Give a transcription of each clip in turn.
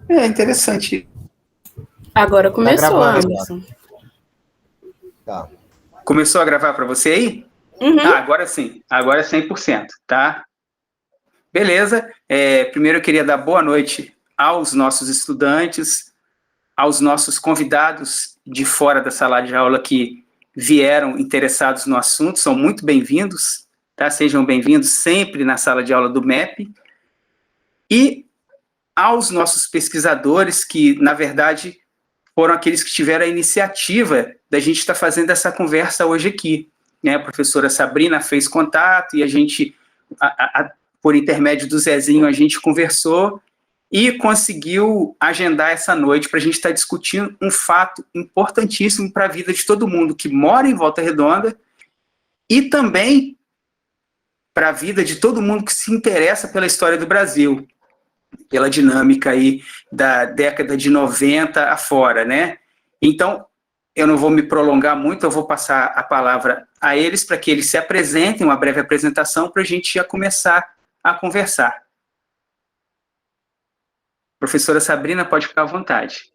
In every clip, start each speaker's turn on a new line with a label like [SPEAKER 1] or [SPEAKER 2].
[SPEAKER 1] É interessante.
[SPEAKER 2] Agora começou,
[SPEAKER 3] gravando
[SPEAKER 2] Anderson.
[SPEAKER 3] Tá.
[SPEAKER 1] Começou a gravar para você aí?
[SPEAKER 2] Uhum.
[SPEAKER 1] Agora sim. Agora é 100%, tá? Beleza. Primeiro eu queria dar boa noite aos nossos estudantes, aos nossos convidados de fora da sala de aula que vieram interessados no assunto. São muito bem-vindos, tá? Sejam bem-vindos sempre na sala de aula do MEP. E aos nossos pesquisadores que, na verdade, foram aqueles que tiveram a iniciativa da gente estar fazendo essa conversa hoje aqui. Né? A professora Sabrina fez contato e a gente, por intermédio do Zezinho, a gente conversou e conseguiu agendar essa noite para a gente estar discutindo um fato importantíssimo para a vida de todo mundo que mora em Volta Redonda e também para a vida de todo mundo que se interessa pela história do Brasil, pela dinâmica aí da década de 90 afora, né? Então, eu não vou me prolongar muito, eu vou passar a palavra a eles para que eles se apresentem, uma breve apresentação, para a gente já começar a conversar. Professora Sabrina, pode ficar à vontade.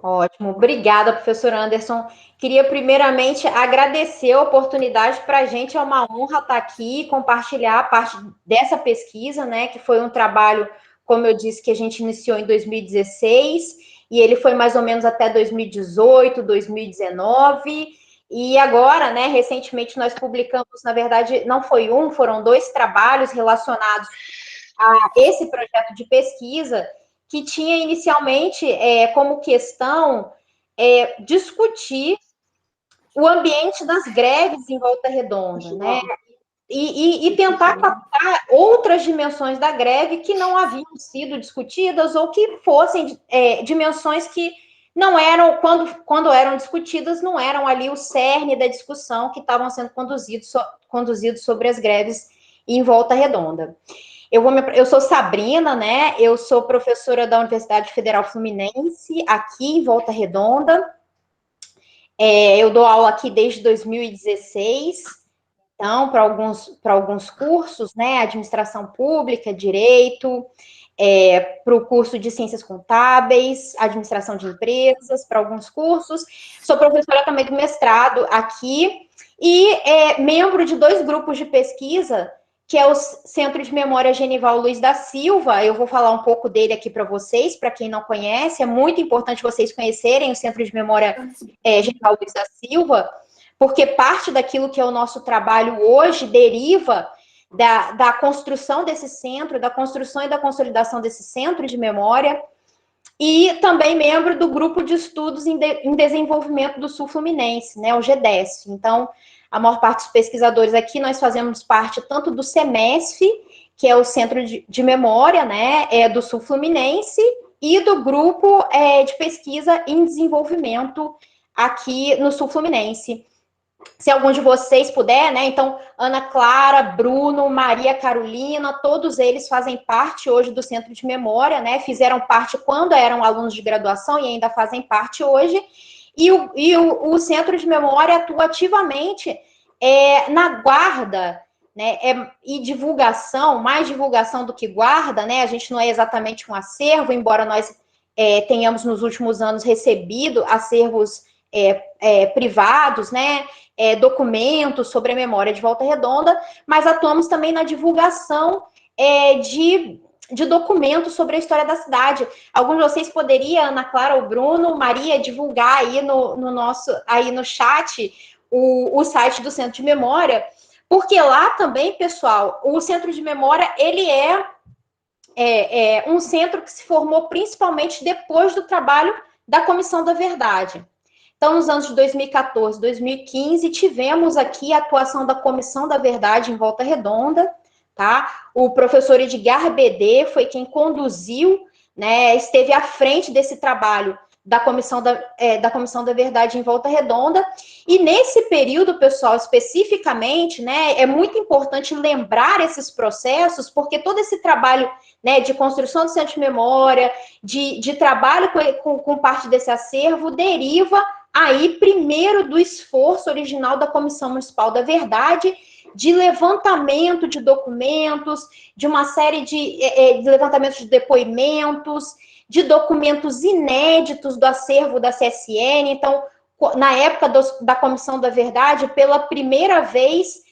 [SPEAKER 4] Ótimo, obrigada, professor Anderson. Queria primeiramente agradecer a oportunidade para a gente, é uma honra estar aqui e compartilhar a parte dessa pesquisa, né, que foi um trabalho, como eu disse, que a gente iniciou em 2016, e ele foi mais ou menos até 2018, 2019, e agora, né, recentemente nós publicamos, na verdade, não foi um, foram 2 trabalhos relacionados a esse projeto de pesquisa, que tinha inicialmente como questão discutir o ambiente das greves em Volta Redonda, né? E tentar captar outras dimensões da greve que não haviam sido discutidas ou que fossem dimensões que não eram, quando eram discutidas, não eram ali o cerne da discussão que estavam sendo conduzidos sobre as greves em Volta Redonda. Eu sou Sabrina, né? Eu sou professora da Universidade Federal Fluminense, aqui em Volta Redonda. Eu dou aula aqui desde 2016, então, para alguns cursos, né? Administração Pública, Direito, para o curso de Ciências Contábeis, Administração de Empresas, para alguns cursos. Sou professora também do mestrado aqui e membro de 2 grupos de pesquisa, que é o Centro de Memória Genival Luiz da Silva. Eu vou falar um pouco dele aqui para vocês, para quem não conhece. É muito importante vocês conhecerem o Centro de Memória Genival Luiz da Silva, porque parte daquilo que é o nosso trabalho hoje deriva da construção desse centro, da construção e da consolidação desse centro de memória, e também membro do Grupo de Estudos em Desenvolvimento do Sul Fluminense, né, o GDESF. Então, a maior parte dos pesquisadores aqui, nós fazemos parte tanto do CEMESF, que é o Centro de Memória, né, do Sul Fluminense, e do Grupo de Pesquisa em Desenvolvimento aqui no Sul Fluminense. Se algum de vocês puder, né, então, Ana Clara, Bruno, Maria Carolina, todos eles fazem parte hoje do Centro de Memória, né, fizeram parte quando eram alunos de graduação e ainda fazem parte hoje. E o Centro de Memória atua ativamente na guarda, né, e divulgação, mais divulgação do que guarda, né, a gente não é exatamente um acervo, embora nós tenhamos nos últimos anos recebido acervos privados, né, documentos sobre a memória de Volta Redonda, mas atuamos também na divulgação de documentos sobre a história da cidade. Alguns de vocês poderiam, Ana Clara ou Bruno, Maria, divulgar aí no chat o site do Centro de Memória, porque lá também, pessoal, o Centro de Memória, ele é um centro que se formou principalmente depois do trabalho da Comissão da Verdade. Então, nos anos de 2014, 2015, tivemos aqui a atuação da Comissão da Verdade em Volta Redonda, tá? O professor Edgar BD foi quem conduziu, né, esteve à frente desse trabalho da Comissão da Verdade em Volta Redonda, e nesse período, pessoal, especificamente, né, é muito importante lembrar esses processos, porque todo esse trabalho, né, de construção do centro de memória, de trabalho com parte desse acervo, deriva aí, primeiro, do esforço original da Comissão Municipal da Verdade, de levantamento de documentos, de uma série de levantamentos de depoimentos, de documentos inéditos do acervo da CSN. Então, na época da Comissão da Verdade, pela primeira vez,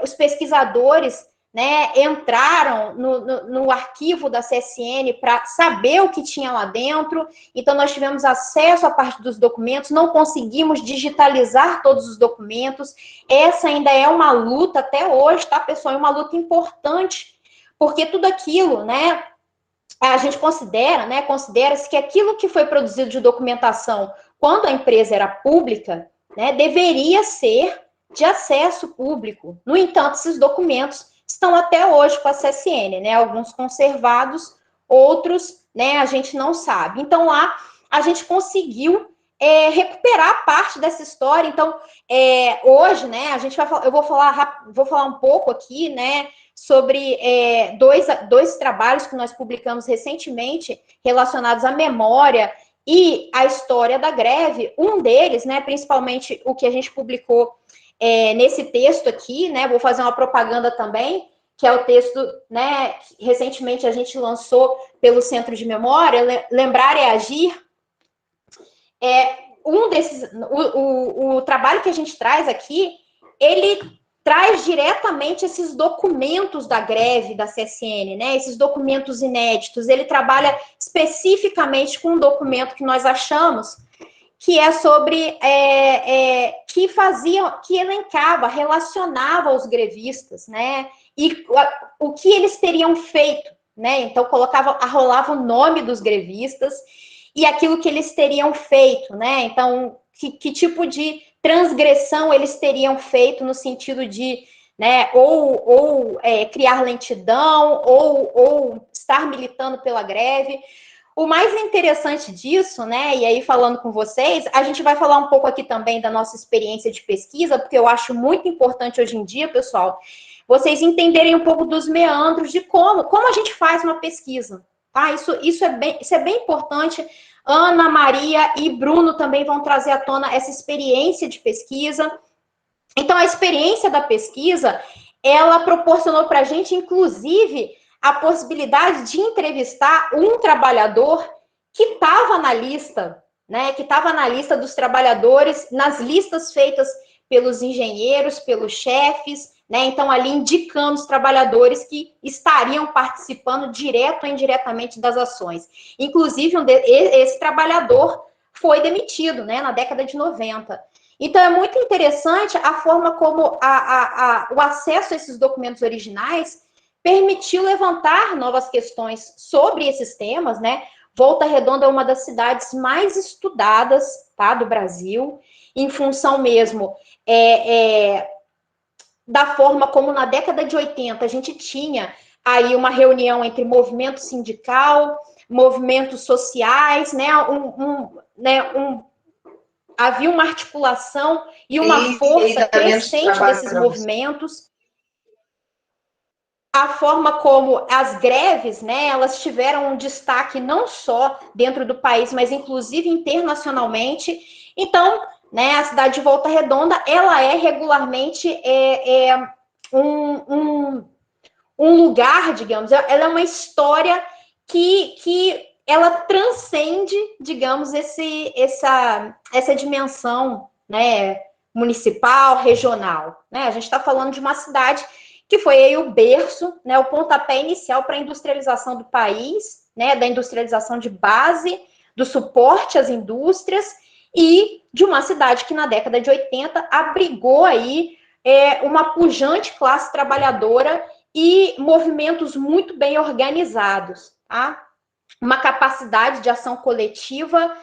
[SPEAKER 4] os pesquisadores, né, entraram no arquivo da CSN para saber o que tinha lá dentro. Então, nós tivemos acesso à parte dos documentos, não conseguimos digitalizar todos os documentos. Essa ainda é uma luta até hoje, tá, pessoal? É uma luta importante, porque tudo aquilo, né, a gente considera-se que aquilo que foi produzido de documentação quando a empresa era pública, né, deveria ser de acesso público. No entanto, esses documentos estão até hoje com a CSN, né? Alguns conservados, outros, né, a gente não sabe. Então, lá, a gente conseguiu recuperar parte dessa história. Então, hoje, né, eu vou falar um pouco aqui, né, sobre dois trabalhos que nós publicamos recentemente relacionados à memória e à história da greve. Um deles, né, principalmente o que a gente publicou nesse texto aqui, né, vou fazer uma propaganda também, que é o texto, né, que recentemente a gente lançou pelo Centro de Memória, Lembrar é Agir. O trabalho que a gente traz aqui, ele traz diretamente esses documentos da greve da CSN, né, esses documentos inéditos. Ele trabalha especificamente com um documento que nós achamos, que é sobre, que elencava, relacionava os grevistas, né, e o que eles teriam feito, né, então arrolava o nome dos grevistas e aquilo que eles teriam feito, né, então, que tipo de transgressão eles teriam feito no sentido de, né, ou criar lentidão, ou estar militando pela greve. O mais interessante disso, né, e aí falando com vocês, a gente vai falar um pouco aqui também da nossa experiência de pesquisa, porque eu acho muito importante hoje em dia, pessoal, vocês entenderem um pouco dos meandros de como a gente faz uma pesquisa, tá? Isso é bem importante. Ana, Maria e Bruno também vão trazer à tona essa experiência de pesquisa. Então, a experiência da pesquisa, ela proporcionou para a gente, inclusive, a possibilidade de entrevistar um trabalhador que estava na lista, né, que estava na lista dos trabalhadores, nas listas feitas pelos engenheiros, pelos chefes, né, então ali indicando os trabalhadores que estariam participando direto ou indiretamente das ações. Inclusive, esse trabalhador foi demitido, né, na década de 90. Então, é muito interessante a forma como o acesso a esses documentos originais permitiu levantar novas questões sobre esses temas, né? Volta Redonda é uma das cidades mais estudadas, tá, do Brasil, em função mesmo da forma como na década de 80 a gente tinha aí uma reunião entre movimento sindical, movimentos sociais, né? Havia uma articulação e uma força crescente desses movimentos. A forma como as greves, né, elas tiveram um destaque não só dentro do país, mas inclusive internacionalmente. Então, né, a cidade de Volta Redonda, ela é regularmente um lugar, digamos, ela é uma história que ela transcende, digamos, essa dimensão, né, municipal, regional. Né? A gente está falando de uma cidade que foi aí o berço, né, o pontapé inicial para a industrialização do país, né, da industrialização de base, do suporte às indústrias, e de uma cidade que na década de 80 abrigou aí uma pujante classe trabalhadora e movimentos muito bem organizados, tá? Uma capacidade de ação coletiva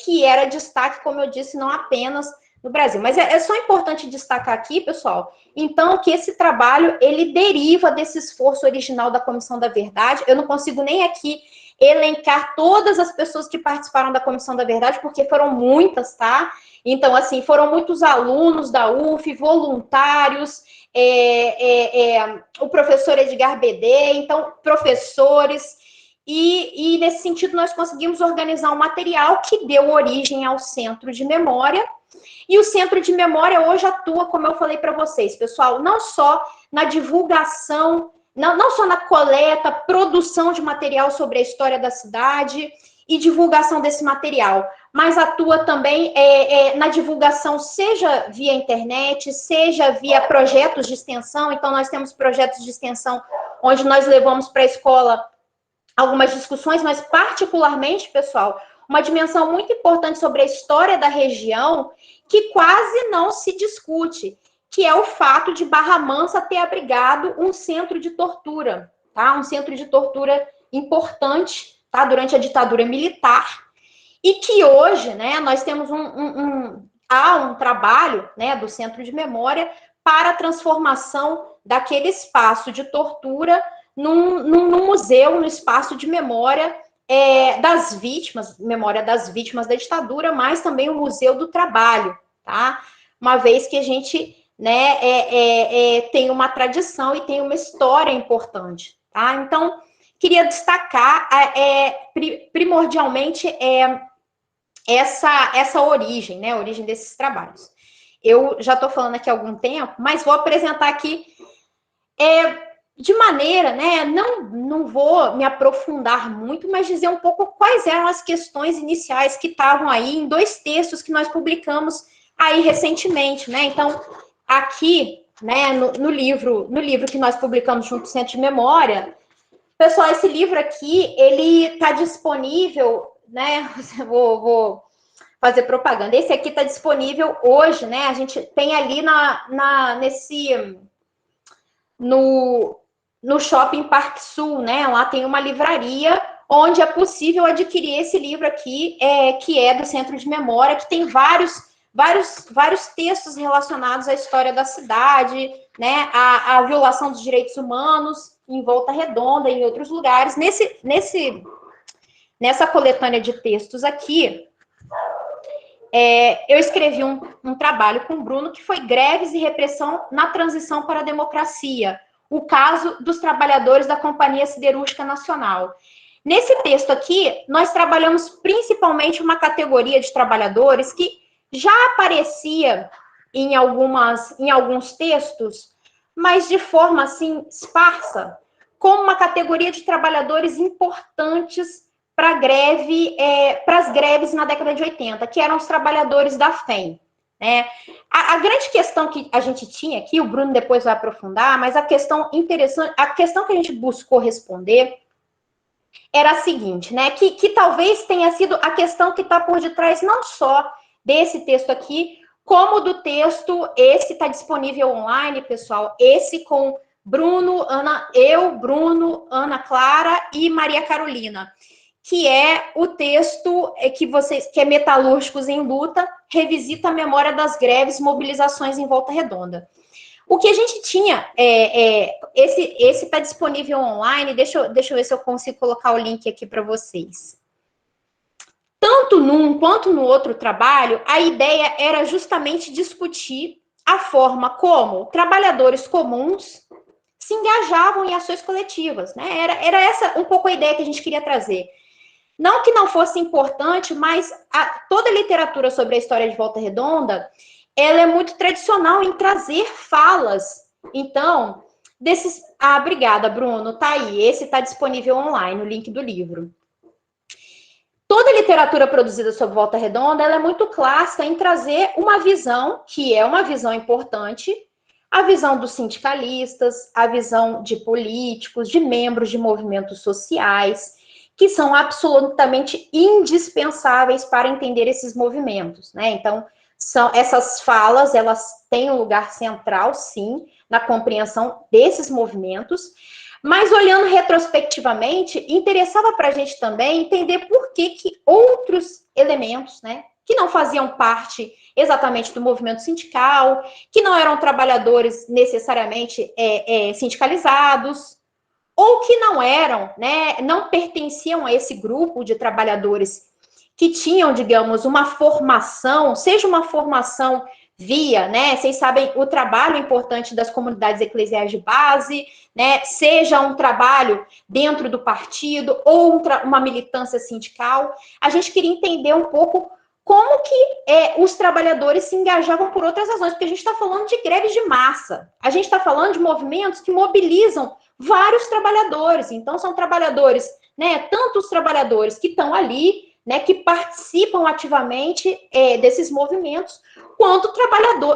[SPEAKER 4] que era destaque, como eu disse, não apenas no Brasil. Mas é só importante destacar aqui, pessoal, então, que esse trabalho, ele deriva desse esforço original da Comissão da Verdade. Eu não consigo nem aqui elencar todas as pessoas que participaram da Comissão da Verdade, porque foram muitas, tá? Então, assim, foram muitos alunos da UF, voluntários, o professor Edgar BD, então, professores, e nesse sentido nós conseguimos organizar um material que deu origem ao Centro de Memória, E o Centro de Memória hoje atua, como eu falei para vocês, pessoal, não só na divulgação, não só na coleta, produção de material sobre a história da cidade e divulgação desse material, mas atua também na divulgação, seja via internet, seja via projetos de extensão. Então, nós temos projetos de extensão onde nós levamos para a escola algumas discussões, mas particularmente, pessoal, uma dimensão muito importante sobre a história da região que quase não se discute, que é o fato de Barra Mansa ter abrigado um centro de tortura, tá? Um centro de tortura importante, tá? Durante a ditadura militar, e que hoje, né, nós temos há um trabalho, né, do Centro de Memória para a transformação daquele espaço de tortura num museu, no espaço de memória das vítimas, memória das vítimas da ditadura, mas também o Museu do Trabalho, tá? Uma vez que a gente, né, tem uma tradição e tem uma história importante, tá? Então, queria destacar primordialmente essa origem, né, a origem desses trabalhos. Eu já estou falando aqui há algum tempo, mas vou apresentar aqui de maneira, né, não vou me aprofundar muito, mas dizer um pouco quais eram as questões iniciais que estavam aí em 2 textos que nós publicamos aí recentemente, né? Então, aqui, né, no livro que nós publicamos junto com o Centro de Memória, pessoal, esse livro aqui, ele está disponível, né, vou fazer propaganda, esse aqui está disponível hoje, né, a gente tem ali no Shopping Parque Sul, né? Lá tem uma livraria onde é possível adquirir esse livro aqui, que é do Centro de Memória, que tem vários textos relacionados à história da cidade, né? A violação dos direitos humanos em Volta Redonda e em outros lugares. Nessa coletânea de textos aqui, eu escrevi um trabalho com o Bruno, que foi Greves e Repressão na Transição para a Democracia, o caso dos trabalhadores da Companhia Siderúrgica Nacional. Nesse texto aqui, nós trabalhamos principalmente uma categoria de trabalhadores que já aparecia em alguns textos, mas de forma, assim, esparsa, como uma categoria de trabalhadores importantes para as greves na década de 80, que eram os trabalhadores da FEM. Né? A grande questão que a gente tinha aqui, o Bruno depois vai aprofundar, mas a questão interessante, a questão que a gente buscou responder era a seguinte, né? Que talvez tenha sido a questão que está por detrás não só desse texto aqui, como do texto, esse está disponível online, pessoal, esse com Bruno, Bruno, Ana Clara e Maria Carolina, que é o texto que é Metalúrgicos em Luta, revisita a memória das greves, mobilizações em Volta Redonda. O que a gente tinha, esse está disponível online, deixa eu ver se eu consigo colocar o link aqui para vocês. Tanto num quanto no outro trabalho, a ideia era justamente discutir a forma como trabalhadores comuns se engajavam em ações coletivas, né? Era essa um pouco a ideia que a gente queria trazer. Não que não fosse importante, mas toda a literatura sobre a história de Volta Redonda, ela é muito tradicional em trazer falas. Então, obrigada, Bruno, tá aí. Esse está disponível online, o link do livro. Toda a literatura produzida sobre Volta Redonda, ela é muito clássica em trazer uma visão, que é uma visão importante, a visão dos sindicalistas, a visão de políticos, de membros de movimentos sociais, que são absolutamente indispensáveis para entender esses movimentos, né? Então, essas falas, elas têm um lugar central, sim, na compreensão desses movimentos, mas olhando retrospectivamente, interessava para a gente também entender por que outros elementos, né, que não faziam parte exatamente do movimento sindical, que não eram trabalhadores necessariamente sindicalizados, ou que não eram, né, não pertenciam a esse grupo de trabalhadores que tinham, digamos, uma formação, seja uma formação via, né, vocês sabem, o trabalho importante das comunidades eclesiais de base, né, seja um trabalho dentro do partido ou uma militância sindical. A gente queria entender um pouco como que os trabalhadores se engajavam por outras razões, porque a gente está falando de greves de massa, a gente está falando de movimentos que mobilizam vários trabalhadores, então são trabalhadores, né, tanto os trabalhadores que estão ali, né, que participam ativamente desses movimentos, quanto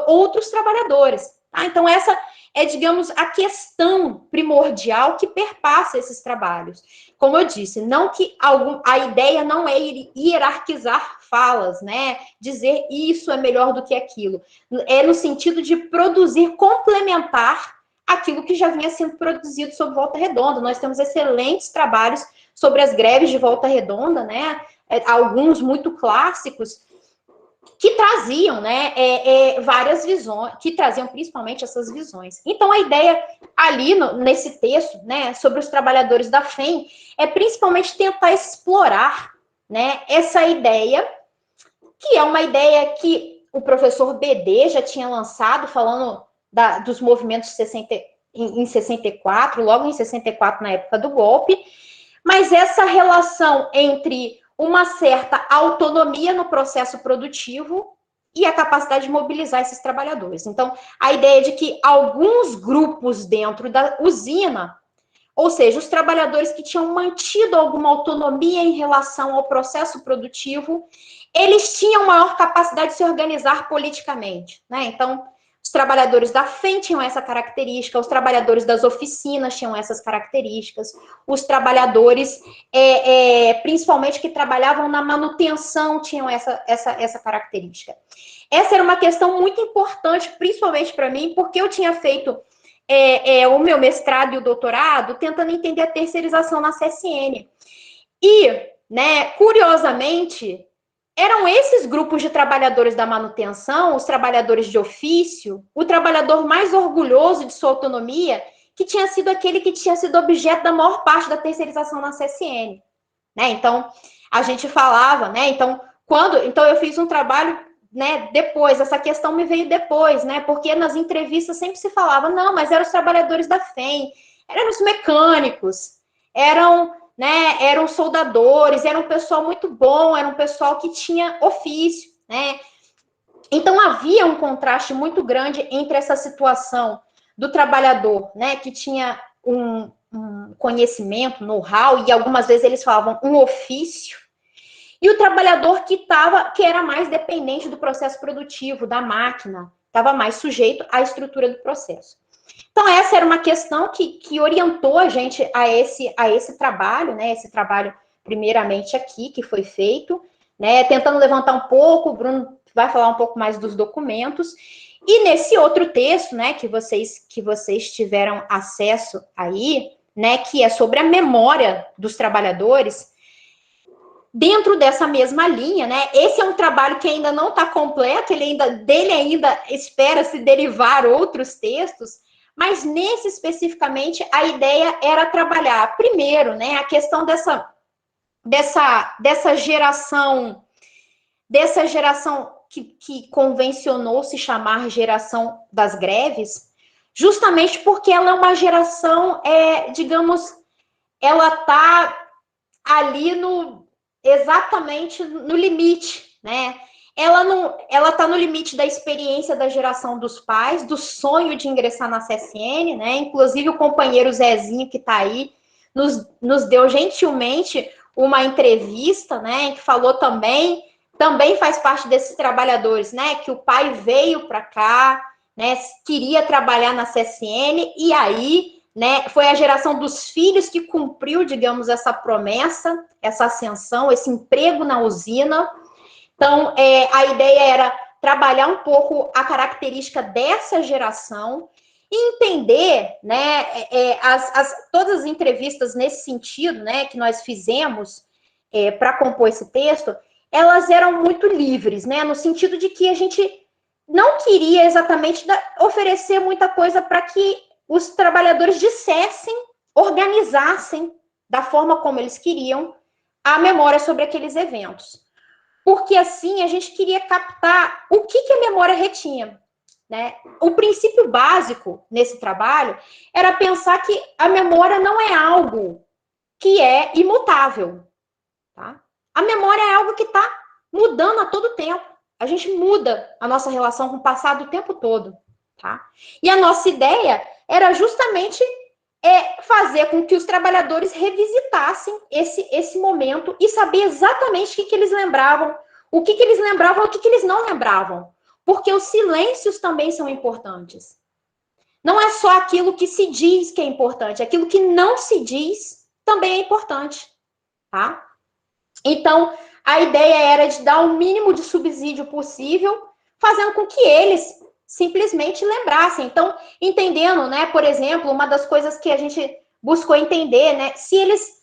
[SPEAKER 4] outros trabalhadores. Tá? Então essa é, digamos, a questão primordial que perpassa esses trabalhos. Como eu disse, não que a ideia não é hierarquizar falas, né? Dizer isso é melhor do que aquilo. É no sentido de produzir, complementar aquilo que já vinha sendo produzido sobre Volta Redonda. Nós temos excelentes trabalhos sobre as greves de Volta Redonda, né? Alguns muito clássicos, que traziam, né, várias visões, que traziam principalmente essas visões. Então, a ideia ali, nesse texto, né, sobre os trabalhadores da FEM, é principalmente tentar explorar, né, essa ideia, que é uma ideia que o professor BD já tinha lançado, falando dos movimentos em 64, logo em 64, na época do golpe, mas essa relação entre uma certa autonomia no processo produtivo e a capacidade de mobilizar esses trabalhadores. Então, a ideia de que alguns grupos dentro da usina, ou seja, os trabalhadores que tinham mantido alguma autonomia em relação ao processo produtivo, eles tinham maior capacidade de se organizar politicamente, né? Então, os trabalhadores da FEM tinham essa característica, os trabalhadores das oficinas tinham essas características, os trabalhadores, principalmente que trabalhavam na manutenção, tinham essa característica. Essa era uma questão muito importante, principalmente para mim, porque eu tinha feito o meu mestrado e o doutorado tentando entender a terceirização na CSN. E, né, curiosamente, eram esses grupos de trabalhadores da manutenção, os trabalhadores de ofício, o trabalhador mais orgulhoso de sua autonomia, que tinha sido aquele que tinha sido objeto da maior parte da terceirização na CSN. Né? Então, a gente falava, né? Então, eu fiz um trabalho, né, depois, essa questão me veio depois, né? Porque nas entrevistas sempre se falava, não, mas eram os trabalhadores da FEM, eram os mecânicos, eram soldadores, era um pessoal muito bom, era um pessoal que tinha ofício, né? Então, havia um contraste muito grande entre essa situação do trabalhador, né, que tinha um conhecimento, know-how, e algumas vezes eles falavam um ofício, e o trabalhador que era mais dependente do processo produtivo, da máquina, estava mais sujeito à estrutura do processo. Então, essa era uma questão que orientou a gente a esse trabalho, né? Esse trabalho, primeiramente, aqui, que foi feito, né? Tentando levantar um pouco, o Bruno vai falar um pouco mais dos documentos. E nesse outro texto, né, que vocês tiveram acesso aí, né, que é sobre a memória dos trabalhadores, dentro dessa mesma linha, né? Esse é um trabalho que ainda não está completo, dele ainda espera-se derivar outros textos, mas nesse especificamente a ideia era trabalhar primeiro, né, a questão dessa geração que convencionou se chamar geração das greves, justamente porque ela é uma geração, digamos, ela está ali exatamente no limite, né? Ela está no limite da experiência da geração dos pais, do sonho de ingressar na CSN, né? Inclusive o companheiro Zezinho, que está aí, nos deu gentilmente uma entrevista, né? Que falou também faz parte desses trabalhadores, né? Que o pai veio para cá, né? Queria trabalhar na CSN, e aí, né? Foi a geração dos filhos que cumpriu, digamos, essa promessa, essa ascensão, esse emprego na usina. Então, a ideia era trabalhar um pouco a característica dessa geração e entender, né, todas as entrevistas nesse sentido, né, que nós fizemos para compor esse texto, elas eram muito livres, né, no sentido de que a gente não queria exatamente oferecer muita coisa para que os trabalhadores dissessem, organizassem da forma como eles queriam a memória sobre aqueles eventos. Porque assim a gente queria captar o que a memória retinha, né? O princípio básico nesse trabalho era pensar que a memória não é algo que é imutável, tá? A memória é algo que está mudando a todo tempo. A gente muda a nossa relação com o passado o tempo todo, tá? E a nossa ideia era justamente fazer com que os trabalhadores revisitassem esse momento e saber exatamente o que eles lembravam, o que eles lembravam e o que eles não lembravam. Porque os silêncios também são importantes. Não é só aquilo que se diz que é importante, aquilo que não se diz também é importante, tá? Então, a ideia era de dar o mínimo de subsídio possível, fazendo com que eles simplesmente lembrassem. Então, entendendo, né, por exemplo, uma das coisas que a gente buscou entender, né, se eles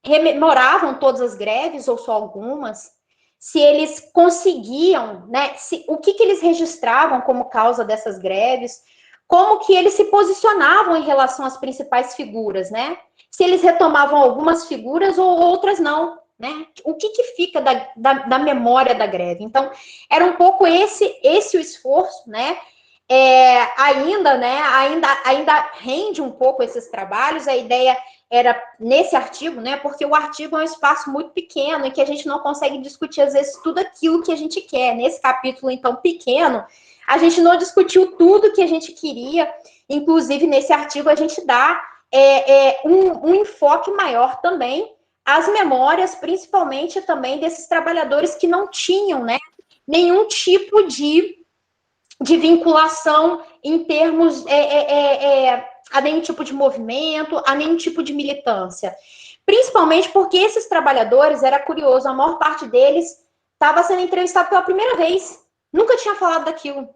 [SPEAKER 4] rememoravam todas as greves ou só algumas, se eles conseguiam, né, o que eles registravam como causa dessas greves, como que eles se posicionavam em relação às principais figuras, né? Se eles retomavam algumas figuras ou outras não, né? O que fica da memória da greve? Então, era um pouco esse o esforço, né? Ainda rende um pouco esses trabalhos. A ideia era nesse artigo, né? Porque o artigo é um espaço muito pequeno e que a gente não consegue discutir, às vezes, tudo aquilo que a gente quer. Nesse capítulo, então, pequeno, a gente não discutiu tudo que a gente queria. Inclusive, nesse artigo, a gente dá um enfoque maior também às memórias, principalmente também desses trabalhadores que não tinham, né, nenhum tipo de vinculação em termos a nenhum tipo de movimento, a nenhum tipo de militância. Principalmente porque esses trabalhadores, era curioso, a maior parte deles estava sendo entrevistado pela primeira vez, nunca tinha falado daquilo.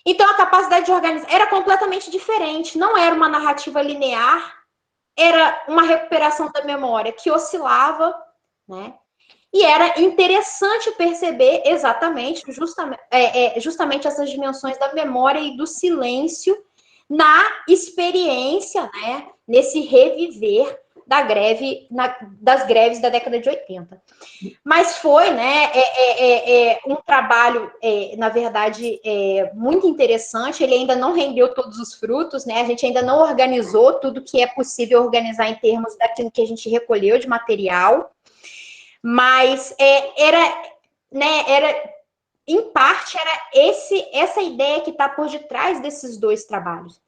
[SPEAKER 4] Então, a capacidade de organizar era completamente diferente, não era uma narrativa linear, era uma recuperação da memória que oscilava, né? E era interessante perceber exatamente, justamente essas dimensões da memória e do silêncio na experiência, né? Nesse reviver das greves da década de 80. Mas foi, né, um trabalho, na verdade, muito interessante. Ele ainda não rendeu todos os frutos, né? A gente ainda não organizou tudo que é possível organizar em termos daquilo que a gente recolheu de material. Mas em parte, era essa ideia que está por detrás desses dois trabalhos.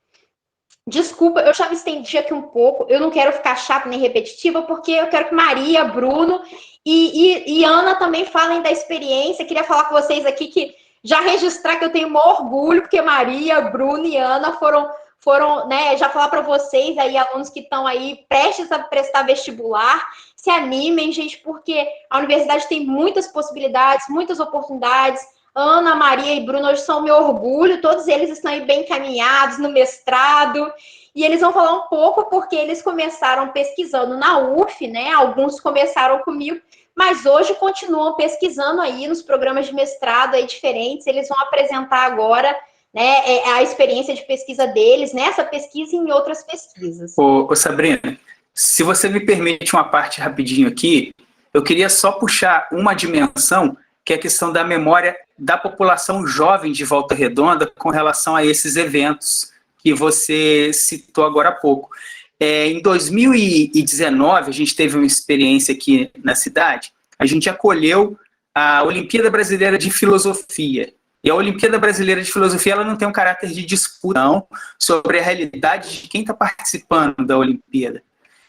[SPEAKER 4] Desculpa, eu já me estendi aqui um pouco, eu não quero ficar chata nem repetitiva, porque eu quero que Maria, Bruno e Ana também falem da experiência. Queria falar com vocês aqui que já registrar que eu tenho maior orgulho, porque Maria, Bruno e Ana foram, né, já falar para vocês aí, alunos que estão aí prestes a prestar vestibular, se animem, gente, porque a universidade tem muitas possibilidades, muitas oportunidades. Ana, Maria e Bruno hoje são meu orgulho, todos eles estão aí bem encaminhados no mestrado, e eles vão falar um pouco porque eles começaram pesquisando na UF, né? Alguns começaram comigo, mas hoje continuam pesquisando aí nos programas de mestrado aí diferentes. Eles vão apresentar agora, né, a experiência de pesquisa deles nessa pesquisa e em outras pesquisas.
[SPEAKER 1] Ô Sabrina, se você me permite uma parte rapidinho aqui, eu queria só puxar uma dimensão, que é a questão da memória da população jovem de Volta Redonda com relação a esses eventos que você citou agora há pouco. Em 2019, a gente teve uma experiência aqui na cidade, a gente acolheu a Olimpíada Brasileira de Filosofia. E a Olimpíada Brasileira de Filosofia, ela não tem um caráter de disputa, não, sobre a realidade de quem está participando da Olimpíada.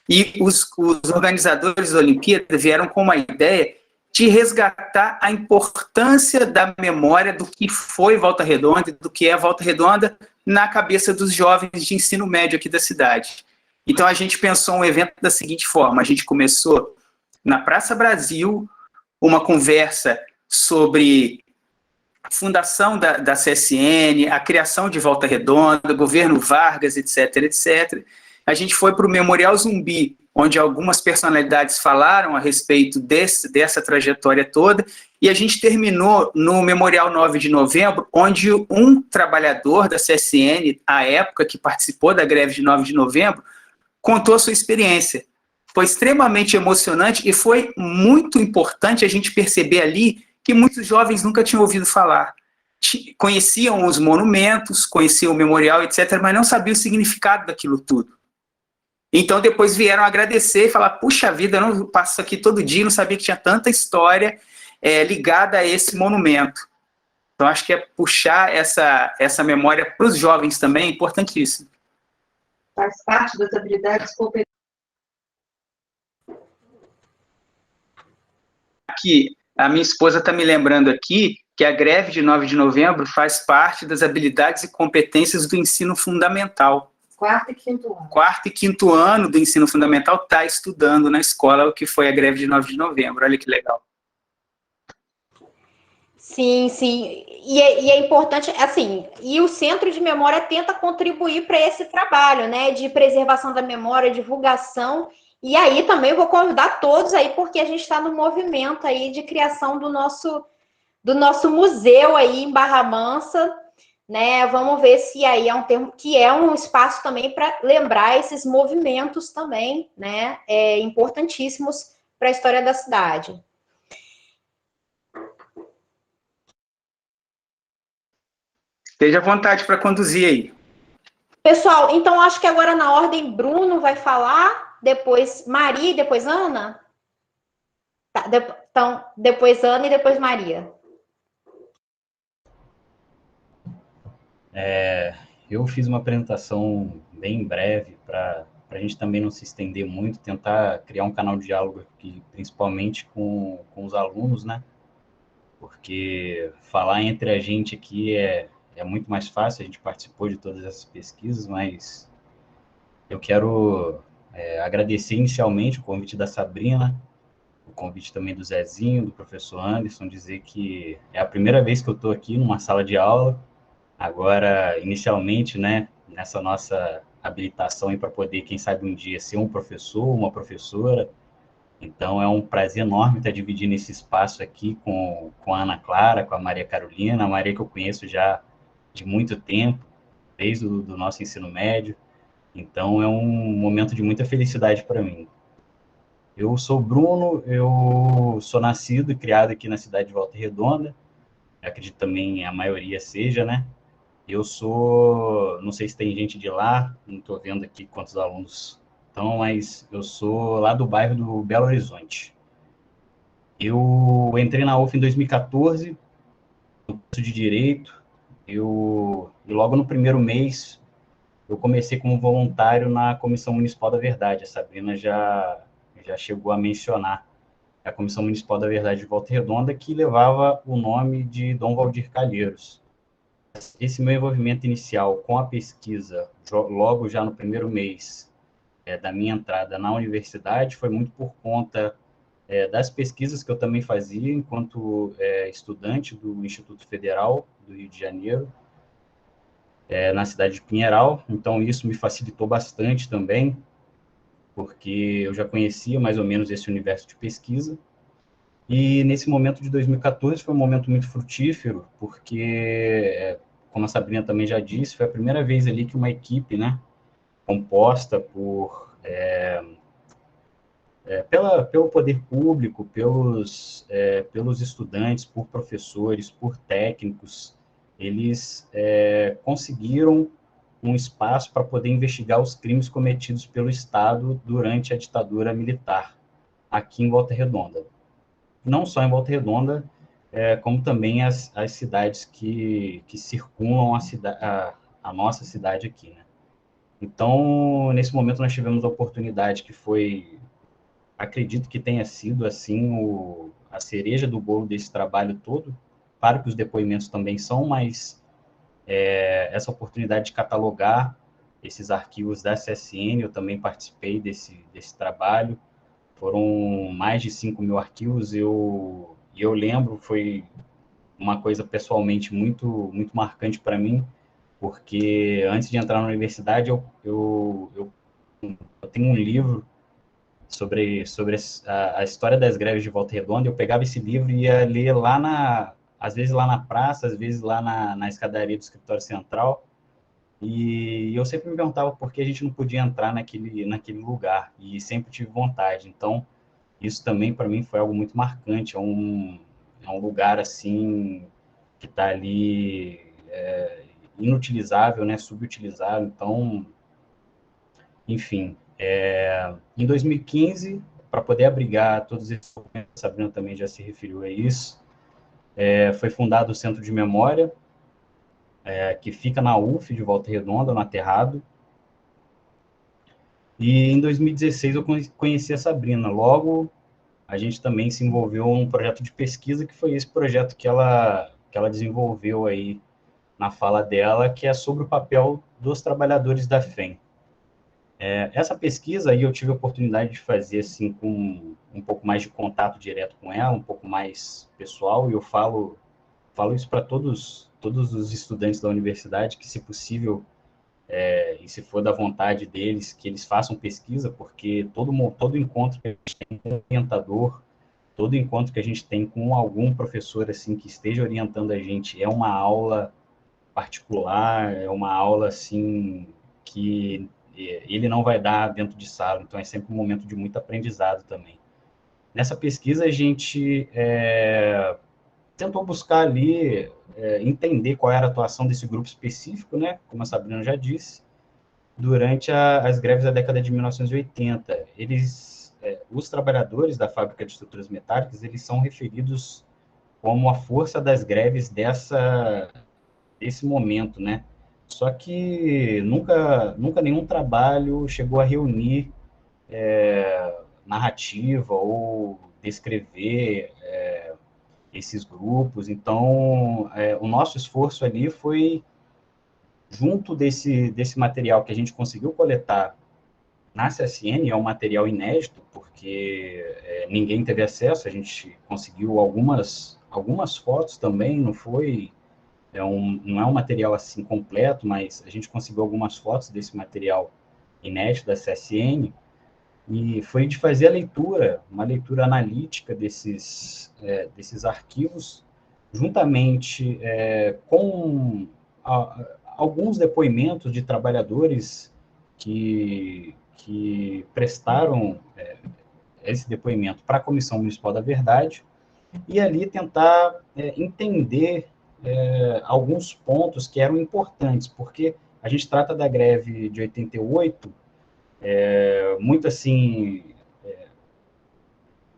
[SPEAKER 1] E os organizadores da Olimpíada vieram com uma ideia de resgatar a importância da memória do que foi Volta Redonda e do que é Volta Redonda na cabeça dos jovens de ensino médio aqui da cidade. Então, a gente pensou um evento da seguinte forma: a gente começou na Praça Brasil uma conversa sobre a fundação da CSN, a criação de Volta Redonda, governo Vargas, etc., etc. A gente foi para o Memorial Zumbi, onde algumas personalidades falaram a respeito dessa trajetória toda, e a gente terminou no Memorial 9 de Novembro, onde um trabalhador da CSN, à época, que participou da greve de 9 de novembro, contou a sua experiência. Foi extremamente emocionante e foi muito importante a gente perceber ali que muitos jovens nunca tinham ouvido falar. Conheciam os monumentos, conheciam o memorial, etc., mas não sabiam o significado daquilo tudo. Então, depois vieram agradecer e falar, puxa vida, eu não passo aqui todo dia, não sabia que tinha tanta história ligada a esse monumento. Então, acho que puxar essa memória para os jovens também é importantíssimo.
[SPEAKER 5] Faz parte das habilidades competentes.
[SPEAKER 1] Aqui, a minha esposa está me lembrando aqui que a greve de 9 de novembro faz parte das habilidades e competências do ensino fundamental.
[SPEAKER 5] Quarto e quinto ano.
[SPEAKER 1] Quarto e quinto ano do ensino fundamental está estudando na escola o que foi a greve de 9 de novembro. Olha que legal.
[SPEAKER 4] Sim, sim. E é importante, assim, e o Centro de Memória tenta contribuir para esse trabalho, né, de preservação da memória, divulgação. E aí também vou convidar todos aí, porque a gente está no movimento aí de criação do nosso museu aí em Barra Mansa, né? Vamos ver se aí é um termo que é um espaço também para lembrar esses movimentos também, né? Importantíssimos para a história da cidade.
[SPEAKER 1] Esteja à vontade para conduzir aí.
[SPEAKER 4] Pessoal, então acho que agora na ordem Bruno vai falar, depois Maria e depois Ana? Tá, então, depois Ana e depois Maria.
[SPEAKER 6] Eu fiz uma apresentação bem breve para a gente também não se estender muito, tentar criar um canal de diálogo aqui, principalmente com os alunos, né? Porque falar entre a gente aqui é muito mais fácil, a gente participou de todas essas pesquisas, mas eu quero agradecer inicialmente o convite da Sabrina, o convite também do Zezinho, do professor Anderson, dizer que é a primeira vez que eu estou aqui numa sala de aula. Agora, inicialmente, né, nessa nossa habilitação para poder, quem sabe um dia, ser um professor, uma professora. Então, é um prazer enorme estar dividindo esse espaço aqui com a Ana Clara, com a Maria Carolina, a Maria que eu conheço já de muito tempo, desde o do nosso ensino médio. Então, é um momento de muita felicidade para mim. Eu sou Bruno, eu sou nascido e criado aqui na cidade de Volta Redonda. Acredito também a maioria seja, né? Eu sou, não sei se tem gente de lá, não estou vendo aqui quantos alunos estão, mas eu sou lá do bairro do Belo Horizonte. Eu entrei na UF em 2014, no curso de Direito, e logo no primeiro mês eu comecei como voluntário na Comissão Municipal da Verdade. A Sabrina já chegou a mencionar a Comissão Municipal da Verdade de Volta Redonda, que levava o nome de Dom Valdir Calheiros. Esse meu envolvimento inicial com a pesquisa, logo já no primeiro mês da minha entrada na universidade, foi muito por conta das pesquisas que eu também fazia enquanto estudante do Instituto Federal do Rio de Janeiro, na cidade de Pinheiral. Então, isso me facilitou bastante também, porque eu já conhecia mais ou menos esse universo de pesquisa. E nesse momento de 2014 foi um momento muito frutífero, porque, como a Sabrina também já disse, foi a primeira vez ali que uma equipe, né, composta pelo poder público, pelos estudantes, por professores, por técnicos, eles conseguiram um espaço para poder investigar os crimes cometidos pelo Estado durante a ditadura militar, aqui em Volta Redonda. Não só em Volta Redonda, como também as cidades que circunam a nossa cidade aqui, né? Então, nesse momento, nós tivemos a oportunidade que foi, acredito que tenha sido, assim, a cereja do bolo desse trabalho todo. Claro que os depoimentos também são, mas essa oportunidade de catalogar esses arquivos da CSN, eu também participei desse trabalho. Foram mais de 5.000 arquivos, e eu lembro, foi uma coisa pessoalmente muito, muito marcante para mim, porque antes de entrar na universidade, eu tenho um livro sobre a história das greves de Volta Redonda. Eu pegava esse livro e ia ler às vezes lá na praça, às vezes lá na escadaria do escritório central, e eu sempre me perguntava por que a gente não podia entrar naquele lugar, e sempre tive vontade. Então, isso também, para mim, foi algo muito marcante. É um lugar, assim, que está ali inutilizável, né, subutilizado. Então, enfim, Em 2015, para poder abrigar todos esses documentos, a Sabrina também já se referiu a isso, foi fundado o Centro de Memória, que fica na UF de Volta Redonda, no Aterrado. E em 2016 eu conheci a Sabrina. Logo, a gente também se envolveu em um projeto de pesquisa, que foi esse projeto que ela desenvolveu aí na fala dela, que é sobre o papel dos trabalhadores da FEM. Essa pesquisa aí eu tive a oportunidade de fazer assim, com um pouco mais de contato direto com ela, um pouco mais pessoal, e eu falo isso para todos os estudantes da universidade, que, se possível, e se for da vontade deles, que eles façam pesquisa, porque todo encontro que a gente tem com um orientador, todo encontro que a gente tem com algum professor assim que esteja orientando a gente, é uma aula particular, é uma aula assim que ele não vai dar dentro de sala, então é sempre um momento de muito aprendizado também. Nessa pesquisa, a gente tentou buscar ali entender qual era a atuação desse grupo específico, né, como a Sabrina já disse, durante as greves da década de 1980. Os trabalhadores da fábrica de estruturas metálicas, eles são referidos como a força das greves desse momento, né? Só que nunca nenhum trabalho chegou a reunir narrativa ou descrever esses grupos. Então, o nosso esforço ali foi, junto desse material que a gente conseguiu coletar na CSN, é um material inédito, porque ninguém teve acesso, a gente conseguiu algumas fotos também, não é um material assim completo, mas a gente conseguiu algumas fotos desse material inédito da CSN, e foi de fazer uma leitura analítica desses arquivos, juntamente com alguns depoimentos de trabalhadores que prestaram esse depoimento para a Comissão Municipal da Verdade, e ali tentar entender alguns pontos que eram importantes, porque a gente trata da greve de 88 muito assim,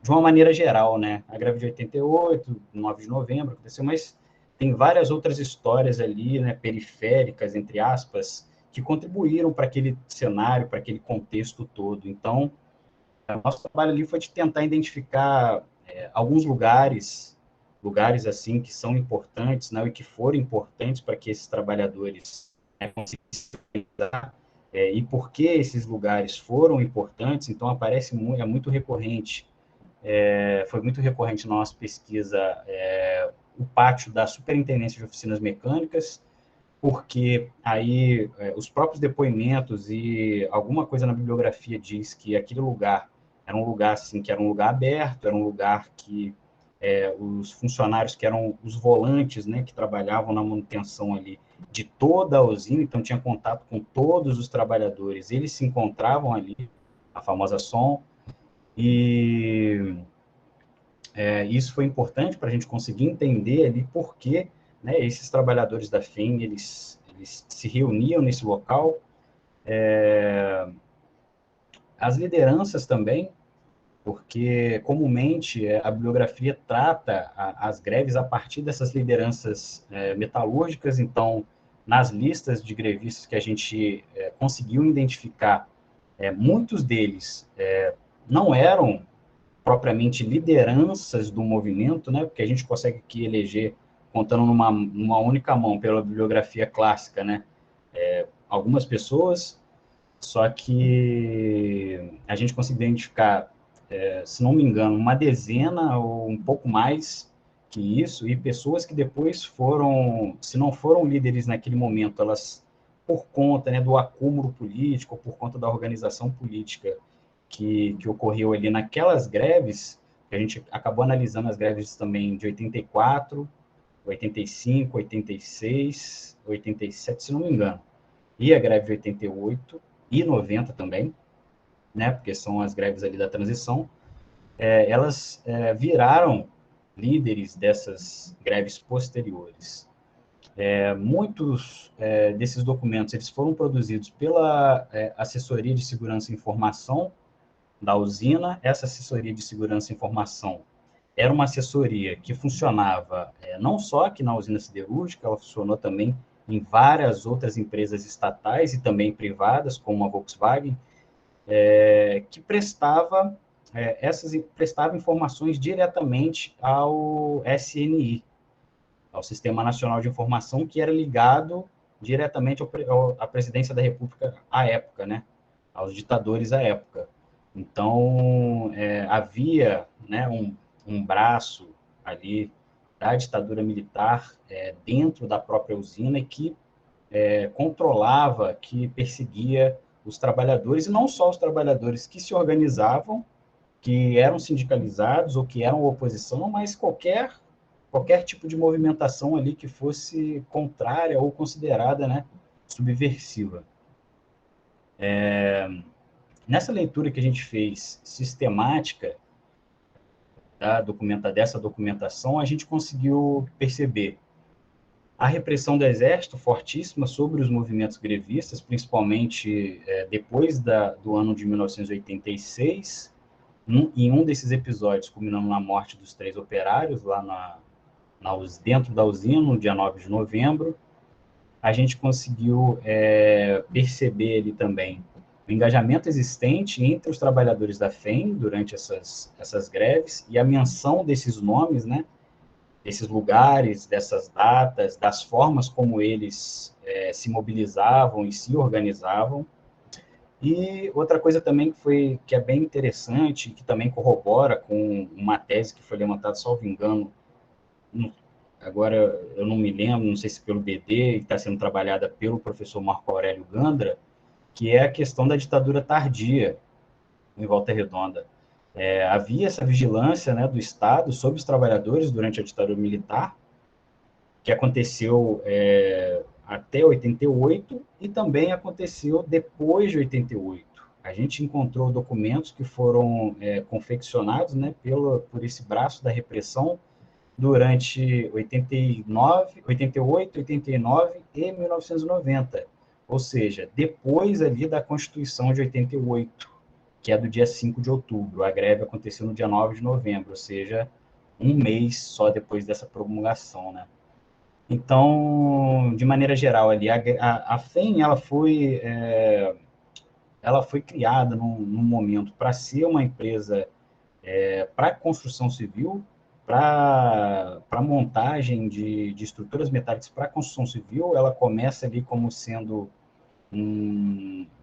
[SPEAKER 6] de uma maneira geral, né? A greve de 88, 9 de novembro, aconteceu, mas tem várias outras histórias ali, né, periféricas, entre aspas, que contribuíram para aquele cenário, para aquele contexto todo. Então, o nosso trabalho ali foi de tentar identificar alguns lugares assim que são importantes, né, e que foram importantes para que esses trabalhadores conseguissem organizar, e por que esses lugares foram importantes. Então aparece muito recorrente, foi muito recorrente na nossa pesquisa o pátio da Superintendência de Oficinas Mecânicas, porque aí os próprios depoimentos e alguma coisa na bibliografia diz que aquele lugar era um lugar assim, que era um lugar aberto, era um lugar que os funcionários que eram os volantes, né, que trabalhavam na manutenção ali de toda a usina, então tinha contato com todos os trabalhadores, eles se encontravam ali, a famosa SOM, e isso foi importante para a gente conseguir entender ali por que, né, esses trabalhadores da FEM, eles se reuniam nesse local. As lideranças também, porque comumente a bibliografia trata as greves a partir dessas lideranças metalúrgicas. Então, nas listas de grevistas que a gente conseguiu identificar, muitos deles não eram propriamente lideranças do movimento, né, porque a gente consegue aqui eleger, contando numa única mão, pela bibliografia clássica, né, algumas pessoas, só que a gente conseguiu identificar, se não me engano, uma dezena ou um pouco mais que isso, e pessoas que depois foram, se não foram líderes naquele momento, elas, por conta, né, do acúmulo político, por conta da organização política que ocorreu ali naquelas greves, que a gente acabou analisando as greves também de 84, 85, 86, 87, se não me engano, e a greve de 88 e 90 também, né, porque são as greves ali da transição, elas viraram líderes dessas greves posteriores. Muitos desses documentos eles foram produzidos pela Assessoria de Segurança e Informação da usina. Essa Assessoria de Segurança e Informação era uma assessoria que funcionava não só aqui na usina siderúrgica, ela funcionou também em várias outras empresas estatais e também privadas, como a Volkswagen, que prestava informações diretamente ao SNI, ao Sistema Nacional de Informação, que era ligado diretamente à presidência da República à época, né, aos ditadores à época. Então, havia, né, um braço ali da ditadura militar dentro da própria usina que controlava, que perseguia os trabalhadores, e não só os trabalhadores que se organizavam, que eram sindicalizados ou que eram oposição, mas qualquer tipo de movimentação ali que fosse contrária ou considerada, né, subversiva. Nessa leitura que a gente fez sistemática dessa documentação, a gente conseguiu perceber a repressão do Exército fortíssima sobre os movimentos grevistas, principalmente depois do ano de 1986, em um desses episódios, culminando na morte dos 3 operários, lá dentro da usina, no dia 9 de novembro. A gente conseguiu perceber ali também o engajamento existente entre os trabalhadores da FEM durante essas greves, e a menção desses nomes, né, desses lugares, dessas datas, das formas como eles se mobilizavam e se organizavam. E outra coisa também que é bem interessante, que também corrobora com uma tese que foi levantada, salvo engano, agora eu não me lembro, não sei se pelo BD, e está sendo trabalhada pelo professor Marco Aurélio Gandra, que é a questão da ditadura tardia em Volta Redonda. Havia essa vigilância, né, do Estado sobre os trabalhadores durante a ditadura militar, que aconteceu até 88 e também aconteceu depois de 88. A gente encontrou documentos que foram confeccionados, né, por esse braço da repressão durante 89, 88, 89 e 1990, ou seja, depois ali da Constituição de 88, que é do dia 5 de outubro. A greve aconteceu no dia 9 de novembro, ou seja, um mês só depois dessa promulgação, né? Então, de maneira geral, ali, a FEM ela foi criada num momento para ser uma empresa para construção civil, para montagem de estruturas metálicas para construção civil. Ela começa ali como sendo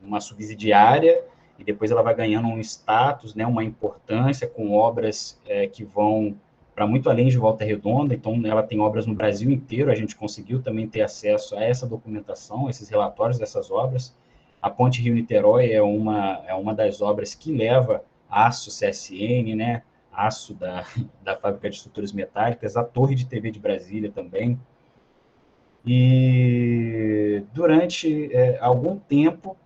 [SPEAKER 6] uma subsidiária, e depois ela vai ganhando um status, né, uma importância, com obras que vão para muito além de Volta Redonda. Então, ela tem obras no Brasil inteiro. A gente conseguiu também ter acesso a essa documentação, esses relatórios dessas obras. A Ponte Rio-Niterói é uma das obras que leva aço CSN, né, aço da Fábrica de Estruturas Metálicas, a Torre de TV de Brasília também. E durante algum tempo,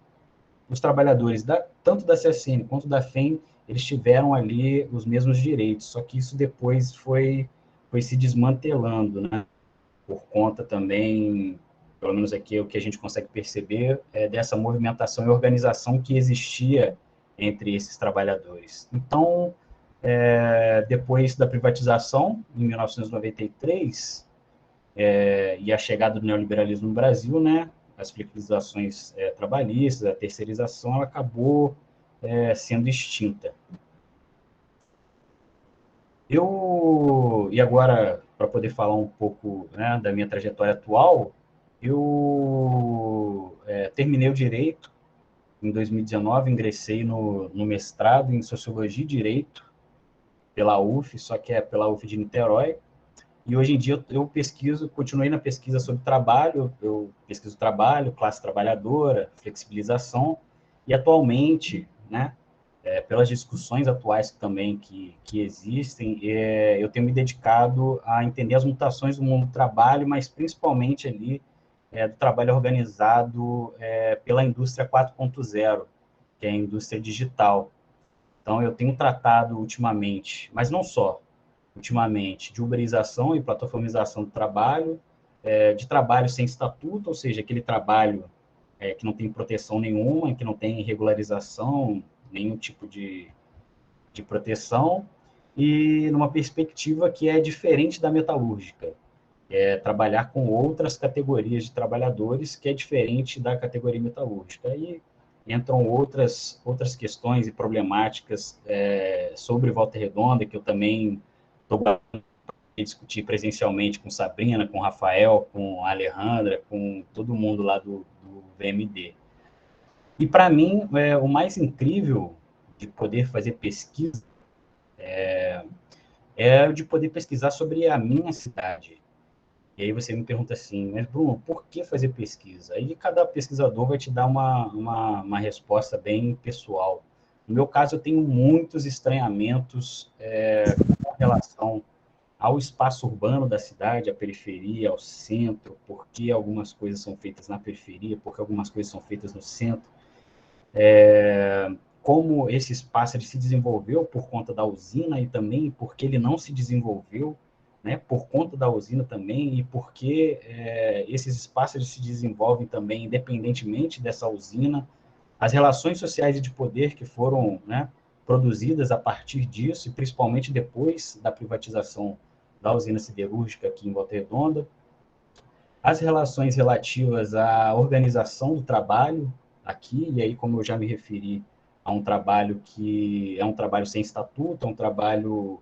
[SPEAKER 6] os trabalhadores tanto da CSN quanto da FEM, eles tiveram ali os mesmos direitos, só que isso depois foi se desmantelando, né? Por conta também, pelo menos aqui o que a gente consegue perceber, dessa movimentação e organização que existia entre esses trabalhadores. Então, depois da privatização, em 1993, e a chegada do neoliberalismo no Brasil, né, as flexibilizações trabalhistas, a terceirização, ela acabou sendo extinta. E agora, para poder falar um pouco, né, da minha trajetória atual, eu terminei o Direito em 2019, ingressei no mestrado em Sociologia e Direito pela UF, só que é pela UF de Niterói. E hoje em dia eu continuei na pesquisa sobre trabalho, eu pesquiso trabalho, classe trabalhadora, flexibilização, e atualmente, né, pelas discussões atuais também que existem, eu tenho me dedicado a entender as mutações do mundo do trabalho, mas principalmente ali do trabalho organizado pela indústria 4.0, que é a indústria digital. Então, eu tenho tratado ultimamente, mas não só, ultimamente, de uberização e plataformização do trabalho, de trabalho sem estatuto, ou seja, aquele trabalho que não tem proteção nenhuma, que não tem regularização, nenhum tipo de proteção, e numa perspectiva que é diferente da metalúrgica, trabalhar com outras categorias de trabalhadores, que é diferente da categoria metalúrgica. Aí entram outras questões e problemáticas sobre Volta Redonda, que eu também estou discutir presencialmente com Sabrina, com Rafael, com a Alejandra, com todo mundo lá do VMD. E, para mim, o mais incrível de poder fazer pesquisa é de poder pesquisar sobre a minha cidade. E aí você me pergunta assim, mas Bruno, por que fazer pesquisa? Aí cada pesquisador vai te dar uma resposta bem pessoal. No meu caso, eu tenho muitos estranhamentos com relação ao espaço urbano da cidade, à periferia, ao centro, por que algumas coisas são feitas na periferia, por que algumas coisas são feitas no centro. Como esse espaço ele se desenvolveu por conta da usina e também porque ele não se desenvolveu, né, por conta da usina também, e porque esses espaços eles se desenvolvem também independentemente dessa usina, as relações sociais e de poder que foram, né, produzidas a partir disso, e principalmente depois da privatização da usina siderúrgica aqui em Volta Redonda, as relações relativas à organização do trabalho aqui, e aí como eu já me referi a um trabalho que é um trabalho sem estatuto, é um trabalho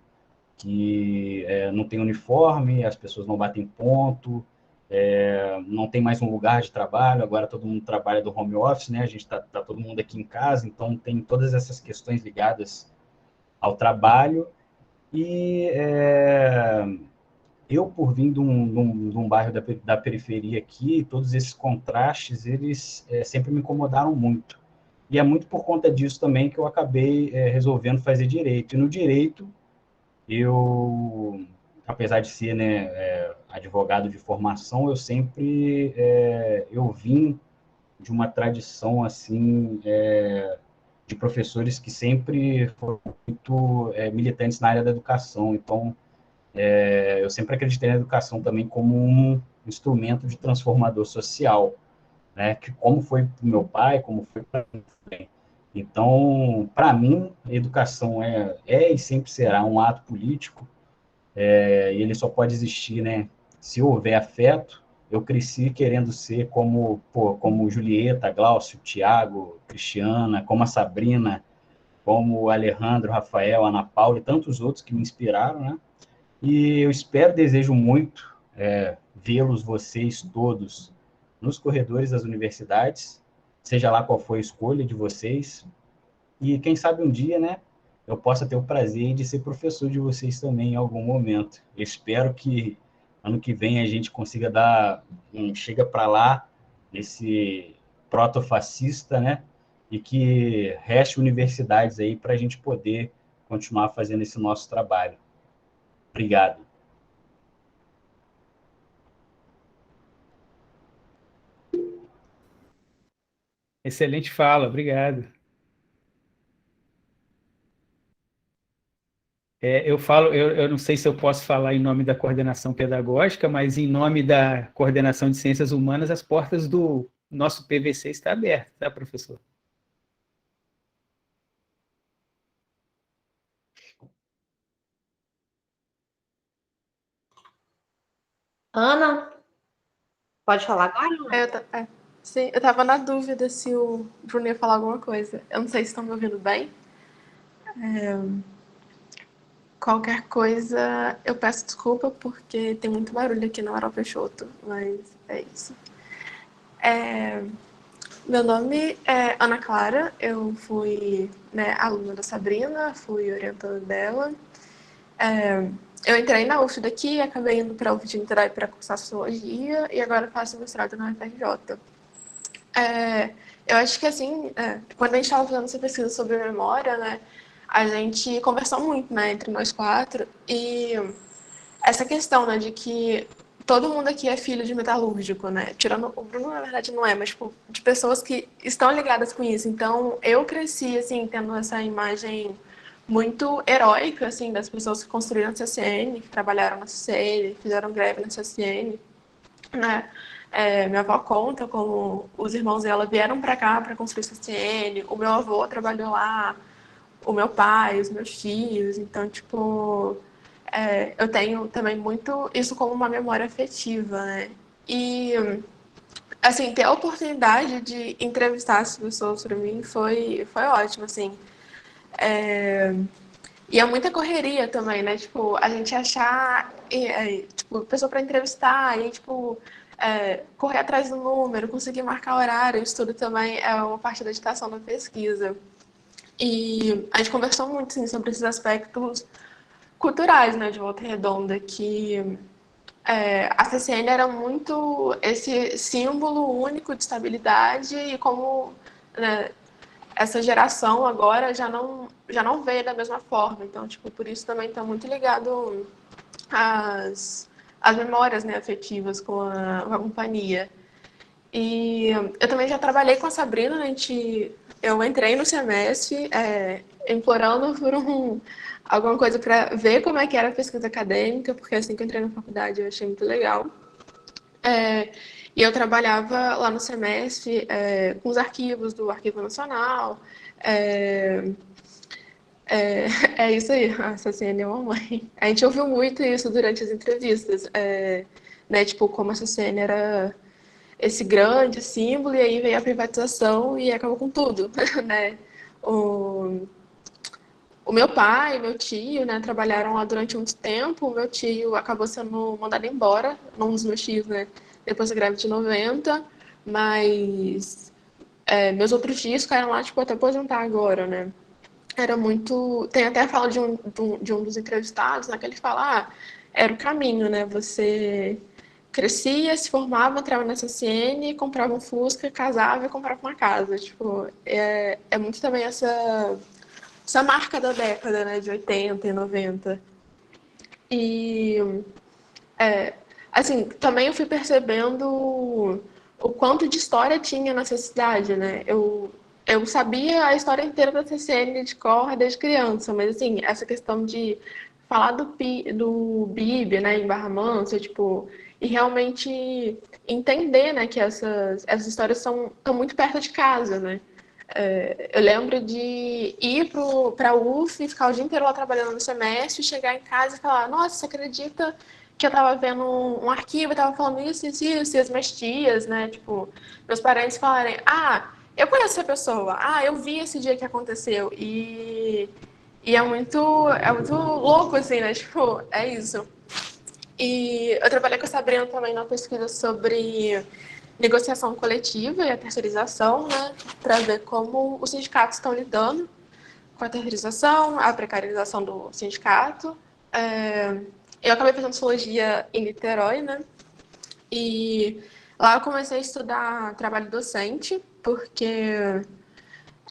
[SPEAKER 6] que não tem uniforme, as pessoas não batem ponto, não tem mais um lugar de trabalho, agora todo mundo trabalha do home office, né? A gente está todo mundo aqui em casa, então tem todas essas questões ligadas ao trabalho, e eu, por vir de um bairro da periferia aqui, todos esses contrastes, eles sempre me incomodaram muito. E é muito por conta disso também que eu acabei resolvendo fazer direito. E no direito, eu, apesar de ser, né, advogado de formação, eu sempre eu vim de uma tradição assim de professores que sempre foram muito militantes na área da educação. Então, eu sempre acreditei na educação também como um instrumento de transformador social, né? Que como foi para o meu pai, como foi para mim também. Então, para mim, a educação é e sempre será um ato político, e ele só pode existir, né, se houver afeto. Eu cresci querendo ser como Julieta, Glaucio, Tiago, Cristiana, como a Sabrina, como o Alejandro, Rafael, Ana Paula e tantos outros que me inspiraram, né? E eu espero, desejo muito vê-los, vocês todos, nos corredores das universidades, seja lá qual for a escolha de vocês. E quem sabe um dia, né, eu possa ter o prazer de ser professor de vocês também em algum momento. Eu espero que ano que vem a gente consiga dar chega para lá, nesse protofascista, né, e que reste universidades aí para a gente poder continuar fazendo esse nosso trabalho. Obrigado.
[SPEAKER 7] Excelente fala, obrigado. Eu não sei se eu posso falar em nome da coordenação pedagógica, mas em nome da coordenação de ciências humanas, as portas do nosso PVC estão abertas, tá, professor?
[SPEAKER 4] Ana, pode falar agora?
[SPEAKER 2] Sim, eu estava na dúvida se o Bruno ia falar alguma coisa. Eu não sei se estão me ouvindo bem. Qualquer coisa, eu peço desculpa porque tem muito barulho aqui na Amaral Peixoto, mas é isso. Meu nome é Ana Clara, eu fui, né, aluna da Sabrina, fui orientando dela. Eu entrei na UF daqui, acabei indo para a UF de Niterói para cursar Sociologia e agora faço mestrado na UFRJ. Eu acho que, assim, quando a gente estava fazendo essa pesquisa sobre memória, né, a gente conversou muito, né, entre nós quatro, e essa questão, né, de que todo mundo aqui é filho de metalúrgico, né, tirando o Bruno, na verdade, não é, mas, tipo, de pessoas que estão ligadas com isso. Então, eu cresci, assim, tendo essa imagem muito heróica, assim, das pessoas que construíram a CCN, que trabalharam na CCN, fizeram greve na CCN. né? Minha avó conta como os irmãos dela vieram para cá para construir CCN, o meu avô trabalhou lá, o meu pai, os meus tios, então, tipo, eu tenho também muito isso como uma memória afetiva, né? E, assim, ter a oportunidade de entrevistar essas pessoas para mim foi ótimo, assim. E é muita correria também, né? Tipo, a gente achar, tipo, pessoa para entrevistar, e, tipo, correr atrás do número, conseguir marcar horário, isso tudo também é uma parte da dedicação da pesquisa. E a gente conversou muito, assim, sobre esses aspectos culturais, né, de Volta Redonda, que a CCN era muito esse símbolo único de estabilidade e como, né, essa geração agora já não vê da mesma forma. Então, tipo, por isso também está muito ligado às memórias, né, afetivas com a companhia. E eu também já trabalhei com a Sabrina, né, eu entrei no semestre implorando por alguma coisa para ver como é que era a pesquisa acadêmica, porque assim que eu entrei na faculdade eu achei muito legal. E eu trabalhava lá no semestre com os arquivos do Arquivo Nacional. É isso aí, a CCN é uma mãe. A gente ouviu muito isso durante as entrevistas, né? Tipo, como a CCN era esse grande símbolo, e aí veio a privatização e acabou com tudo, né? O, o meu pai e meu tio, né, trabalharam lá durante muito tempo. O meu tio acabou sendo mandado embora, um dos meus tios, né, depois da greve de 90, mas meus outros tios ficaram lá, tipo, até aposentar agora, né. Era muito... Tem até a fala de um dos entrevistados, né, que ele fala, era o caminho, né, você crescia, se formava, entrava na SSN, comprava um Fusca, casava e comprava uma casa. Tipo, é muito também essa marca da década, né, de 80 e 90. E, assim, também eu fui percebendo o quanto de história tinha nessa cidade, né? Eu sabia a história inteira da CCN de cor desde criança, mas, assim, essa questão de falar do BIB, né, em Barra Mansa, tipo, e realmente entender, né, que essas histórias estão muito perto de casa, né? Eu lembro de ir para a UF, ficar o dia inteiro lá trabalhando no semestre, chegar em casa e falar, nossa, você acredita que eu estava vendo um arquivo, estava falando isso, e as minhas tias, né, tipo, meus parentes falarem, eu conheço essa pessoa, eu vi esse dia que aconteceu, e é muito louco, assim, né, tipo, é isso. E eu trabalhei com a Sabrina também na pesquisa sobre negociação coletiva e a terceirização, né, para ver como os sindicatos estão lidando com a terceirização, a precarização do sindicato. Eu acabei fazendo sociologia em Niterói, né, e lá eu comecei a estudar trabalho docente, porque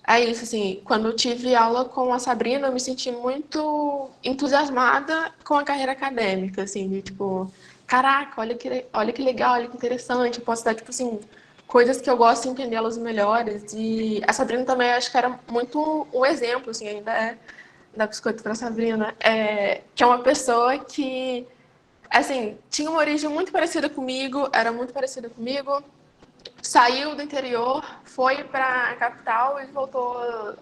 [SPEAKER 2] é isso, assim, quando eu tive aula com a Sabrina, eu me senti muito entusiasmada com a carreira acadêmica, assim, de tipo, caraca, olha que legal, olha que interessante, eu posso dar, tipo assim, coisas que eu gosto de entendê-las melhores. E a Sabrina também, acho que era muito um exemplo, assim, ainda da biscoito para a Sabrina, que é uma pessoa que, assim, tinha uma origem muito parecida comigo, era muito parecida comigo, saiu do interior, foi para a capital e voltou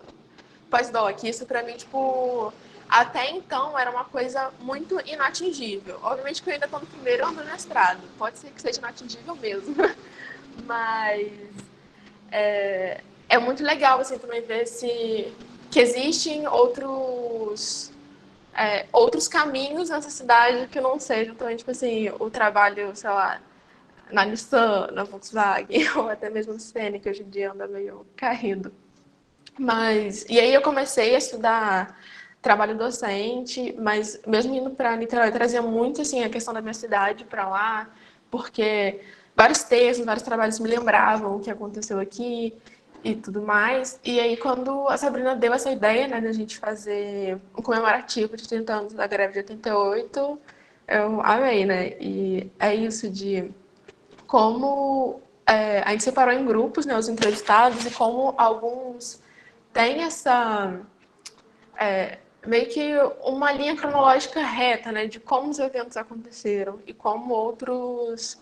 [SPEAKER 2] pós-doc. Isso para mim, tipo, até então era uma coisa muito inatingível. Obviamente que eu ainda estou no primeiro ano do mestrado, pode ser que seja inatingível mesmo, mas é muito legal assim também ver que existem outros caminhos nessa cidade que não sejam também, tipo assim, o trabalho, sei lá, na Nissan, na Volkswagen, ou até mesmo no CN, que hoje em dia anda meio caído. E aí eu comecei a estudar trabalho docente, mas mesmo indo para Niterói, trazia muito assim, a questão da minha cidade para lá, porque vários textos, vários trabalhos me lembravam o que aconteceu aqui e tudo mais. E aí, quando a Sabrina deu essa ideia, né, da gente fazer um comemorativo de 30 anos da greve de 88, eu amei, né? E é isso de como a gente separou em grupos, né, os entrevistados, e como alguns têm meio que uma linha cronológica reta, né, de como os eventos aconteceram e como outros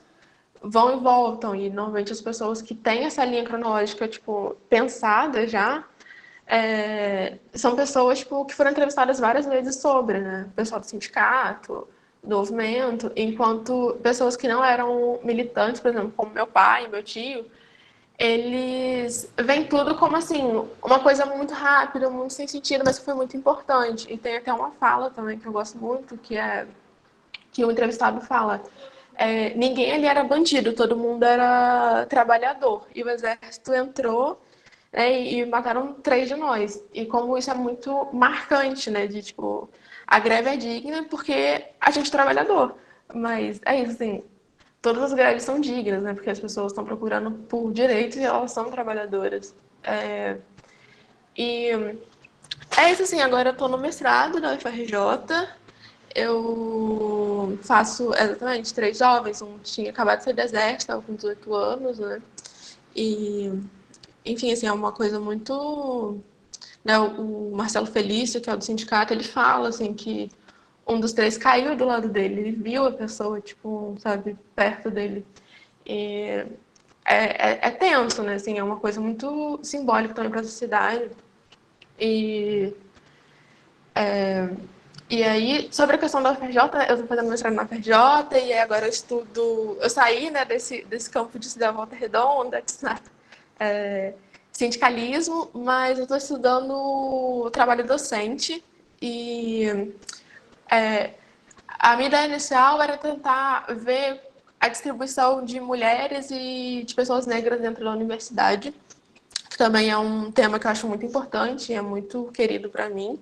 [SPEAKER 2] vão e voltam, e normalmente as pessoas que têm essa linha cronológica, tipo, pensada já, são pessoas, tipo, que foram entrevistadas várias vezes sobre, né? Pessoal do sindicato, do movimento, enquanto pessoas que não eram militantes, por exemplo, como meu pai, meu tio, eles veem tudo como, assim, uma coisa muito rápida, muito sem sentido, mas que foi muito importante. E tem até uma fala também que eu gosto muito, que é que o entrevistado fala: ninguém ali era bandido, todo mundo era trabalhador. E o exército entrou, né, e mataram 3 de nós. E como isso é muito marcante, né? De tipo, a greve é digna porque a gente é trabalhador. Mas é isso, assim, todas as greves são dignas, né? Porque as pessoas estão procurando por direitos e elas são trabalhadoras. E é isso, assim, agora eu estou no mestrado da UFRJ. Eu faço exatamente 3 jovens, um tinha acabado de sair do exército, estava com 18 anos, né? E, enfim, assim, é uma coisa muito... Né, o Marcelo Felício, que é o do sindicato, ele fala, assim, que um dos 3 caiu do lado dele, ele viu a pessoa, tipo, sabe, perto dele. E é tenso, né? Assim, é uma coisa muito simbólica também para a sociedade. E, e aí, sobre a questão da UFRJ, eu estou fazendo mestrado na UFRJ, e aí agora eu estudo... Eu saí, né, desse campo de estudar Volta Redonda, sindicalismo, mas eu estou estudando trabalho docente, e a minha ideia inicial era tentar ver a distribuição de mulheres e de pessoas negras dentro da universidade, que também é um tema que eu acho muito importante, é muito querido para mim.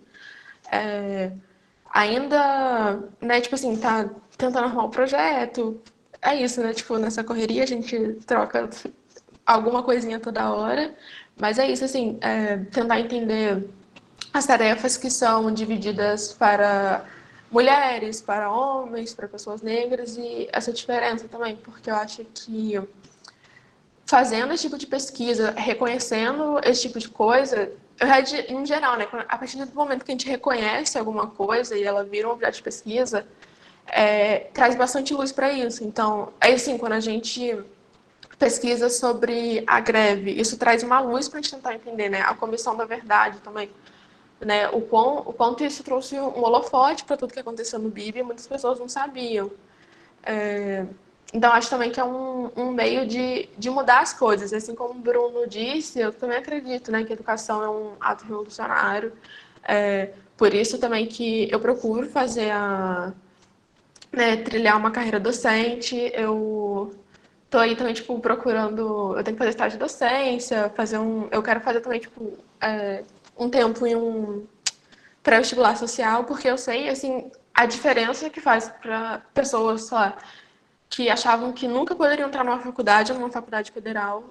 [SPEAKER 2] Ainda, né, tipo assim, tá tentando arrumar o projeto, é isso, né, tipo, nessa correria a gente troca alguma coisinha toda hora, mas é isso, assim, tentar entender as tarefas que são divididas para mulheres, para homens, para pessoas negras, e essa diferença também, porque eu acho que fazendo esse tipo de pesquisa, reconhecendo esse tipo de coisa, em geral, né, a partir do momento que a gente reconhece alguma coisa e ela vira um objeto de pesquisa, traz bastante luz para isso. Então, é assim, quando a gente pesquisa sobre a greve, isso traz uma luz para a gente tentar entender, né, a Comissão da Verdade também, né, o quanto isso trouxe um holofote para tudo que aconteceu no BIB e muitas pessoas não sabiam. Então, acho também que é um meio de mudar as coisas. Assim como o Bruno disse, eu também acredito, né, que a educação é um ato revolucionário. Por isso também que eu procuro fazer né, trilhar uma carreira docente. Eu tô aí também, tipo, procurando... Eu tenho que fazer estágio de docência, eu quero fazer também, tipo, um tempo em um pré-vestibular social, porque eu sei, assim, a diferença que faz para pessoas, sei lá, que achavam que nunca poderiam entrar numa faculdade federal,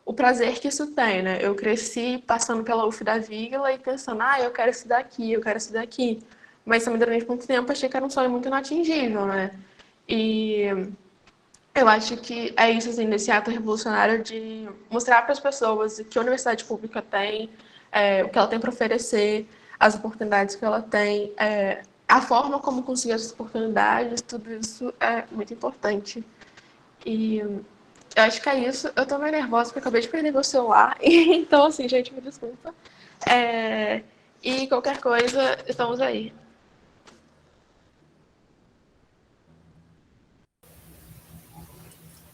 [SPEAKER 2] o prazer que isso tem, né? Eu cresci passando pela UF da Vila e pensando, eu quero estudar aqui, eu quero estudar aqui. Mas também durante muito tempo achei que era um sonho muito inatingível, né? E eu acho que é isso, assim, nesse ato revolucionário de mostrar para as pessoas o que a universidade pública tem, o que ela tem para oferecer, as oportunidades que ela tem, a forma como conseguir essas oportunidades, tudo isso é muito importante. E eu acho que é isso. Eu tô meio nervosa porque eu acabei de perder meu celular, então, assim, gente, me desculpa. E qualquer coisa, estamos aí.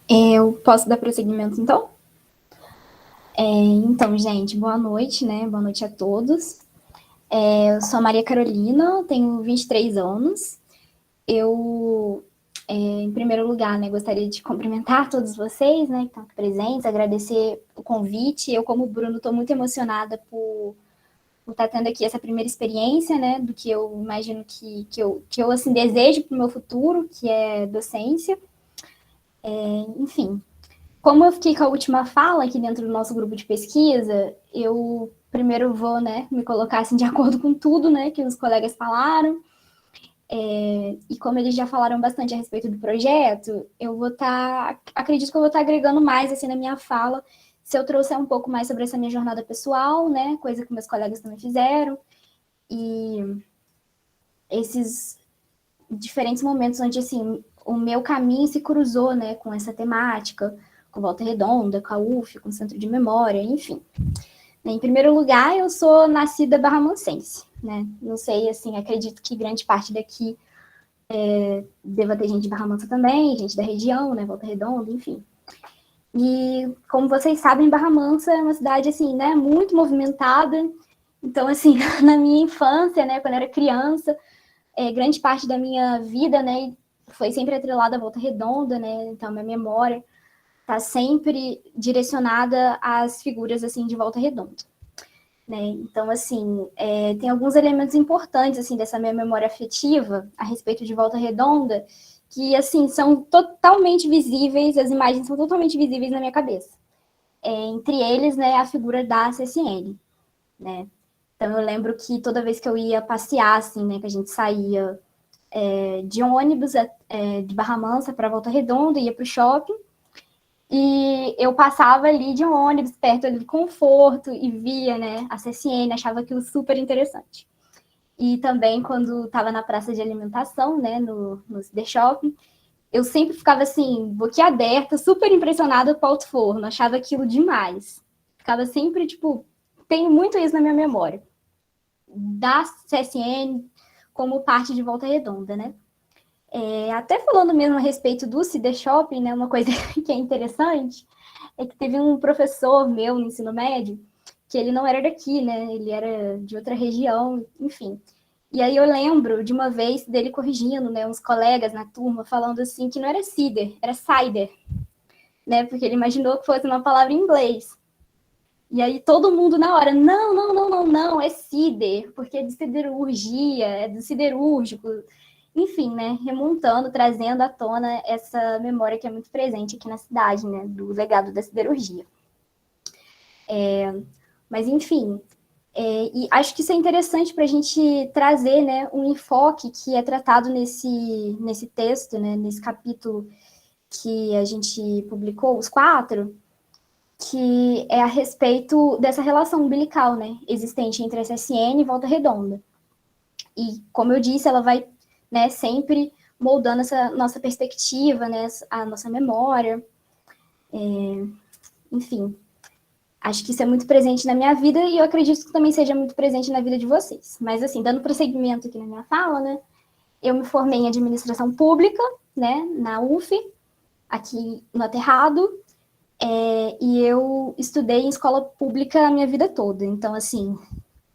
[SPEAKER 8] Eu posso dar prosseguimento, então? Então, gente, boa noite, né? Boa noite a todos. Eu sou a Maria Carolina, tenho 23 anos. Eu, em primeiro lugar, né, gostaria de cumprimentar todos vocês, né, que estão aqui presentes, agradecer o convite. Eu, como Bruno, estou muito emocionada por estar tendo aqui essa primeira experiência, né, do que eu imagino que eu assim, desejo para o meu futuro, que é docência. Enfim, como eu fiquei com a última fala aqui dentro do nosso grupo de pesquisa, eu primeiro vou, né, me colocar assim de acordo com tudo, né, que os colegas falaram. E como eles já falaram bastante a respeito do projeto, acredito que eu vou estar agregando mais assim na minha fala, se eu trouxer um pouco mais sobre essa minha jornada pessoal, né, coisa que meus colegas também fizeram, e esses diferentes momentos onde, assim, o meu caminho se cruzou, né, com essa temática, com Volta Redonda, com a UF, com o Centro de Memória, enfim. Em primeiro lugar, eu sou nascida barramancense, né? Não sei, assim, acredito que grande parte daqui deva ter gente de Barra Mansa também, gente da região, né, Volta Redonda, enfim. E, como vocês sabem, Barra Mansa é uma cidade, assim, né, muito movimentada. Então, assim, na minha infância, né, quando eu era criança, grande parte da minha vida, né, foi sempre atrelada à Volta Redonda, né, então minha memória está sempre direcionada às figuras, assim, de Volta Redonda. Né? Então, assim, tem alguns elementos importantes, assim, dessa minha memória afetiva a respeito de Volta Redonda, que, assim, são totalmente visíveis, as imagens são totalmente visíveis na minha cabeça. Entre eles, né, a figura da CSN, né? Então, eu lembro que toda vez que eu ia passear, assim, né, que a gente saía de ônibus de Barra Mansa para Volta Redonda, ia para o shopping, e eu passava ali de um ônibus perto ali do Conforto e via, né, a CSN, achava aquilo super interessante. E também quando estava na praça de alimentação, né, no CD Shopping, eu sempre ficava assim, boquiaberta, super impressionada com o Alto Forno, achava aquilo demais. Ficava sempre, tipo, tenho muito isso na minha memória. Da CSN como parte de Volta Redonda, né? Até falando mesmo a respeito do CD Shopping, né, uma coisa que é interessante é que teve um professor meu no ensino médio que ele não era daqui, né, ele era de outra região, enfim. E aí eu lembro de uma vez dele corrigindo, né, uns colegas na turma falando assim que não era cider, era cider, né, porque ele imaginou que fosse uma palavra em inglês. E aí todo mundo na hora, não, é cider, porque é de siderurgia, é do siderúrgico. Enfim, né, remontando, trazendo à tona essa memória que é muito presente aqui na cidade, né, do legado da siderurgia. Mas, enfim, e acho que isso é interessante para a gente trazer, né, um enfoque que é tratado nesse texto, né, nesse capítulo que a gente publicou, os 4, que é a respeito dessa relação umbilical, né, existente entre a CSN e Volta Redonda. E, como eu disse, ela vai, né, sempre moldando essa nossa perspectiva, né, a nossa memória. Enfim, acho que isso é muito presente na minha vida e eu acredito que também seja muito presente na vida de vocês. Mas, assim, dando prosseguimento aqui na minha fala, né, eu me formei em administração pública, né, na UF, aqui no Aterrado, e eu estudei em escola pública a minha vida toda. Então, assim,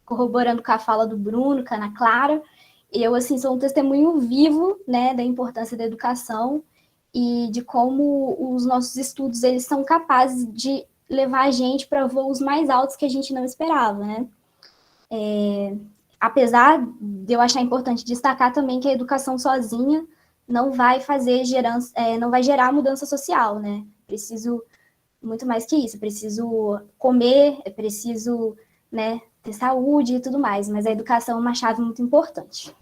[SPEAKER 8] corroborando com a fala do Bruno, com a Ana Clara, eu, assim, sou um testemunho vivo, né, da importância da educação e de como os nossos estudos, eles são capazes de levar a gente para voos mais altos que a gente não esperava, né? Apesar de eu achar importante destacar também que a educação sozinha não vai não vai gerar mudança social, né? Preciso muito mais que isso, preciso comer, preciso, né, ter saúde e tudo mais, mas a educação é uma chave muito importante.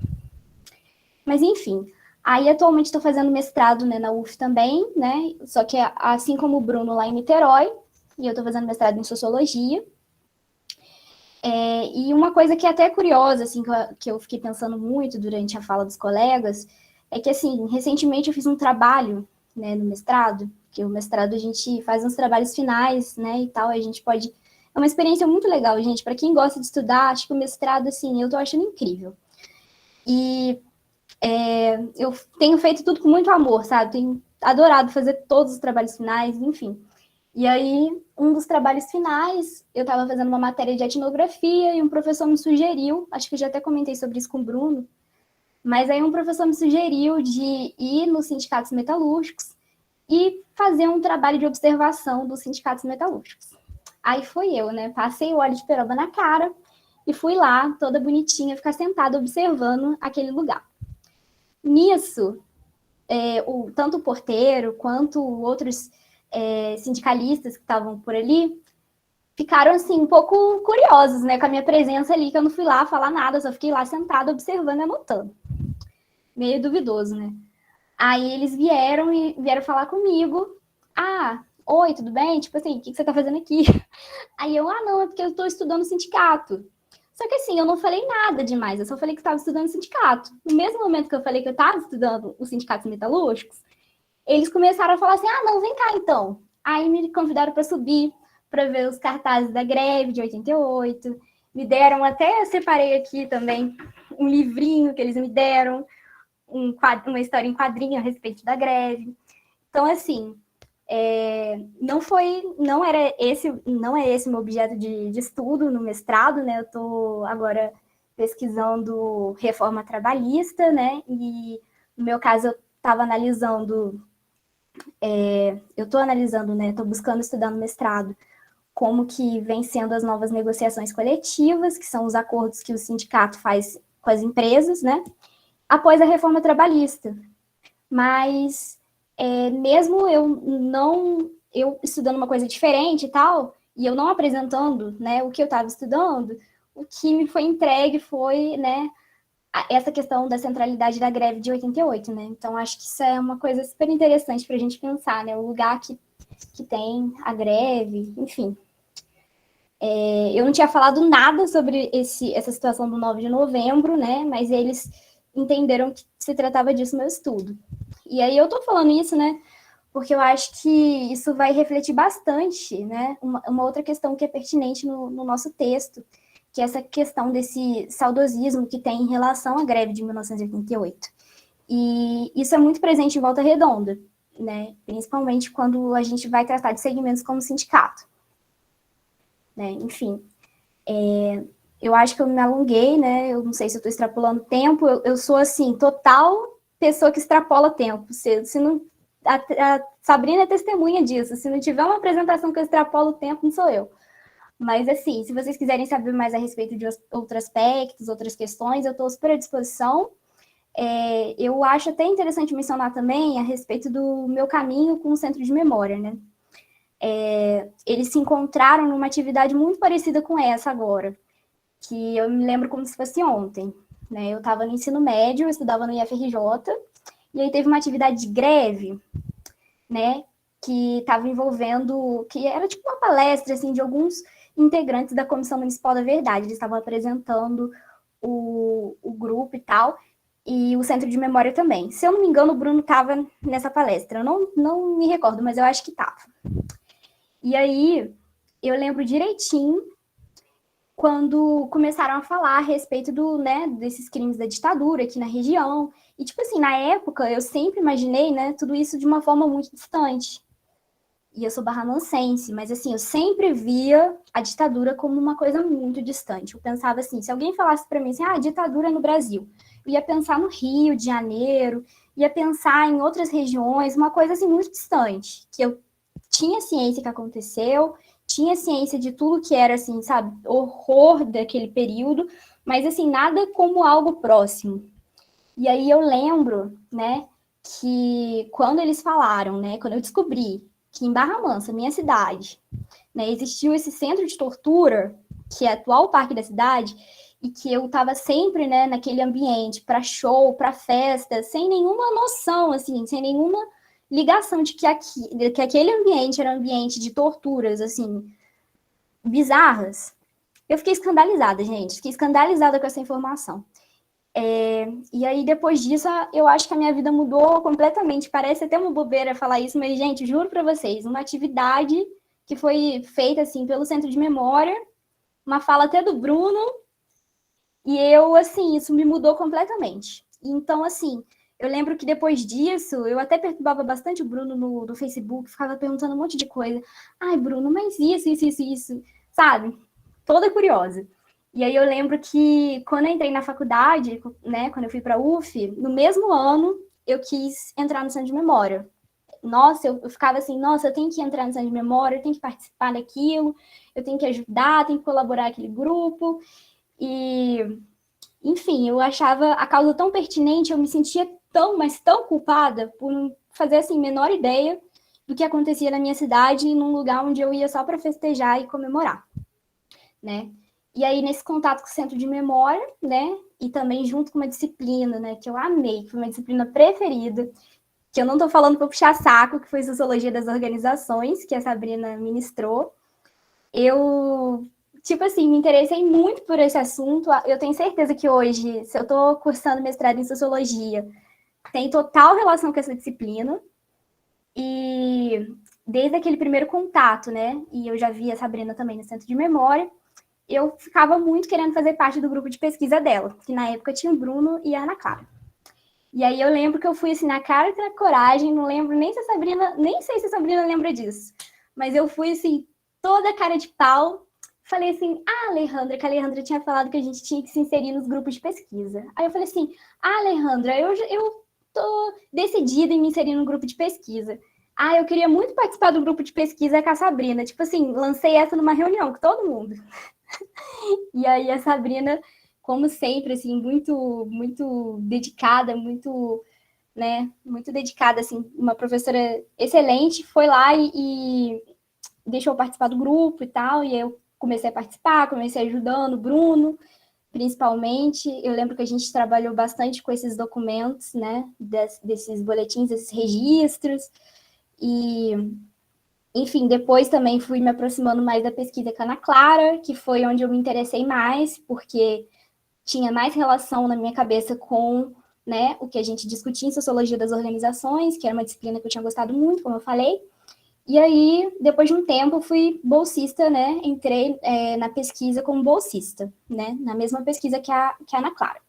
[SPEAKER 8] Mas, enfim, aí atualmente estou fazendo mestrado, né, na UF também, né, só que assim como o Bruno lá em Niterói, e eu estou fazendo mestrado em Sociologia. E uma coisa que é até curiosa, assim, que eu fiquei pensando muito durante a fala dos colegas, é que, assim, recentemente eu fiz um trabalho, né, no mestrado, que o mestrado a gente faz uns trabalhos finais, né, e tal, a gente pode... É uma experiência muito legal, gente, para quem gosta de estudar, acho que o mestrado, assim, eu tô achando incrível. E eu tenho feito tudo com muito amor, sabe? Tenho adorado fazer todos os trabalhos finais, enfim. E aí, um dos trabalhos finais, eu estava fazendo uma matéria de etnografia e um professor me sugeriu, acho que eu já até comentei sobre isso com o Bruno, mas aí um professor me sugeriu de ir nos sindicatos metalúrgicos e fazer um trabalho de observação dos sindicatos metalúrgicos. Aí foi eu, né? Passei o óleo de peroba na cara e fui lá, toda bonitinha, ficar sentada observando aquele lugar. Nisso, tanto o porteiro quanto outros sindicalistas que estavam por ali ficaram, assim, um pouco curiosos, né, com a minha presença ali, que eu não fui lá falar nada, só fiquei lá sentada observando e anotando. Meio duvidoso, né? Aí eles vieram falar comigo. Ah, oi, tudo bem? Tipo assim, o que você tá fazendo aqui? Aí eu, não, é porque eu tô estudando sindicato. Só que assim, eu não falei nada demais, eu só falei que estava estudando sindicato. No mesmo momento que eu falei que eu estava estudando os sindicatos metalúrgicos, eles começaram a falar assim, ah, não, vem cá então. Aí me convidaram para subir, para ver os cartazes da greve de 88, me deram, até eu separei aqui também, um livrinho que eles me deram, uma história em quadrinho a respeito da greve. Então, assim, não é esse o meu objeto de estudo no mestrado, né? Eu estou agora pesquisando reforma trabalhista, né? E no meu caso eu estava analisando, né? Estou buscando estudar no mestrado como que vem sendo as novas negociações coletivas, que são os acordos que o sindicato faz com as empresas, né? Após a reforma trabalhista. Mas mesmo eu estudando uma coisa diferente e tal, e eu não apresentando, né, o que eu estava estudando, o que me foi entregue foi, né, essa questão da centralidade da greve de 88, né? Então, acho que isso é uma coisa super interessante para a gente pensar, né? O lugar que tem a greve, enfim. Eu não tinha falado nada sobre essa situação do 9 de novembro, né? Mas eles entenderam que se tratava disso no meu estudo. E aí eu tô falando isso, né? Porque eu acho que isso vai refletir bastante, né? Uma outra questão que é pertinente no nosso texto, que é essa questão desse saudosismo que tem em relação à greve de 1988. E isso é muito presente em Volta Redonda, né? Principalmente quando a gente vai tratar de segmentos como sindicato. Né? Enfim, eu acho que eu me alonguei, né? Eu não sei se eu estou extrapolando tempo. Eu sou, assim, total pessoa que extrapola tempo. Se não, a Sabrina é testemunha disso. Se não tiver uma apresentação que eu extrapolo o tempo, não sou eu. Mas, assim, se vocês quiserem saber mais a respeito de outros aspectos, outras questões, eu estou super à disposição. Eu acho até interessante mencionar também a respeito do meu caminho com o Centro de Memória, né? Eles se encontraram numa atividade muito parecida com essa agora, que eu me lembro como se fosse ontem, né? Eu estava no ensino médio, eu estudava no IFRJ, e aí teve uma atividade de greve, né? Que estava envolvendo, que era tipo uma palestra, assim, de alguns integrantes da Comissão Municipal da Verdade. Eles estavam apresentando o grupo e tal, e o Centro de Memória também. Se eu não me engano, o Bruno estava nessa palestra. Eu não me recordo, mas eu acho que estava. E aí, eu lembro direitinho quando começaram a falar a respeito desses crimes da ditadura aqui na região. E, tipo assim, na época, eu sempre imaginei, né, tudo isso de uma forma muito distante. E eu sou barranancense, mas, assim, eu sempre via a ditadura como uma coisa muito distante. Eu pensava assim, se alguém falasse para mim assim, ditadura no Brasil, eu ia pensar no Rio de Janeiro, ia pensar em outras regiões, uma coisa, assim, muito distante, que eu tinha ciência que aconteceu, tinha ciência de tudo que era, assim, sabe, horror daquele período, mas, assim, nada como algo próximo. E aí eu lembro, né, que quando eles falaram, né, quando eu descobri que em Barra Mansa, minha cidade, né, existiu esse centro de tortura, que é o atual parque da cidade, e que eu estava sempre, né, naquele ambiente, para show, para festa, sem nenhuma noção, assim, sem nenhuma ligação de que aquele ambiente era um ambiente de torturas, assim, bizarras. Eu fiquei escandalizada, gente. Fiquei escandalizada com essa informação. E aí, depois disso, eu acho que a minha vida mudou completamente. Parece até uma bobeira falar isso, mas, gente, juro para vocês, uma atividade que foi feita, assim, pelo Centro de Memória, uma fala até do Bruno, e eu, assim, isso me mudou completamente. Então, assim, eu lembro que depois disso, eu até perturbava bastante o Bruno no Facebook, ficava perguntando um monte de coisa. Ai, Bruno, mas isso, sabe? Toda curiosa. E aí eu lembro que quando eu entrei na faculdade, né, quando eu fui para a UF, no mesmo ano, eu quis entrar no Centro de Memória. Nossa, eu ficava assim, nossa, eu tenho que entrar no Centro de Memória, eu tenho que participar daquilo, eu tenho que ajudar, tenho que colaborar aquele grupo. E, enfim, eu achava a causa tão pertinente, eu me sentia mas tão culpada por não fazer, assim, menor ideia do que acontecia na minha cidade, num lugar onde eu ia só para festejar e comemorar, né? E aí, nesse contato com o Centro de Memória, né, e também junto com uma disciplina, né, que eu amei, que foi uma disciplina preferida, que eu não estou falando para puxar saco, que foi Sociologia das Organizações, que a Sabrina ministrou, eu tipo assim, me interessei muito por esse assunto. Eu tenho certeza que hoje, se eu estou cursando mestrado em Sociologia, tem total relação com essa disciplina. E desde aquele primeiro contato, né, e eu já vi a Sabrina também no Centro de Memória, eu ficava muito querendo fazer parte do grupo de pesquisa dela, que na época tinha o Bruno e a Ana Clara. E aí eu lembro que eu fui assim, na cara e na coragem, não lembro nem se a Sabrina, nem sei se a Sabrina lembra disso, mas eu fui assim, toda cara de pau, falei assim, Alejandra, que a Alejandra tinha falado que a gente tinha que se inserir nos grupos de pesquisa. Aí eu falei assim, Alejandra, eu tô decidida em me inserir no grupo de pesquisa. Eu queria muito participar do grupo de pesquisa com a Sabrina. Tipo assim, lancei essa numa reunião com todo mundo. E aí a Sabrina, como sempre, assim, muito dedicada, muito dedicada, assim, uma professora excelente, foi lá e deixou eu participar do grupo e tal, e eu comecei a participar, comecei ajudando o Bruno, principalmente. Eu lembro que a gente trabalhou bastante com esses documentos, né, desses boletins, desses registros, e, enfim, depois também fui me aproximando mais da pesquisa com a Ana Clara, que foi onde eu me interessei mais, porque tinha mais relação na minha cabeça com, né, o que a gente discutia em Sociologia das Organizações, que era uma disciplina que eu tinha gostado muito, como eu falei. E aí, depois de um tempo, fui bolsista, né, entrei na pesquisa como bolsista, né, na mesma pesquisa que a Ana Clara.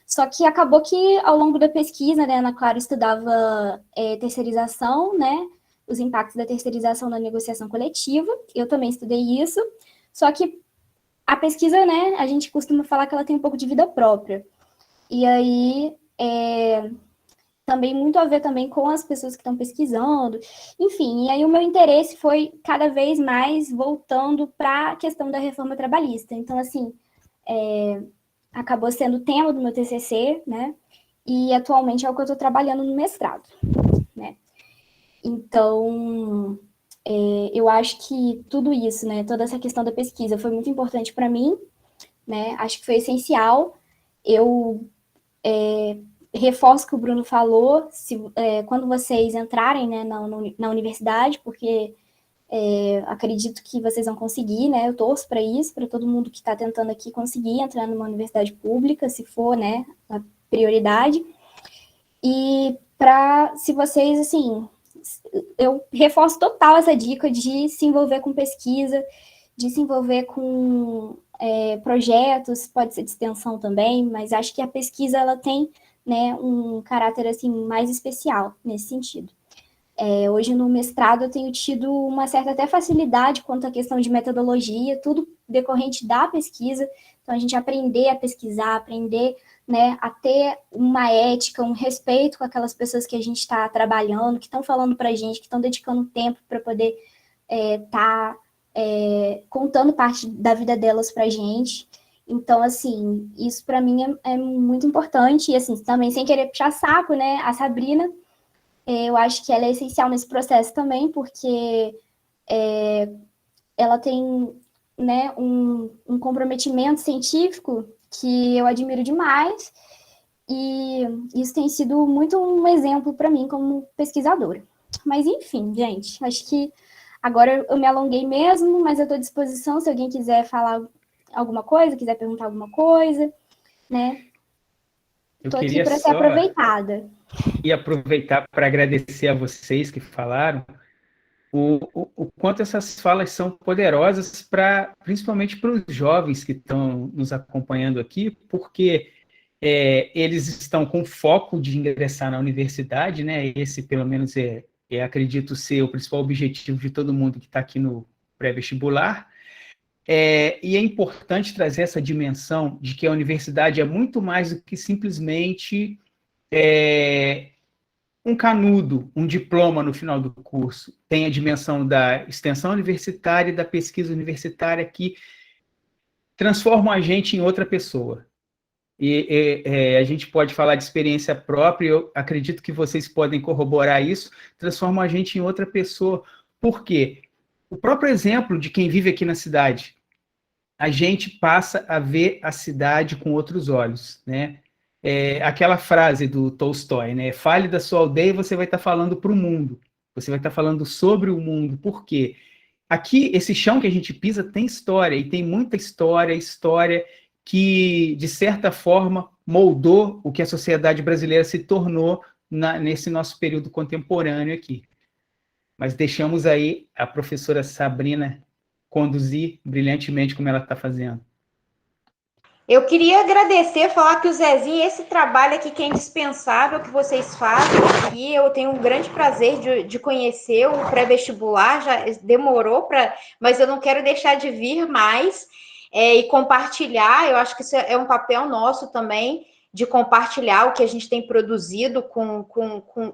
[SPEAKER 8] Só que acabou que, ao longo da pesquisa, né, a Ana Clara estudava terceirização, né, os impactos da terceirização na negociação coletiva, eu também estudei isso, só que a pesquisa, né, a gente costuma falar que ela tem um pouco de vida própria. E aí, também muito a ver também com as pessoas que estão pesquisando, enfim, e aí o meu interesse foi cada vez mais voltando para a questão da reforma trabalhista. Então, assim, acabou sendo o tema do meu TCC, né, e atualmente é o que eu estou trabalhando no mestrado, né. Então, eu acho que tudo isso, né, toda essa questão da pesquisa foi muito importante para mim, né, acho que foi essencial. Eu reforço o que o Bruno falou, quando vocês entrarem, né, na universidade, porque acredito que vocês vão conseguir, né, eu torço para isso, para todo mundo que está tentando aqui conseguir entrar numa universidade pública, se for, né, a prioridade. E se vocês, assim, eu reforço total essa dica de se envolver com pesquisa, de se envolver com projetos, pode ser de extensão também, mas acho que a pesquisa, ela tem, né, um caráter, assim, mais especial nesse sentido. Hoje no mestrado eu tenho tido uma certa até facilidade quanto à questão de metodologia, tudo decorrente da pesquisa, então a gente aprender a pesquisar, aprender, né, a ter uma ética, um respeito com aquelas pessoas que a gente está trabalhando, que estão falando para a gente, que estão dedicando tempo para poder estar contando parte da vida delas para a gente. Então, assim, isso para mim é muito importante, e assim, também sem querer puxar saco, né, a Sabrina, eu acho que ela é essencial nesse processo também, porque ela tem, né, um comprometimento científico que eu admiro demais, e isso tem sido muito um exemplo para mim como pesquisadora. Mas, enfim, gente, acho que agora eu me alonguei mesmo, mas eu estou à disposição se alguém quiser falar alguma coisa, quiser perguntar alguma coisa, né? Estou aqui para ser aproveitada.
[SPEAKER 7] E aproveitar para agradecer a vocês que falaram o quanto essas falas são poderosas, principalmente para os jovens que estão nos acompanhando aqui, porque eles estão com foco de ingressar na universidade, né? Esse, pelo menos, acredito ser o principal objetivo de todo mundo que está aqui no pré-vestibular. E é importante trazer essa dimensão de que a universidade é muito mais do que simplesmente um canudo, um diploma no final do curso. Tem a dimensão da extensão universitária e da pesquisa universitária que transformam a gente em outra pessoa. E a gente pode falar de experiência própria, eu acredito que vocês podem corroborar isso, transformam a gente em outra pessoa. Por quê? O próprio exemplo de quem vive aqui na cidade, a gente passa a ver a cidade com outros olhos, né? Aquela frase do Tolstói, né? Fale da sua aldeia e você vai estar falando para o mundo. Você vai estar falando sobre o mundo. Por quê? aqui, esse chão que a gente pisa tem história, e tem muita história que, de certa forma, moldou o que a sociedade brasileira se tornou nesse nosso período contemporâneo aqui. Mas deixamos aí a professora Sabrina conduzir brilhantemente como ela está fazendo.
[SPEAKER 4] Eu queria agradecer, falar que o Zezinho, esse trabalho aqui que é indispensável que vocês fazem aqui, eu tenho um grande prazer de conhecer o pré-vestibular, já demorou, mas eu não quero deixar de vir mais e compartilhar, eu acho que isso é um papel nosso também, de compartilhar o que a gente tem produzido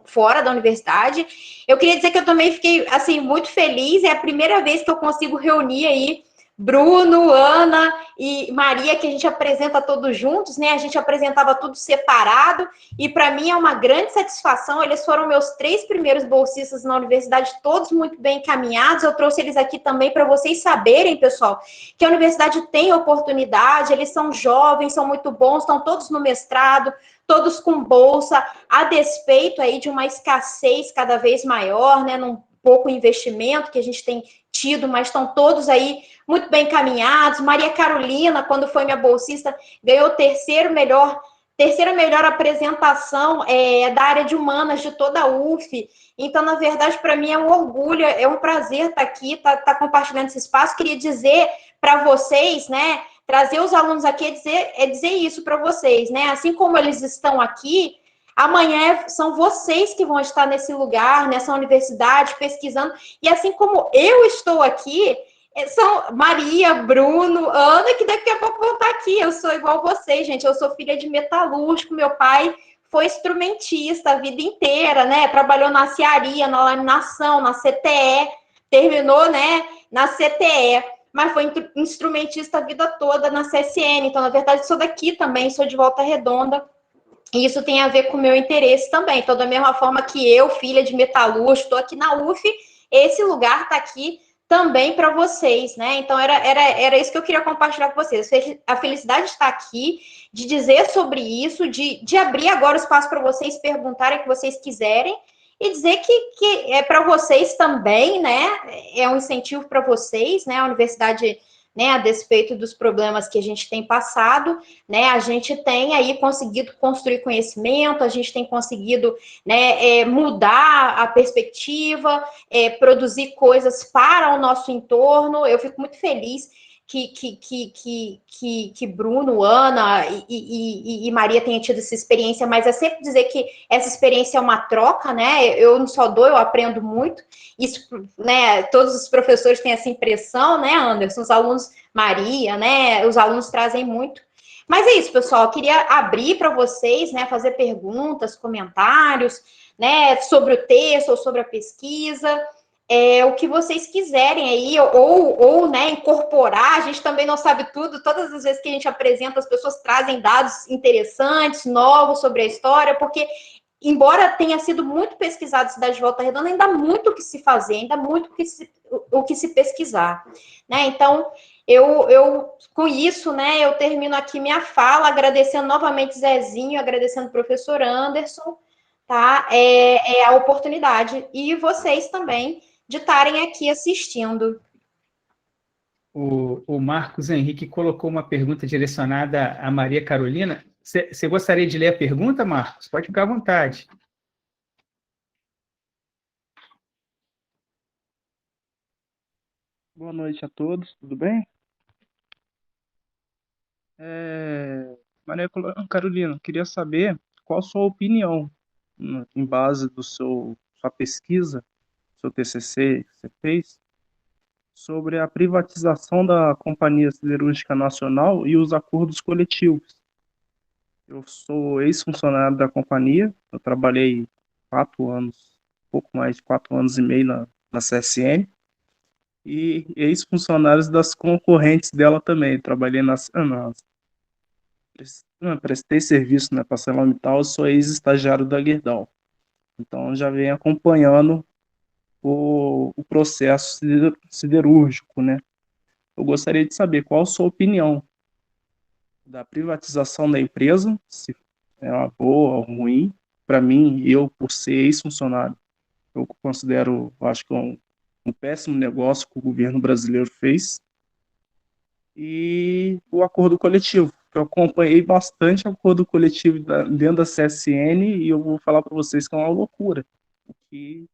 [SPEAKER 4] fora da universidade. Eu queria dizer que eu também fiquei, assim, muito feliz, é a primeira vez que eu consigo reunir aí Bruno, Ana e Maria, que a gente apresenta todos juntos, né? A gente apresentava tudo separado, e para mim é uma grande satisfação. Eles foram meus 3 primeiros bolsistas na universidade, todos muito bem encaminhados. Eu trouxe eles aqui também para vocês saberem, pessoal, que a universidade tem oportunidade, eles são jovens, são muito bons, estão todos no mestrado, todos com bolsa, a despeito aí de uma escassez cada vez maior, né? Num pouco investimento que a gente tem tido, mas estão todos aí muito bem encaminhados. Maria Carolina, quando foi minha bolsista, ganhou terceira melhor apresentação da área de humanas de toda a UF. Então, na verdade, para mim é um orgulho, é um prazer estar aqui, estar compartilhando esse espaço. Queria dizer para vocês, né, trazer os alunos aqui dizer isso para vocês, né? Assim como eles estão aqui, amanhã são vocês que vão estar nesse lugar, nessa universidade, pesquisando. E assim como eu estou aqui, são Maria, Bruno, Ana, que daqui a pouco vão estar aqui. Eu sou igual vocês, gente. Eu sou filha de metalúrgico. Meu pai foi instrumentista a vida inteira, né? Trabalhou na cearia, na laminação, na CTE. Terminou, né, na CTE. Mas foi instrumentista a vida toda na CSN. Então, na verdade, sou daqui também, sou de Volta Redonda. E isso tem a ver com o meu interesse também. Então, da mesma forma que eu, filha de metalúrgico, estou aqui na UF, esse lugar está aqui também para vocês, né? Então, era isso que eu queria compartilhar com vocês. A felicidade de estar aqui, de dizer sobre isso, de abrir agora o espaço para vocês perguntarem o que vocês quiserem, e dizer que é para vocês também, né? É um incentivo para vocês, né? A universidade, né, a despeito dos problemas que a gente tem passado, né, a gente tem aí conseguido construir conhecimento, a gente tem conseguido, né, mudar a perspectiva, produzir coisas para o nosso entorno. Eu fico muito feliz que Bruno, Ana e Maria tenham tido essa experiência, mas é sempre dizer que essa experiência é uma troca, né? Eu não só dou, eu aprendo muito. Isso, né? Todos os professores têm essa impressão, né, Anderson? Os alunos, Maria, né? Os alunos trazem muito. Mas é isso, pessoal. Eu queria abrir para vocês, né? Fazer perguntas, comentários, né? Sobre o texto ou sobre a pesquisa. O que vocês quiserem aí, ou né, incorporar. A gente também não sabe tudo. Todas as vezes que a gente apresenta, as pessoas trazem dados interessantes, novos sobre a história, porque, embora tenha sido muito pesquisado a cidade de Volta Redonda, ainda há muito o que se fazer, ainda há muito o que se pesquisar, né? Então, eu com isso, né, eu termino aqui minha fala, agradecendo novamente Zezinho, agradecendo o professor Anderson, tá? A oportunidade, e vocês também, de estarem aqui assistindo.
[SPEAKER 7] O Marcos Henrique colocou uma pergunta direcionada a Maria Carolina. Você gostaria de ler a pergunta, Marcos? Pode ficar à vontade.
[SPEAKER 9] Boa noite a todos, tudo bem? Maria Carolina, queria saber qual a sua opinião, em base do sua pesquisa, seu TCC que você fez, sobre a privatização da Companhia Siderúrgica Nacional e os acordos coletivos. Eu sou ex-funcionário da companhia, eu trabalhei 4 anos, pouco mais de 4 anos e meio na CSN, e ex-funcionários das concorrentes dela também. Trabalhei prestei serviço na ArcelorMittal, sou ex-estagiário da Gerdau. Então, já venho acompanhando o processo siderúrgico, né? Eu gostaria de saber qual a sua opinião da privatização da empresa, se é uma boa ou ruim. Para mim, eu, por ser ex-funcionário, eu considero, acho que um um péssimo negócio que o governo brasileiro fez, e o acordo coletivo. Eu acompanhei bastante o acordo coletivo dentro da CSN e eu vou falar para vocês que é uma loucura o que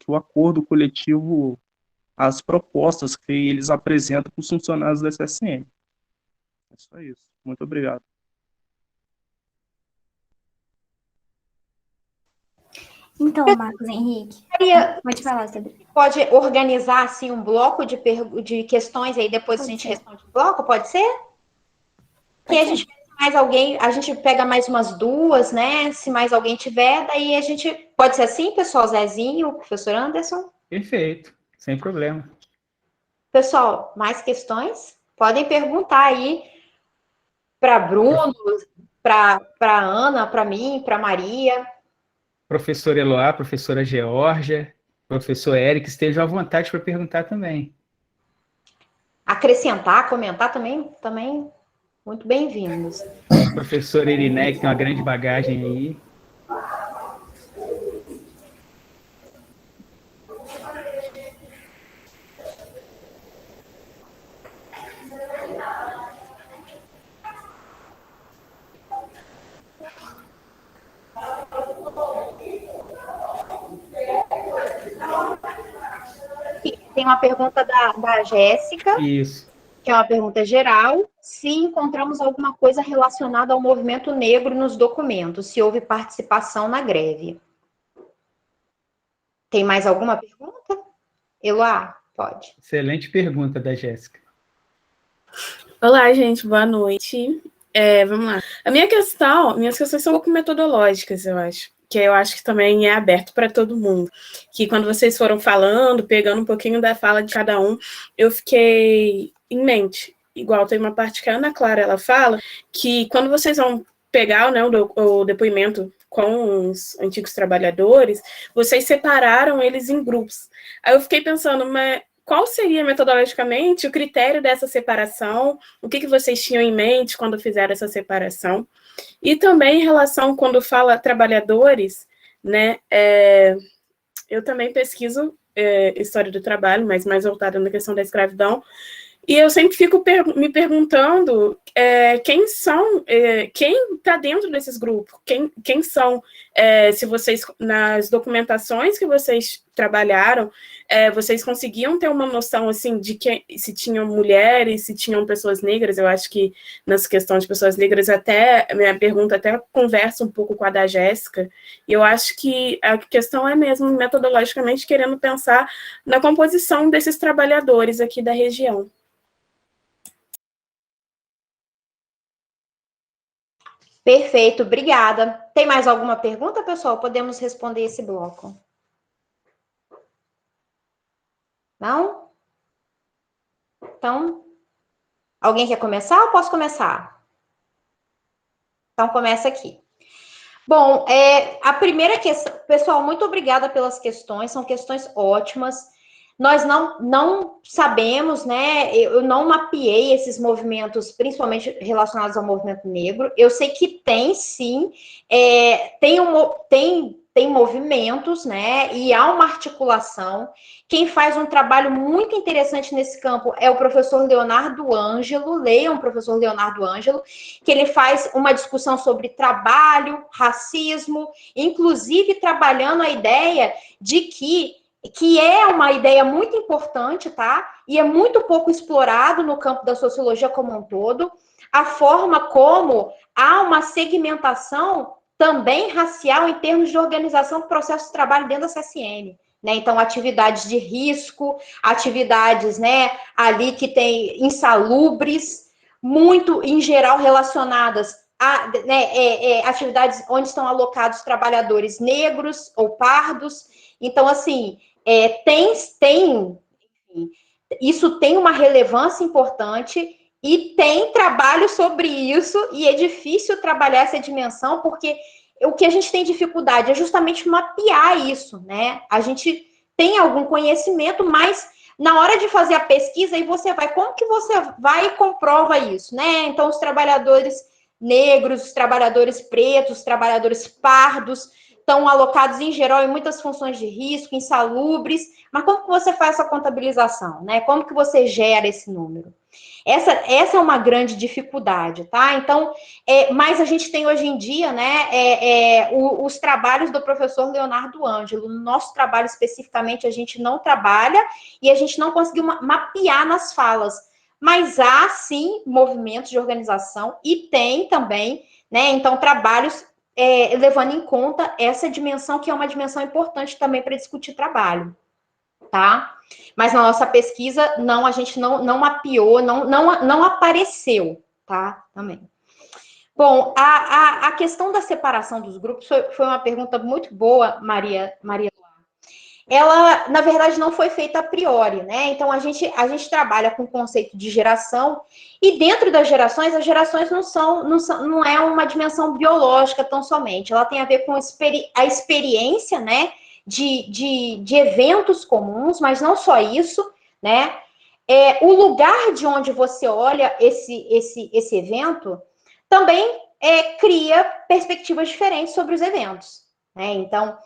[SPEAKER 9] o acordo coletivo, as propostas que eles apresentam para os funcionários da CSN. É só isso. Muito obrigado.
[SPEAKER 8] Então, Marcos Henrique, pode falar, Sabrina.
[SPEAKER 4] Pode organizar assim um bloco de questões aí, depois
[SPEAKER 8] Pode
[SPEAKER 4] a gente
[SPEAKER 8] ser.
[SPEAKER 4] responde o bloco, pode ser? Que a gente mais alguém, a gente pega mais umas duas, né? Se mais alguém tiver, daí a gente pode ser assim, pessoal, Zezinho, professor Anderson.
[SPEAKER 7] Perfeito, sem problema.
[SPEAKER 4] Pessoal, mais questões? Podem perguntar aí para Bruno, para Ana, para mim, para Maria.
[SPEAKER 7] Professora Eloá, professora Geórgia, professor Eric, estejam à vontade para perguntar também.
[SPEAKER 4] Acrescentar, comentar também muito bem-vindos.
[SPEAKER 7] Professora Iriné, que tem uma grande bagagem aí.
[SPEAKER 4] Tem uma pergunta da Jéssica.
[SPEAKER 7] Isso.
[SPEAKER 4] Que é uma pergunta geral, se encontramos alguma coisa relacionada ao movimento negro nos documentos, se houve participação na greve. Tem mais alguma pergunta? Eloá, pode.
[SPEAKER 7] Excelente pergunta da Jéssica.
[SPEAKER 10] Olá, gente, boa noite. Vamos lá. Minhas questões são um pouco metodológicas, eu acho, que eu acho que também é aberto para todo mundo. Que quando vocês foram falando, pegando um pouquinho da fala de cada um, eu fiquei em mente. Igual tem uma parte que a Ana Clara, ela fala, que quando vocês vão pegar, né, o depoimento com os antigos trabalhadores, vocês separaram eles em grupos. Aí eu fiquei pensando, mas qual seria metodologicamente o critério dessa separação? O que vocês tinham em mente quando fizeram essa separação? E também em relação, quando fala trabalhadores, né, eu também pesquiso história do trabalho, mas mais voltada na questão da escravidão, e eu sempre fico me perguntando quem está dentro desses grupos, quem são, se vocês, nas documentações que vocês trabalharam, vocês conseguiam ter uma noção, assim, de se tinham mulheres, se tinham pessoas negras. Eu acho que, nessa questão de pessoas negras, minha pergunta até conversa um pouco com a da Jéssica, e eu acho que a questão é mesmo, metodologicamente, querendo pensar na composição desses trabalhadores aqui da região.
[SPEAKER 4] Perfeito, obrigada. Tem mais alguma pergunta, pessoal? Podemos responder esse bloco. Não? Então, alguém quer começar ou posso começar? Então, começa aqui. Bom, a primeira questão... Pessoal, muito obrigada pelas questões, são questões ótimas. Nós não sabemos, né? Eu não mapeei esses movimentos, principalmente relacionados ao movimento negro. Eu sei que tem, sim, tem movimentos, né? E há uma articulação. Quem faz um trabalho muito interessante nesse campo é o professor Leonardo Ângelo. Leiam o professor Leonardo Ângelo, que ele faz uma discussão sobre trabalho, racismo, inclusive trabalhando a ideia de que é uma ideia muito importante, tá? E é muito pouco explorado no campo da sociologia como um todo, a forma como há uma segmentação também racial em termos de organização do processo de trabalho dentro da CSN, né? Então, atividades de risco, atividades, né, ali que tem insalubres, muito, em geral, relacionadas a, né, atividades onde estão alocados trabalhadores negros ou pardos. Então, assim, isso tem uma relevância importante e tem trabalho sobre isso, e é difícil trabalhar essa dimensão, porque o que a gente tem dificuldade é justamente mapear isso, né? A gente tem algum conhecimento, mas na hora de fazer a pesquisa, aí como que você vai e comprova isso, né? Então, os trabalhadores negros, os trabalhadores pretos, os trabalhadores pardos, estão alocados, em geral, em muitas funções de risco, insalubres, mas como que você faz essa contabilização, né? Como que você gera esse número? Essa é uma grande dificuldade, tá? Então, mas a gente tem hoje em dia, né, os trabalhos do professor Leonardo Ângelo. No nosso trabalho, especificamente, a gente não trabalha e a gente não conseguiu mapear nas falas. Mas há, sim, movimentos de organização e tem também, né, então, trabalhos levando em conta essa dimensão, que é uma dimensão importante também para discutir trabalho, tá? Mas na nossa pesquisa, não, a gente não mapeou, não apareceu, tá? Também. Bom, a questão da separação dos grupos foi uma pergunta muito boa, Maria. Ela, na verdade, não foi feita a priori, né? Então, a gente trabalha com o conceito de geração, e dentro das gerações, as gerações não é uma dimensão biológica tão somente, ela tem a ver com a experiência, né, de eventos comuns, mas não só isso, né? O lugar de onde você olha esse evento também cria perspectivas diferentes sobre os eventos, né? Então,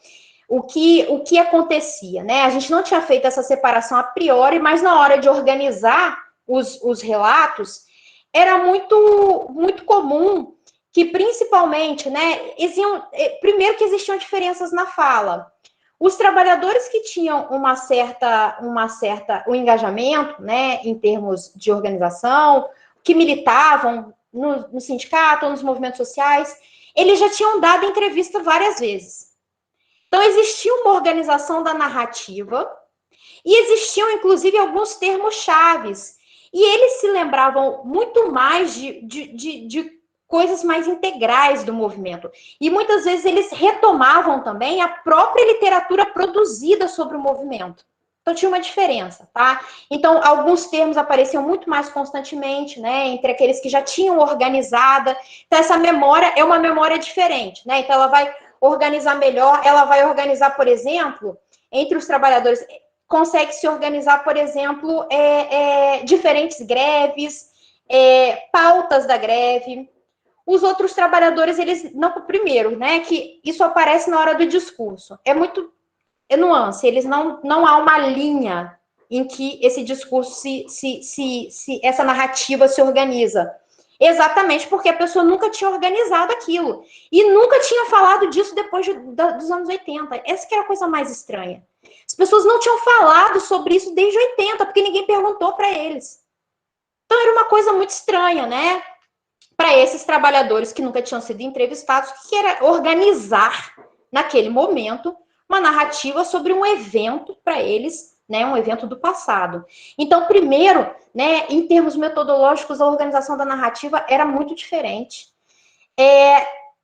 [SPEAKER 4] o que acontecia, né? A gente não tinha feito essa separação a priori, mas na hora de organizar os relatos, era muito comum que, principalmente, né, primeiro que existiam diferenças na fala. Os trabalhadores que tinham um engajamento, né, em termos de organização, que militavam no sindicato ou nos movimentos sociais, eles já tinham dado entrevista várias vezes. Então, existia uma organização da narrativa e existiam, inclusive, alguns termos chaves. E eles se lembravam muito mais de coisas mais integrais do movimento. E muitas vezes eles retomavam também a própria literatura produzida sobre o movimento. Então, tinha uma diferença, tá? Então, alguns termos apareciam muito mais constantemente, né? Entre aqueles que já tinham organizada. Então, essa memória é uma memória diferente, né? Então, ela vai organizar melhor, ela vai organizar, por exemplo, entre os trabalhadores, consegue se organizar, por exemplo, diferentes greves, pautas da greve. Os outros trabalhadores, eles não, primeiro, né, que isso aparece na hora do discurso, é nuance, eles não há uma linha em que esse discurso essa narrativa se organiza. Exatamente porque a pessoa nunca tinha organizado aquilo. E nunca tinha falado disso depois dos anos 80. Essa que era a coisa mais estranha. As pessoas não tinham falado sobre isso desde 80, porque ninguém perguntou para eles. Então, era uma coisa muito estranha, né? Para esses trabalhadores que nunca tinham sido entrevistados, que era organizar, naquele momento, uma narrativa sobre um evento para eles, né, um evento do passado. Então, primeiro, né, em termos metodológicos, a organização da narrativa era muito diferente.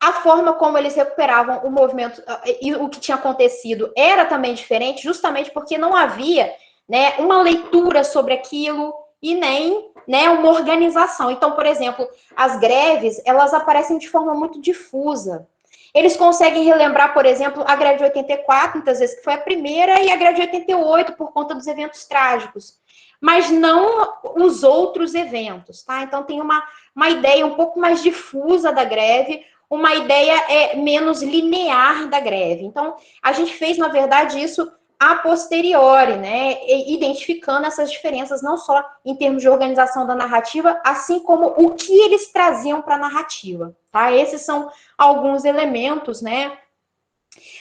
[SPEAKER 4] A forma como eles recuperavam o movimento e o que tinha acontecido era também diferente, justamente porque não havia, né, uma leitura sobre aquilo e nem, né, uma organização. Então, por exemplo, as greves, elas aparecem de forma muito difusa. Eles conseguem relembrar, por exemplo, a greve de 84, muitas vezes, que foi a primeira, e a greve de 88, por conta dos eventos trágicos. Mas não os outros eventos, tá? Então, tem uma ideia um pouco mais difusa da greve, uma ideia menos linear da greve. Então, a gente fez, na verdade, isso a posteriori, né? Identificando essas diferenças, não só em termos de organização da narrativa, assim como o que eles traziam para a narrativa, tá? Esses são alguns elementos, né?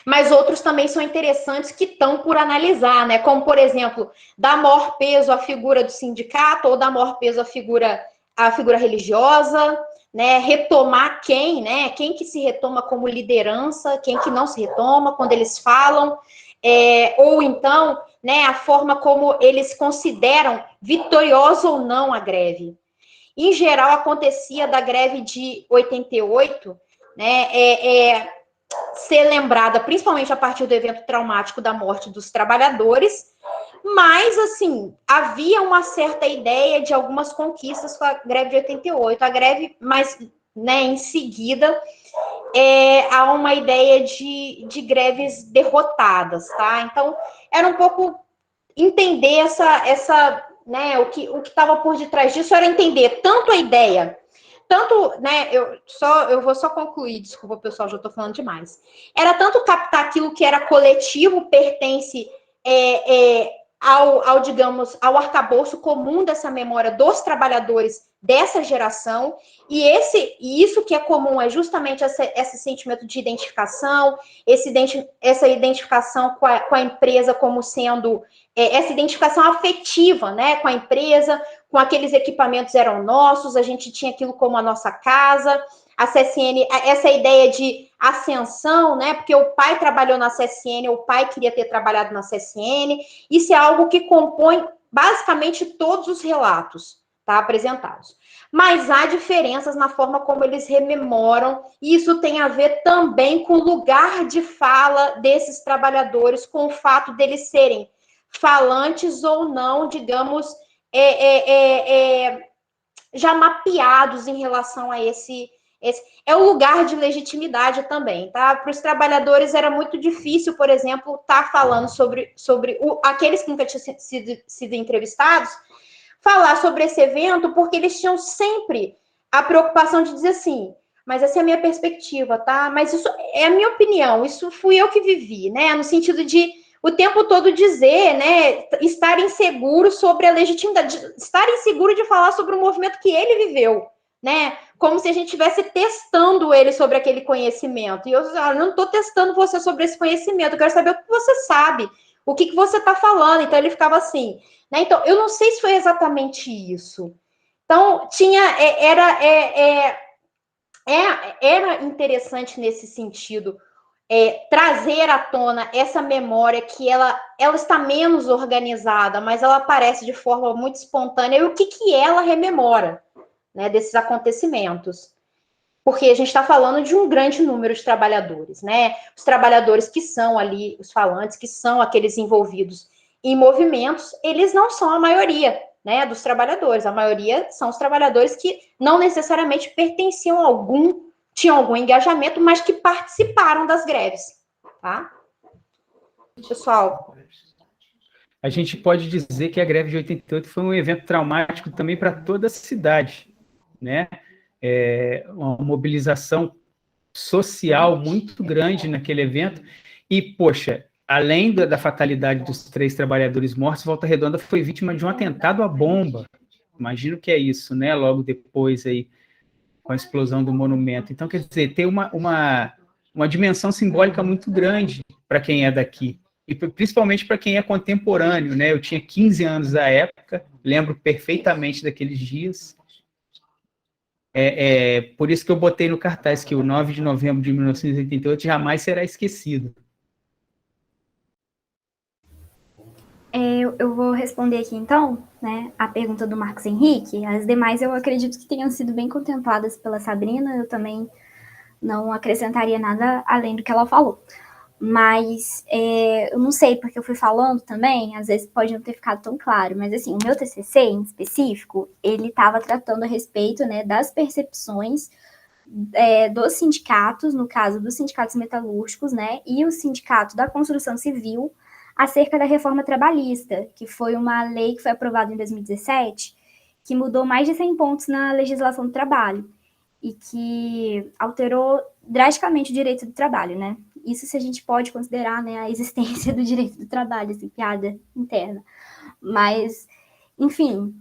[SPEAKER 4] Mas outros também são interessantes que estão por analisar, né? Como, por exemplo, dar maior peso à figura do sindicato ou dar maior peso à figura religiosa, né? Retomar quem, né? Quem que se retoma como liderança, quem que não se retoma quando eles falam, ou então, né, a forma como eles consideram vitoriosa ou não a greve. Em geral, acontecia da greve de 88, né, ser lembrada principalmente a partir do evento traumático da morte dos trabalhadores, mas, assim, havia uma certa ideia de algumas conquistas com a greve de 88. A greve, mas, né, em seguida, há uma ideia de greves derrotadas, tá? Então, era um pouco entender essa né, o que estava por detrás disso era entender tanto a ideia tanto, né, eu vou só concluir, desculpa, pessoal, já estou falando demais. Era tanto captar aquilo que era coletivo, pertence digamos, ao arcabouço comum dessa memória dos trabalhadores dessa geração, e isso que é comum é justamente esse sentimento de identificação, essa identificação com a empresa como sendo, essa identificação afetiva, né, com a empresa, com aqueles equipamentos eram nossos, a gente tinha aquilo como a nossa casa, a CSN, essa ideia de ascensão, né, porque o pai trabalhou na CSN, o pai queria ter trabalhado na CSN, isso é algo que compõe basicamente todos os relatos, tá, apresentados. Mas há diferenças na forma como eles rememoram, e isso tem a ver também com o lugar de fala desses trabalhadores, com o fato deles serem falantes ou não, digamos, já mapeados em relação a esse é o lugar de legitimidade também, tá? Para os trabalhadores era muito difícil, por exemplo, estar falando sobre aqueles que nunca tinham sido entrevistados, falar sobre esse evento, porque eles tinham sempre a preocupação de dizer assim, mas essa é a minha perspectiva, tá? Mas isso é a minha opinião, isso fui eu que vivi, né? No sentido de o tempo todo dizer, né? Estar inseguro sobre a legitimidade, estar inseguro de falar sobre o movimento que ele viveu, né? Como se a gente estivesse testando ele sobre aquele conhecimento. E eu não estou testando você sobre esse conhecimento, eu quero saber o que você sabe, o que você está falando. Então, ele ficava assim, né? Então, eu não sei se foi exatamente isso. Então, era interessante nesse sentido, trazer à tona essa memória que ela está menos organizada, mas ela aparece de forma muito espontânea. E o que ela rememora, né, desses acontecimentos? Porque a gente está falando de um grande número de trabalhadores, né? Os trabalhadores que são ali, os falantes, que são aqueles envolvidos em movimentos, eles não são a maioria, né, dos trabalhadores. A maioria são os trabalhadores que não necessariamente pertenciam tinham algum engajamento, mas que participaram das greves, tá? Pessoal,
[SPEAKER 7] a gente pode dizer que a greve de 88 foi um evento traumático também para toda a cidade, né? Uma mobilização social muito grande naquele evento. E, poxa, além da fatalidade dos 3 trabalhadores mortos, Volta Redonda foi vítima de um atentado à bomba. Imagino que é isso, né? Logo depois aí, com a explosão do monumento. Então, quer dizer, tem uma dimensão simbólica muito grande para quem é daqui, e principalmente para quem é contemporâneo, né? Eu tinha 15 anos à época, lembro perfeitamente daqueles dias. Por isso que eu botei no cartaz que o 9 de novembro de 1988 jamais será esquecido.
[SPEAKER 8] Eu vou responder aqui, então, né, a pergunta do Marcos Henrique. As demais eu acredito que tenham sido bem contempladas pela Sabrina. Eu também não acrescentaria nada além do que ela falou. Mas eu não sei, porque eu fui falando também, às vezes pode não ter ficado tão claro, mas assim, o meu TCC em específico, ele estava tratando a respeito, né, das percepções dos sindicatos, no caso dos sindicatos metalúrgicos, né, e o sindicato da construção civil, acerca da reforma trabalhista, que foi uma lei que foi aprovada em 2017, que mudou mais de 100 pontos na legislação do trabalho, e que alterou drasticamente o direito do trabalho, né? Isso se a gente pode considerar, né, a existência do direito do trabalho, assim, piada interna. Mas, enfim,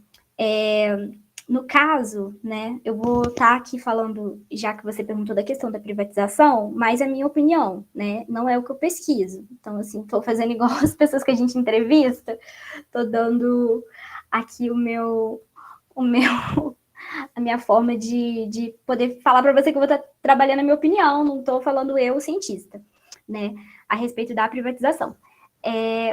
[SPEAKER 8] no caso, né, eu vou estar aqui falando, já que você perguntou da questão da privatização, mas a minha opinião, né, não é o que eu pesquiso. Então, assim, estou fazendo igual as pessoas que a gente entrevista, estou dando aqui a minha forma de poder falar para você que eu vou estar trabalhando a minha opinião, não estou falando eu, cientista, né, a respeito da privatização.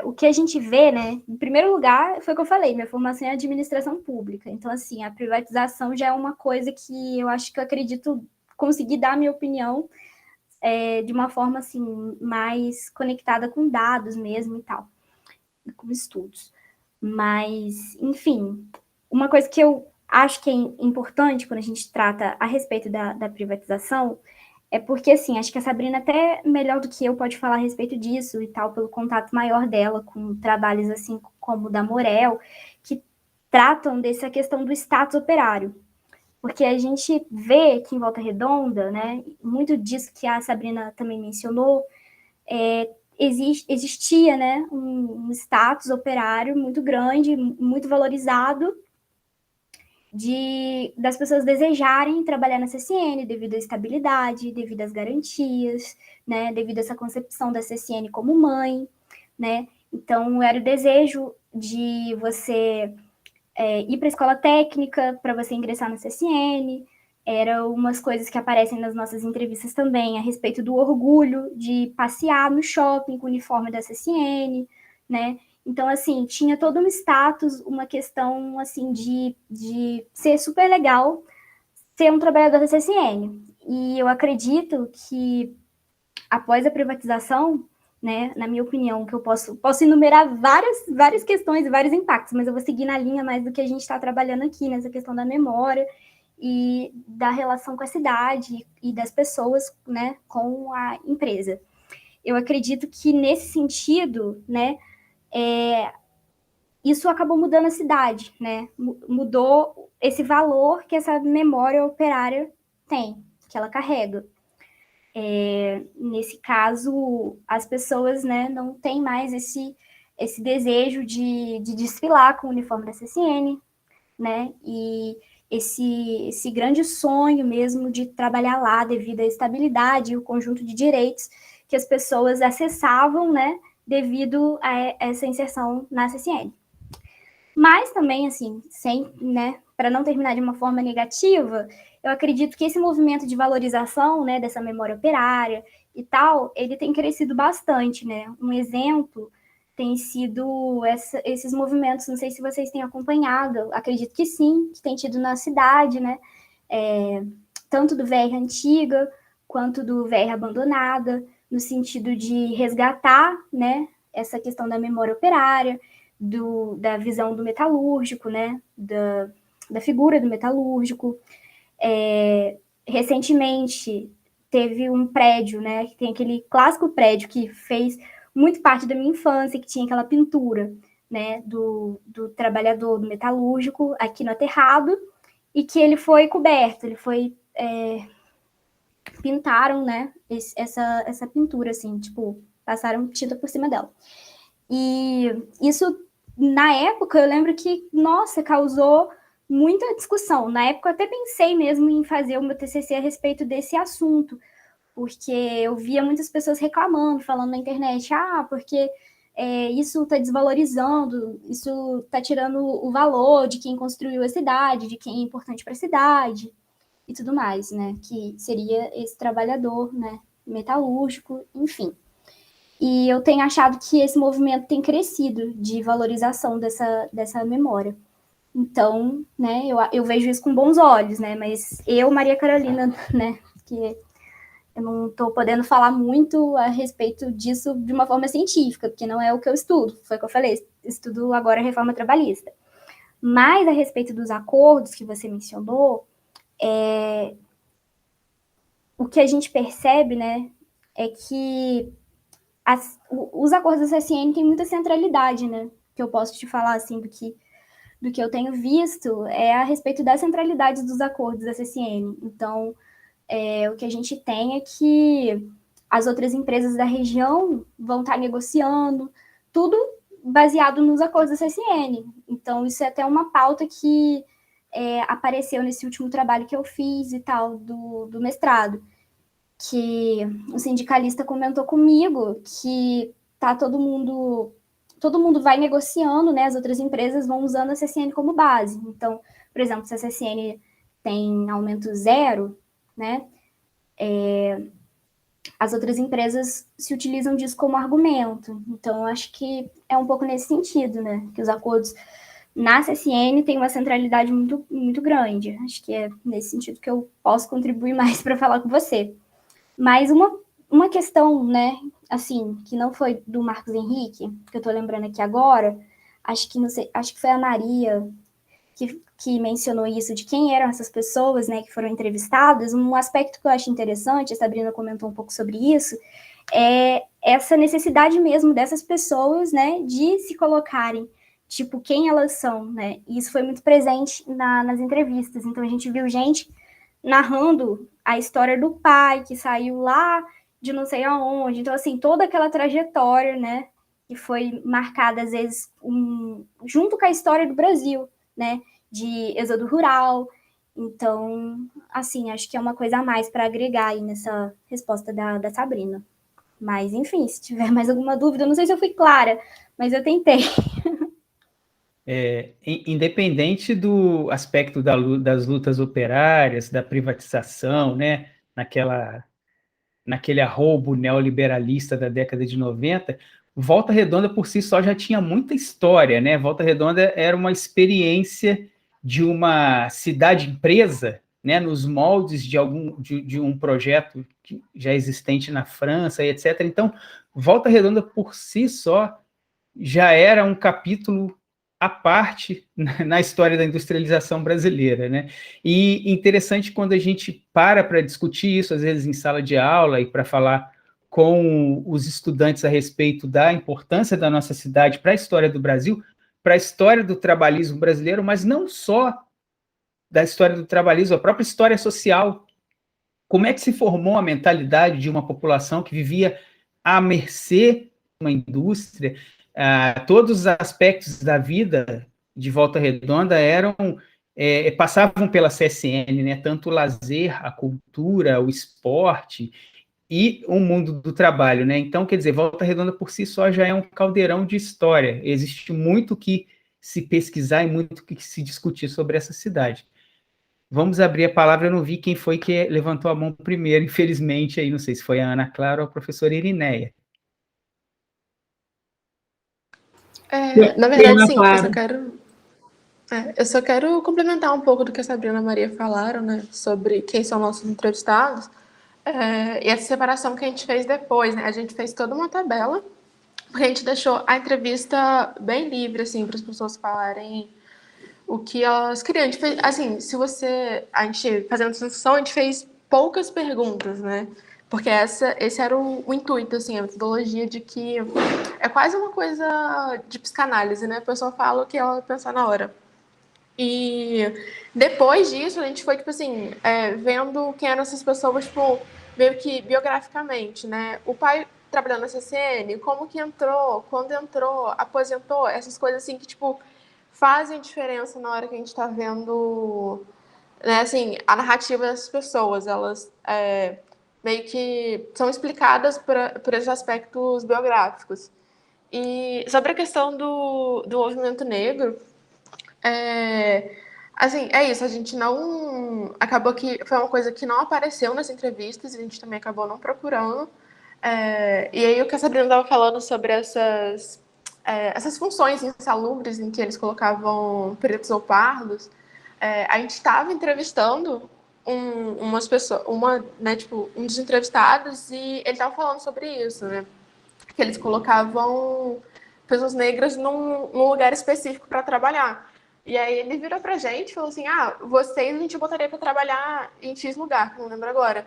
[SPEAKER 8] O que a gente vê, né, em primeiro lugar, foi o que eu falei, minha formação é administração pública, então, assim, a privatização já é uma coisa que eu acho que eu acredito conseguir dar a minha opinião de uma forma, assim, mais conectada com dados mesmo e tal, com estudos. Mas, enfim, uma coisa que eu acho que é importante quando a gente trata a respeito da privatização é porque, assim, acho que a Sabrina até melhor do que eu pode falar a respeito disso e tal, pelo contato maior dela com trabalhos, assim, como o da Morel, que tratam dessa questão do status operário. Porque a gente vê que em Volta Redonda, né, muito disso que a Sabrina também mencionou, existia, né, um status operário muito grande, muito valorizado, das pessoas desejarem trabalhar na CSN devido à estabilidade, devido às garantias, né, devido a essa concepção da CSN como mãe, né. Então, era o desejo de você ir para a escola técnica, para você ingressar na CSN, eram umas coisas que aparecem nas nossas entrevistas também, a respeito do orgulho de passear no shopping com o uniforme da CSN, né? Então, assim, tinha todo um status, uma questão, assim, de ser super legal ser um trabalhador da CSN. E eu acredito que, após a privatização, né, na minha opinião, que eu posso enumerar várias questões e vários impactos, mas eu vou seguir na linha mais do que a gente está trabalhando aqui, nessa questão da memória e da relação com a cidade e das pessoas, né, com a empresa. Eu acredito que, nesse sentido, né, isso acabou mudando a cidade, né, mudou esse valor que essa memória operária tem, que ela carrega. Nesse caso, as pessoas, né, não têm mais esse desejo de desfilar com o uniforme da CSN, né, e esse grande sonho mesmo de trabalhar lá devido à estabilidade e o conjunto de direitos que as pessoas acessavam, né, devido a essa inserção na CSN. Mas também, assim, né, para não terminar de uma forma negativa, eu acredito que esse movimento de valorização, né, dessa memória operária e tal, ele tem crescido bastante, né? Um exemplo tem sido esses movimentos, não sei se vocês têm acompanhado, acredito que sim, que tem tido na cidade, né? Tanto do VR antiga, quanto do VR abandonada, no sentido de resgatar, né, essa questão da memória operária, da visão do metalúrgico, né, da figura do metalúrgico. Recentemente, teve um prédio, né, que tem aquele clássico prédio que fez muito parte da minha infância, que tinha aquela pintura, né, do trabalhador do metalúrgico aqui no aterrado, e que ele foi coberto, pintaram, né, essa pintura, assim, tipo, passaram tinta por cima dela. E isso, na época, eu lembro que, nossa, causou muita discussão. Na época, eu até pensei mesmo em fazer o meu TCC a respeito desse assunto, porque eu via muitas pessoas reclamando, falando na internet, porque isso está desvalorizando, isso está tirando o valor de quem construiu a cidade, de quem é importante para a cidade, e tudo mais, né? Que seria esse trabalhador, né, metalúrgico, enfim. E eu tenho achado que esse movimento tem crescido de valorização dessa memória. Então, né, eu vejo isso com bons olhos, né? Mas eu, Maria Carolina, né, que eu não estou podendo falar muito a respeito disso de uma forma científica, porque não é o que eu estudo. Foi o que eu falei, estudo agora a reforma trabalhista. Mas a respeito dos acordos que você mencionou, o que a gente percebe, né, é que os acordos da CSN têm muita centralidade, né? Que eu posso te falar, assim, do que eu tenho visto é a respeito da centralidade dos acordos da CSN. Então, o que a gente tem é que as outras empresas da região vão estar negociando, tudo baseado nos acordos da CSN. Então, isso é até uma pauta que apareceu nesse último trabalho que eu fiz e tal, do mestrado, que um sindicalista comentou comigo que tá todo mundo vai negociando, né? As outras empresas vão usando a CSN como base. Então, por exemplo, se a CSN tem aumento 0, né? As outras empresas se utilizam disso como argumento. Então, eu acho que é um pouco nesse sentido, né? Que os acordos na CSN têm uma centralidade muito, muito grande. Acho que é nesse sentido que eu posso contribuir mais para falar com você. Mas uma questão, né, assim, que não foi do Marcos Henrique, que eu tô lembrando aqui agora, acho que foi a Maria que mencionou isso, de quem eram essas pessoas, né, que foram entrevistadas. Um aspecto que eu acho interessante, a Sabrina comentou um pouco sobre isso, é essa necessidade mesmo dessas pessoas, né, de se colocarem tipo, quem elas são, né? E isso foi muito presente nas entrevistas. Então, a gente viu gente narrando a história do pai, que saiu lá de não sei aonde. Então, assim, toda aquela trajetória, né, que foi marcada, às vezes, junto com a história do Brasil, né, de êxodo rural. Então, assim, acho que é uma coisa a mais para agregar aí nessa resposta da Sabrina. Mas, enfim, se tiver mais alguma dúvida, não sei se eu fui clara, mas eu tentei.
[SPEAKER 7] Independente do aspecto das lutas operárias, da privatização, né, naquele arrobo neoliberalista da década de 90, Volta Redonda por si só já tinha muita história, né? Volta Redonda era uma experiência de uma cidade-empresa, né, nos moldes de um projeto já existente na França, etc. Então, Volta Redonda por si só já era um capítulo à parte na história da industrialização brasileira, né? E interessante quando a gente para discutir isso, às vezes em sala de aula, e para falar com os estudantes a respeito da importância da nossa cidade para a história do Brasil, para a história do trabalhismo brasileiro, mas não só da história do trabalhismo, a própria história social. Como é que se formou a mentalidade de uma população que vivia à mercê de uma indústria? Todos os aspectos da vida de Volta Redonda passavam pela CSN, né? Tanto o lazer, a cultura, o esporte e o mundo do trabalho, né? Então, quer dizer, Volta Redonda por si só já é um caldeirão de história. Existe muito que se pesquisar e muito que se discutir sobre essa cidade. Vamos abrir a palavra, eu não vi quem foi que levantou a mão primeiro, infelizmente, aí não sei se foi a Ana Clara ou a professora Irineia.
[SPEAKER 2] Na verdade, sim, eu só quero complementar um pouco do que a Sabrina e a Maria falaram, né, sobre quem são nossos entrevistados, e essa separação que a gente fez depois, né, a gente fez toda uma tabela, porque a gente deixou a entrevista bem livre, assim, para as pessoas falarem o que elas queriam. A gente fez, assim, a gente fazendo essa sessão, a gente fez poucas perguntas, né, porque esse era o intuito, assim, a metodologia de que é quase uma coisa de psicanálise, né? A pessoa fala o que ela pensar na hora. E depois disso, a gente foi, tipo assim, vendo quem eram essas pessoas, tipo, meio que biograficamente, né? O pai trabalhando na CCN, como que entrou, quando entrou, aposentou, essas coisas assim que, tipo, fazem diferença na hora que a gente tá vendo, né, assim, a narrativa dessas pessoas. Elas meio que são explicadas por esses aspectos biográficos. E sobre a questão do movimento negro, assim, é isso, a gente não... Acabou que foi uma coisa que não apareceu nas entrevistas, a gente também acabou não procurando. E aí o que a Sabrina estava falando sobre essas funções insalubres em que eles colocavam pretos ou pardos, a gente estava entrevistando umas pessoas, né, tipo, um dos entrevistados, e ele estava falando sobre isso, né? Que eles colocavam pessoas negras num lugar específico para trabalhar. E aí ele virou pra gente e falou assim, vocês a gente botaria para trabalhar em X lugar, não lembro agora.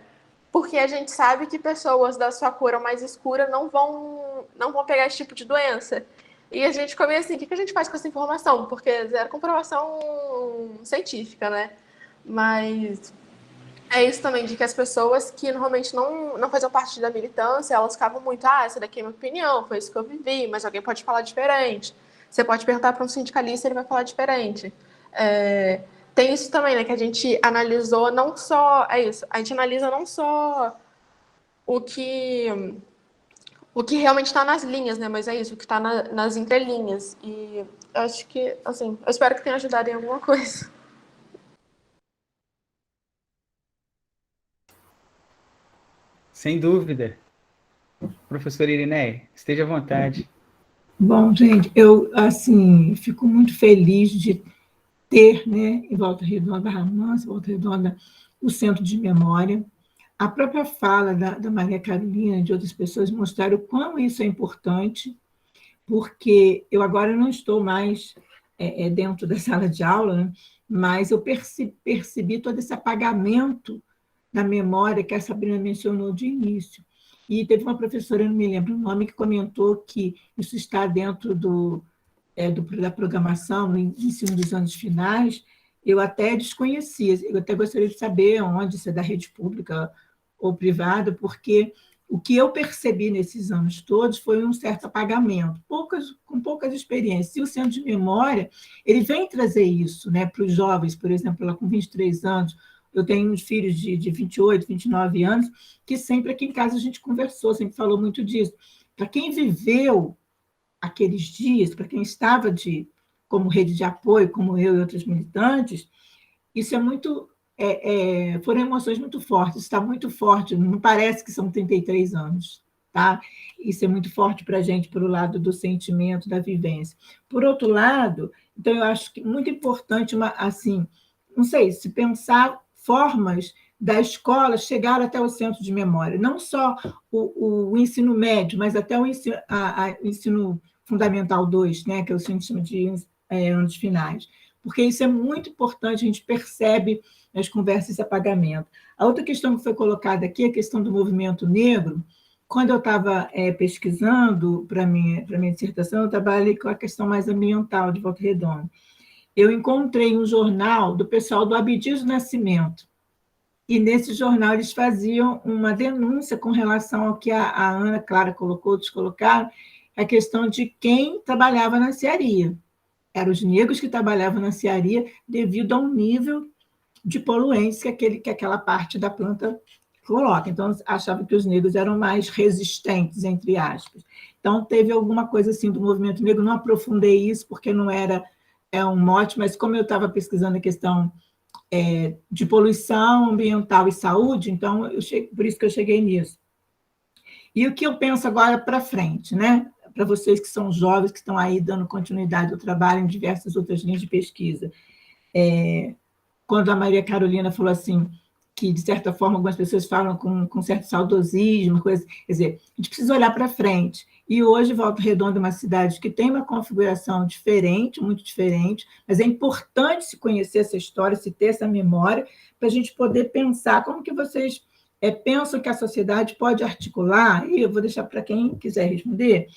[SPEAKER 2] Porque a gente sabe que pessoas da sua cor ou mais escura não vão pegar esse tipo de doença. E a gente ficou meio assim, o que a gente faz com essa informação? Porque zero comprovação científica, né? Mas é isso também, de que as pessoas que normalmente não faziam parte da militância, elas ficavam muito, essa daqui é a minha opinião, foi isso que eu vivi, mas alguém pode falar diferente. Você pode perguntar para um sindicalista, ele vai falar diferente. Tem isso também, né, que a gente analisou não só, a gente analisa não só o que realmente está nas linhas, né, mas é isso, o que está nas entrelinhas. E eu acho que, assim, eu espero que tenha ajudado em alguma coisa.
[SPEAKER 7] Sem dúvida. Professora Irineia, esteja à vontade.
[SPEAKER 5] Bom, gente, eu, assim, fico muito feliz de ter, né, em Volta Redonda, Barra Mansa, Volta Redonda, o Centro de Memória. A própria fala da Maria Carolina e de outras pessoas mostraram o quão isso é importante, porque eu agora não estou mais dentro da sala de aula, né, mas eu percebi todo esse apagamento da memória que a Sabrina mencionou de início. E teve uma professora, eu não me lembro o nome, que comentou que isso está dentro da programação no ensino dos anos finais, eu até desconhecia, eu até gostaria de saber onde, se é da rede pública ou privada, porque o que eu percebi nesses anos todos foi um certo apagamento, com poucas experiências. E o Centro de Memória, ele vem trazer isso, né, para os jovens, por exemplo, ela com 23 anos, eu tenho uns filhos de 28, 29 anos, que sempre aqui em casa a gente conversou, sempre falou muito disso. Para quem viveu aqueles dias, para quem estava como rede de apoio, como eu e outros militantes, isso é muito... foram emoções muito fortes, está muito forte, não parece que são 33 anos, tá? Isso é muito forte para a gente, pelo lado do sentimento, da vivência. Por outro lado, então, eu acho que muito importante, assim, não sei, se pensar formas da escola chegar até o centro de memória, não só o ensino médio, mas até o ensino fundamental 2, né, que é o que a gente chama de anos finais, porque isso é muito importante, a gente percebe nas conversas esse apagamento. A outra questão que foi colocada aqui é a questão do movimento negro. Quando eu estava pesquisando para a minha dissertação, eu trabalhei com a questão mais ambiental de Volta Redonda. Eu encontrei um jornal do pessoal do Abdias do Nascimento, e nesse jornal eles faziam uma denúncia com relação ao que a Ana Clara colocou, outros colocaram, a questão de quem trabalhava na cearia. Eram os negros que trabalhavam na cearia devido ao nível de poluentes que aquela parte da planta coloca. Então, achava que os negros eram mais resistentes, entre aspas. Então, teve alguma coisa assim do movimento negro, não aprofundei isso, porque não era um mote, mas como eu estava pesquisando a questão de poluição ambiental e saúde, então, por isso que eu cheguei nisso. E o que eu penso agora para frente, né? Para vocês que são jovens, que estão aí dando continuidade ao trabalho em diversas outras linhas de pesquisa. Quando a Maria Carolina falou assim, que, de certa forma, algumas pessoas falam com certo saudosismo, coisa, quer dizer, a gente precisa olhar para frente. E hoje, Volta Redonda é uma cidade que tem uma configuração diferente, muito diferente, mas é importante se conhecer essa história, se ter essa memória, para a gente poder pensar como que vocês pensam que a sociedade pode articular, e eu vou deixar para quem quiser responder,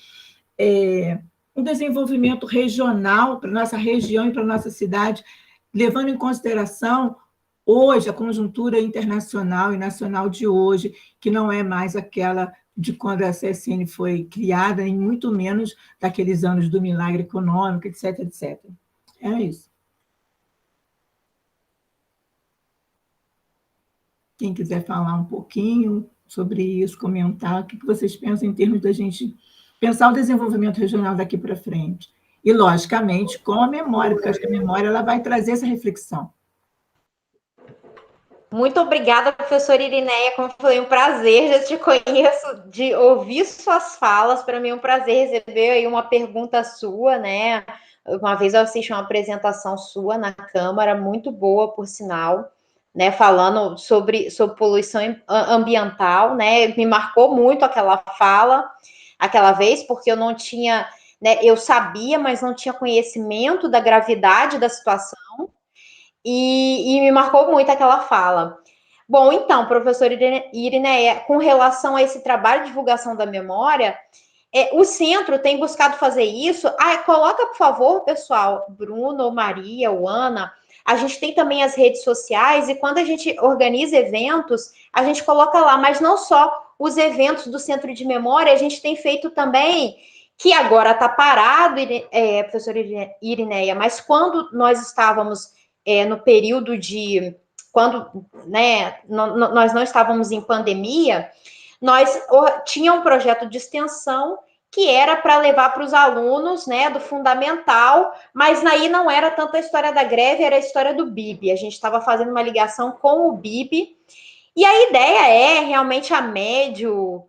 [SPEAKER 5] um desenvolvimento regional para a nossa região e para a nossa cidade, levando em consideração hoje a conjuntura internacional e nacional de hoje, que não é mais aquela de quando a CSN foi criada, e muito menos daqueles anos do milagre econômico, etc, etc. É isso. Quem quiser falar um pouquinho sobre isso, comentar, o que vocês pensam em termos da gente pensar o desenvolvimento regional daqui para frente. E, logicamente, com a memória, porque acho que a memória ela vai trazer essa reflexão.
[SPEAKER 4] Muito obrigada, professora Irineia, como foi um prazer, já te conheço, de ouvir suas falas, para mim é um prazer receber aí uma pergunta sua, né? Uma vez eu assisti uma apresentação sua na Câmara, muito boa, por sinal, né? Falando sobre poluição ambiental, né? Me marcou muito aquela fala, aquela vez, porque eu não tinha, né? Eu sabia, mas não tinha conhecimento da gravidade da situação, e me marcou muito aquela fala. Bom, então, professora Irineia, com relação a esse trabalho de divulgação da memória, o centro tem buscado fazer isso. Coloca, por favor, pessoal, Bruno, ou Maria, ou Ana, a gente tem também as redes sociais, e quando a gente organiza eventos, a gente coloca lá, mas não só os eventos do Centro de Memória, a gente tem feito também, que agora está parado, professora Irineia, mas quando nós estávamos no período de... quando, né, nós não estávamos em pandemia, nós tinha um projeto de extensão que era para levar para os alunos, né, do fundamental, mas aí não era tanto a história da greve, era a história do BIB. A gente estava fazendo uma ligação com o BIB, e a ideia é realmente a médio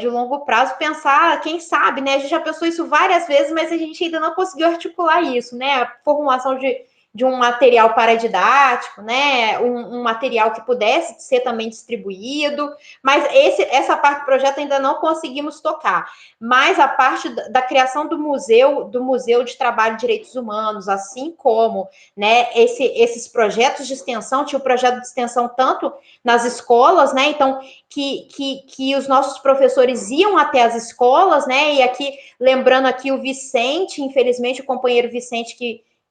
[SPEAKER 4] e longo prazo pensar, quem sabe, né, a gente já pensou isso várias vezes, mas a gente ainda não conseguiu articular isso, né, a formulação de um material paradidático, né, um material que pudesse ser também distribuído, mas essa parte do projeto ainda não conseguimos tocar. Mas a parte da criação do Museu de Trabalho e Direitos Humanos, assim como, né, esses projetos de extensão, tinha o projeto de extensão tanto nas escolas, né, então, que os nossos professores iam até as escolas, né, e aqui, lembrando aqui o Vicente, infelizmente, o companheiro Vicente,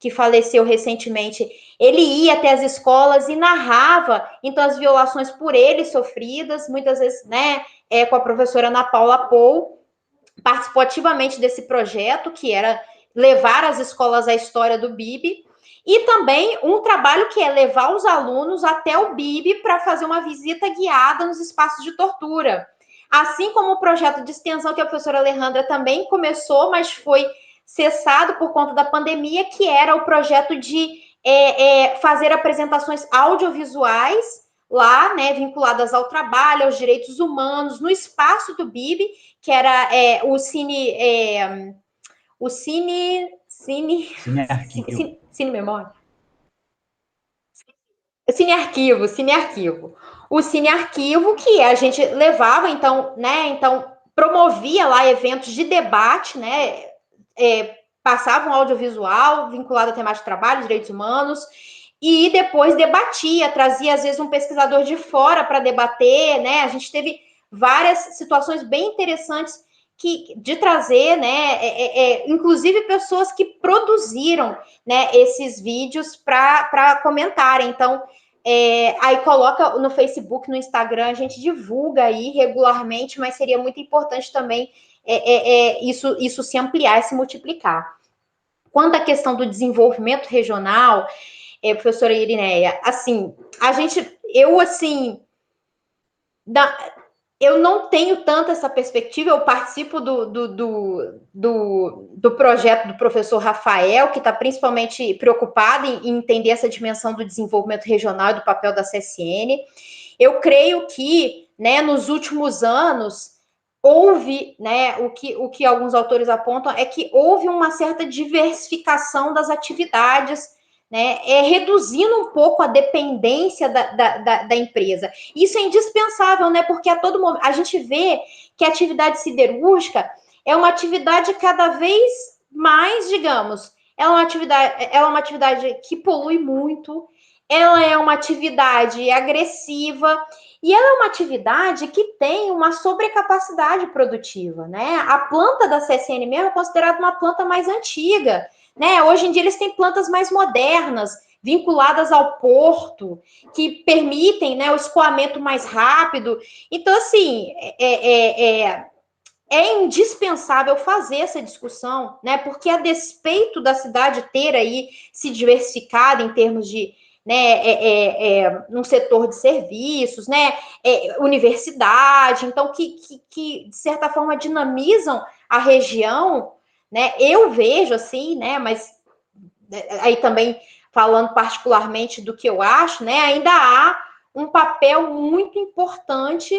[SPEAKER 4] que faleceu recentemente, ele ia até as escolas e narrava, então, as violações por ele sofridas, muitas vezes, né, com a professora Ana Paula Pou, participou ativamente desse projeto, que era levar às escolas a história do BIB, e também um trabalho que é levar os alunos até o BIB para fazer uma visita guiada nos espaços de tortura. Assim como o projeto de extensão que a professora Alejandra também começou, mas foi cessado por conta da pandemia, que era o projeto de fazer apresentações audiovisuais lá, né, vinculadas ao trabalho, aos direitos humanos, no espaço do BIB, que era o Cine Memória? Cine Arquivo. O Cine Arquivo, que a gente levava, então, né, promovia lá eventos de debate, né, passava um audiovisual vinculado à temática de trabalho, direitos humanos, e depois debatia, trazia, às vezes, um pesquisador de fora para debater, né, a gente teve várias situações bem interessantes de trazer, né, inclusive pessoas que produziram, né, esses vídeos para comentarem. Então, aí coloca no Facebook, no Instagram, a gente divulga aí regularmente, mas seria muito importante também isso se ampliar, se multiplicar. Quanto à questão do desenvolvimento regional, professora Irineia, assim, eu não tenho tanto essa perspectiva, eu participo do projeto do professor Rafael, que está principalmente preocupado em entender essa dimensão do desenvolvimento regional e do papel da CSN. Eu creio que, né, nos últimos anos, houve, né, o que alguns autores apontam é que houve uma certa diversificação das atividades, né, reduzindo um pouco a dependência da empresa. Isso é indispensável, né, porque a todo momento a gente vê que a atividade siderúrgica é uma atividade cada vez mais, digamos, ela é uma atividade que polui muito, ela é uma atividade agressiva, e ela é uma atividade que tem uma sobrecapacidade produtiva, né? A planta da CSN mesmo é considerada uma planta mais antiga, né? Hoje em dia eles têm plantas mais modernas, vinculadas ao porto, que permitem, né, o escoamento mais rápido. Então, assim, é indispensável fazer essa discussão, né? Porque a despeito da cidade ter aí se diversificado em termos de, né, num setor de serviços, né, universidade, então que de certa forma dinamizam a região, né? Eu vejo assim, né, mas aí também falando particularmente do que eu acho, né, ainda há um papel muito importante,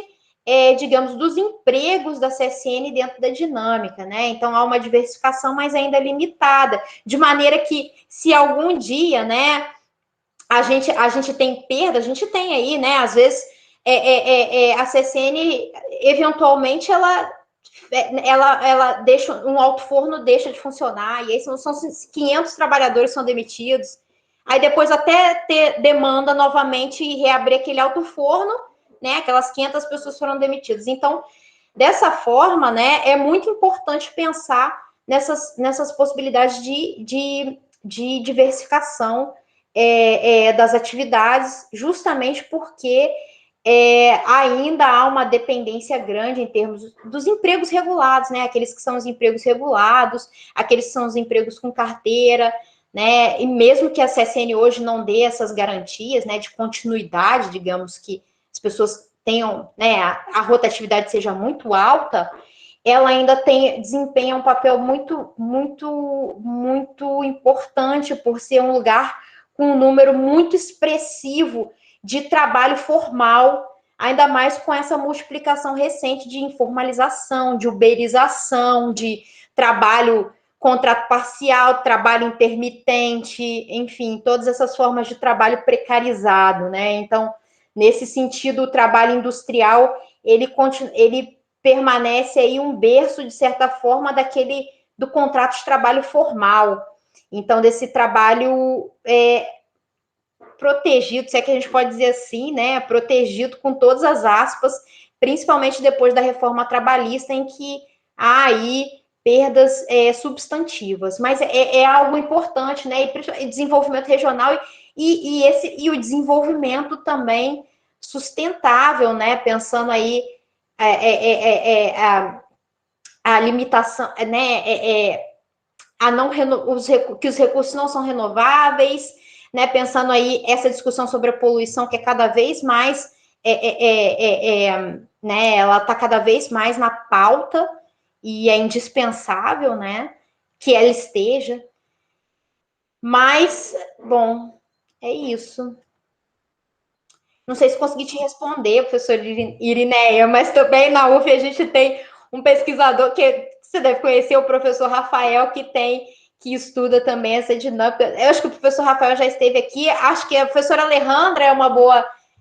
[SPEAKER 4] digamos, dos empregos da CSN dentro da dinâmica, né? Então há uma diversificação, mas ainda limitada, de maneira que se algum dia, né, a gente tem perda, a gente tem aí, né, às vezes a CSN eventualmente ela deixa, um alto-forno deixa de funcionar, e aí são 500 trabalhadores que são demitidos, aí depois até ter demanda novamente e reabrir aquele alto-forno, né, aquelas 500 pessoas foram demitidas. Então, dessa forma, né, é muito importante pensar nessas possibilidades de diversificação das atividades, justamente porque ainda há uma dependência grande em termos dos empregos regulados, né? Aqueles que são os empregos regulados, aqueles que são os empregos com carteira, né? E mesmo que a CSN hoje não dê essas garantias, né, de continuidade, digamos, que as pessoas tenham, né, a rotatividade seja muito alta, ela ainda desempenha um papel muito, muito, muito importante por ser um lugar com um número muito expressivo de trabalho formal, ainda mais com essa multiplicação recente de informalização, de uberização, de trabalho contrato parcial, trabalho intermitente, enfim, todas essas formas de trabalho precarizado, né? Então, nesse sentido, o trabalho industrial, ele permanece aí um berço, de certa forma, do contrato de trabalho formal. Então, desse trabalho protegido, se é que a gente pode dizer assim, né? Protegido com todas as aspas, principalmente depois da reforma trabalhista, em que há aí perdas substantivas. Mas é algo importante, né? E desenvolvimento regional e o desenvolvimento também sustentável, né? Pensando aí a limitação, né? Que os recursos não são renováveis, né? Pensando aí essa discussão sobre a poluição, que é cada vez mais, né? Ela está cada vez mais na pauta e é indispensável, né? Que ela esteja. Mas, bom, é isso. Não sei se consegui te responder, professora Irineia, mas também na UF a gente tem um pesquisador que você deve conhecer, o professor Rafael, que estuda também essa dinâmica. Eu acho que o professor Rafael já esteve aqui, acho que a professora Alejandra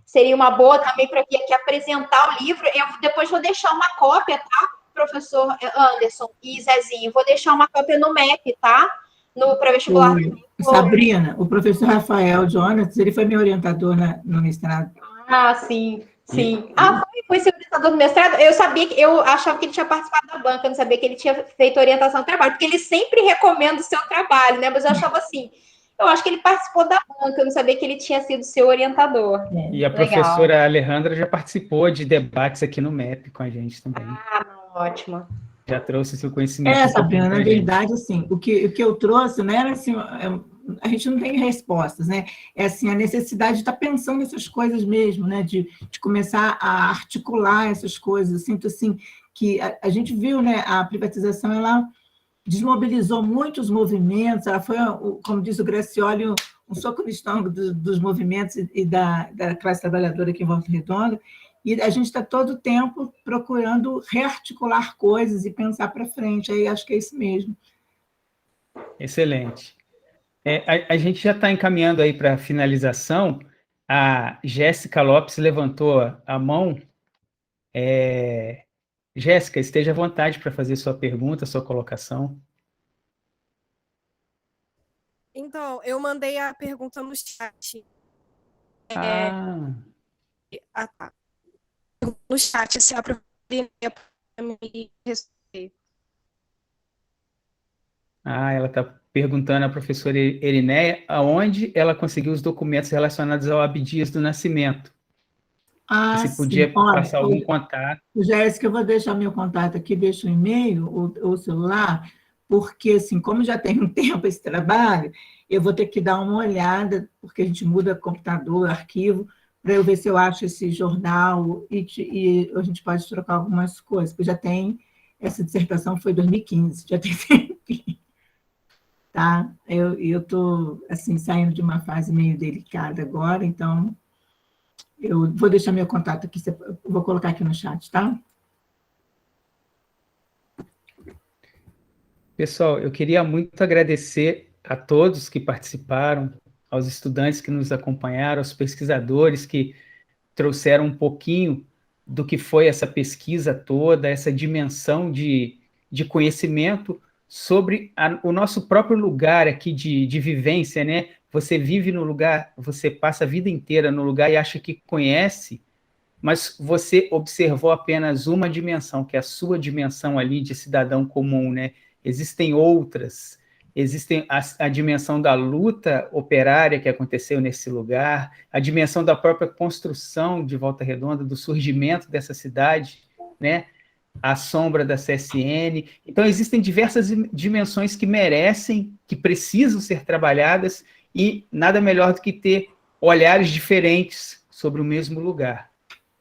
[SPEAKER 4] seria uma boa também para vir aqui apresentar o livro. Eu depois vou deixar uma cópia, tá, professor Anderson e Zezinho? Vou deixar uma cópia no MEP, tá? No pré-vestibular.
[SPEAKER 5] Sabrina, o professor Rafael Jonas, ele foi meu orientador no mestrado.
[SPEAKER 4] Ah, sim, sim. Foi seu orientador do mestrado? Eu achava que ele tinha participado da banca, eu não sabia que ele tinha feito orientação de trabalho, porque ele sempre recomenda o seu trabalho, né? Mas eu achava assim, eu acho que ele participou da banca, eu não sabia que ele tinha sido seu orientador.
[SPEAKER 7] E a professora Alejandra já participou de debates aqui no MEP com a gente também.
[SPEAKER 4] Ah, não, ótimo.
[SPEAKER 7] Já trouxe seu conhecimento.
[SPEAKER 5] Sabrina, na verdade, assim, o que eu trouxe, né, era assim, a gente não tem respostas, né? É assim, a necessidade de estar pensando nessas coisas mesmo, né? De começar a articular essas coisas. Eu sinto assim que a gente viu, né? A privatização, ela desmobilizou muitos movimentos, ela foi, como diz o Gracioli, um soco no estômago dos movimentos e da classe trabalhadora aqui em Volta Redonda, e a gente está todo o tempo procurando rearticular coisas e pensar para frente, aí acho que é isso mesmo.
[SPEAKER 7] Excelente. A gente já está encaminhando aí para a finalização. A Jéssica Lopes levantou a mão. Jéssica, esteja à vontade para fazer sua pergunta, sua colocação.
[SPEAKER 11] Então, eu mandei a pergunta no chat.
[SPEAKER 7] Tá.
[SPEAKER 11] No chat, se a professora me responder.
[SPEAKER 7] Ela está perguntando à professora Irineia aonde ela conseguiu os documentos relacionados ao Abdias do Nascimento. Se podia passar algum contato.
[SPEAKER 5] Jéssica, eu vou deixar meu contato aqui, deixo o e-mail, o celular, porque, assim, como já tem um tempo esse trabalho, eu vou ter que dar uma olhada, porque a gente muda computador, arquivo, para eu ver se eu acho esse jornal e a gente pode trocar algumas coisas, porque já tem, essa dissertação foi em 2015, já tem tempo. Tá? Eu estou, assim, saindo de uma fase meio delicada agora, então eu vou deixar meu contato aqui, vou colocar aqui no chat, tá?
[SPEAKER 7] Pessoal, eu queria muito agradecer a todos que participaram, aos estudantes que nos acompanharam, aos pesquisadores que trouxeram um pouquinho do que foi essa pesquisa toda, essa dimensão de conhecimento sobre o nosso próprio lugar aqui de vivência, né? Você vive no lugar, você passa a vida inteira no lugar e acha que conhece, mas você observou apenas uma dimensão, que é a sua dimensão ali de cidadão comum, né? Existem outras, existem a dimensão da luta operária que aconteceu nesse lugar, a dimensão da própria construção de Volta Redonda, do surgimento dessa cidade, né? A sombra da CSN. Então, existem diversas dimensões que merecem, que precisam ser trabalhadas, e nada melhor do que ter olhares diferentes sobre o mesmo lugar.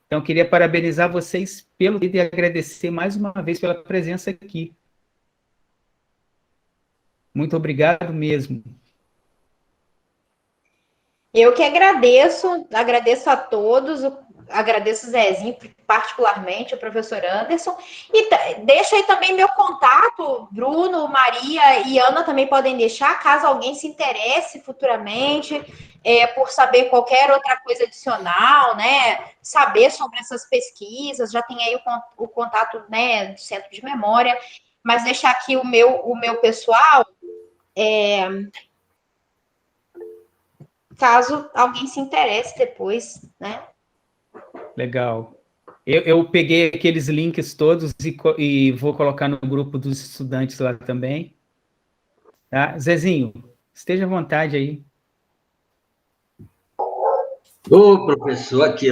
[SPEAKER 7] Então, eu queria parabenizar vocês pelo e agradecer mais uma vez pela presença aqui. Muito obrigado mesmo.
[SPEAKER 4] Eu que agradeço a todos agradeço o Zezinho, particularmente, o professor Anderson, e deixo aí também meu contato, Bruno, Maria e Ana também podem deixar, caso alguém se interesse futuramente por saber qualquer outra coisa adicional, né, saber sobre essas pesquisas, já tem aí o contato, né, do Centro de Memória, mas deixar aqui o meu pessoal, caso alguém se interesse depois, né?
[SPEAKER 7] Legal. Eu peguei aqueles links todos e vou colocar no grupo dos estudantes lá também. Tá? Zezinho, esteja à vontade aí.
[SPEAKER 12] Ô, professor, aqui,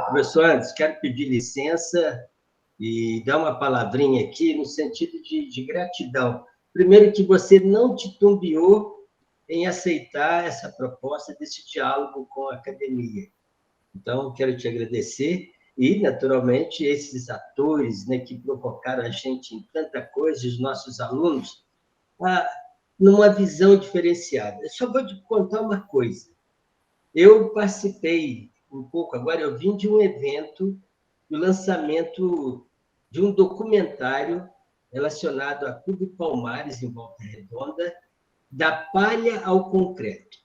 [SPEAKER 12] professor Anderson, quero pedir licença e dar uma palavrinha aqui no sentido de gratidão. Primeiro, que você não titubeou em aceitar essa proposta desse diálogo com a academia. Então, quero te agradecer e, naturalmente, esses atores, né, que provocaram a gente em tanta coisa, os nossos alunos, numa visão diferenciada. Eu só vou te contar uma coisa. Eu participei um pouco, agora eu vim de um evento, do lançamento de um documentário relacionado a Clube Palmares, em Volta Redonda, da palha ao concreto.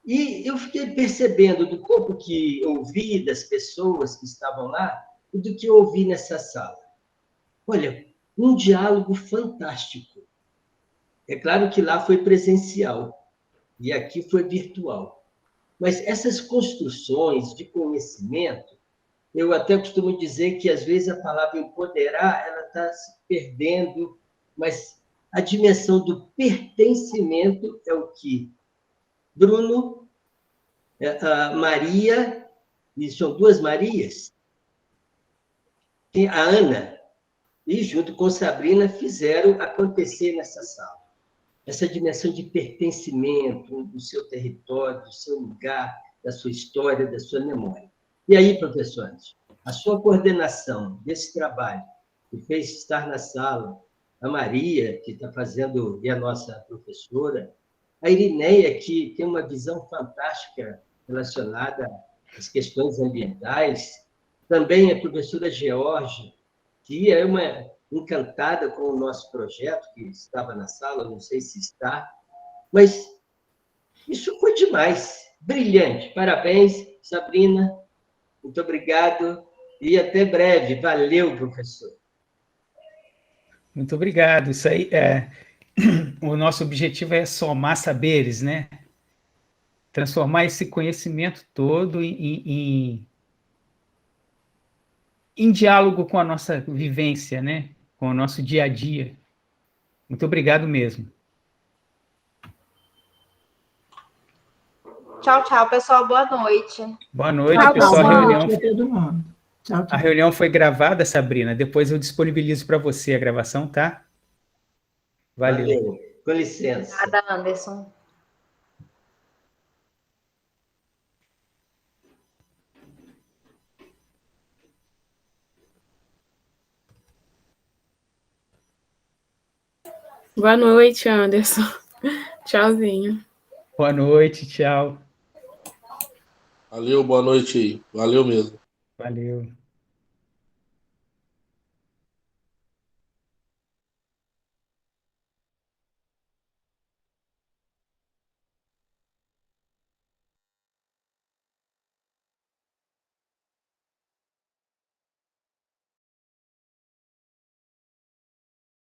[SPEAKER 12] E eu fiquei percebendo do pouco que ouvi das pessoas que estavam lá e do que eu ouvi nessa sala. Olha, um diálogo fantástico. É claro que lá foi presencial e aqui foi virtual. Mas essas construções de conhecimento, eu até costumo dizer que, às vezes, a palavra empoderar ela está se perdendo, mas a dimensão do pertencimento é o que Bruno, a Maria, e são duas Marias, a Ana, e junto com Sabrina, fizeram acontecer nessa sala. Essa dimensão de pertencimento do seu território, do seu lugar, da sua história, da sua memória. E aí, professores, a sua coordenação desse trabalho, que fez estar na sala, a Maria, que está fazendo, e a nossa professora, a Irineia, que tem uma visão fantástica relacionada às questões ambientais, também a professora George, que é uma encantada com o nosso projeto, que estava na sala, não sei se está, mas isso foi demais, brilhante. Parabéns, Sabrina, muito obrigado e até breve. Valeu, professor.
[SPEAKER 7] Muito obrigado. Isso aí o nosso objetivo é somar saberes, né? Transformar esse conhecimento todo em diálogo com a nossa vivência, né? Com o nosso dia a dia. Muito obrigado mesmo.
[SPEAKER 4] Tchau, tchau, pessoal. Boa noite.
[SPEAKER 7] Boa noite,
[SPEAKER 5] Tchau,
[SPEAKER 7] pessoal.
[SPEAKER 5] boa noite a todo mundo. Tchau,
[SPEAKER 7] A reunião foi gravada, Sabrina. Depois eu disponibilizo para você a gravação, tá? Valeu.
[SPEAKER 12] Com licença.
[SPEAKER 4] Obrigada, Anderson.
[SPEAKER 10] Boa noite, Anderson. Tchauzinho.
[SPEAKER 7] Boa noite, tchau.
[SPEAKER 13] Valeu, boa noite aí. Valeu mesmo.
[SPEAKER 7] Valeu.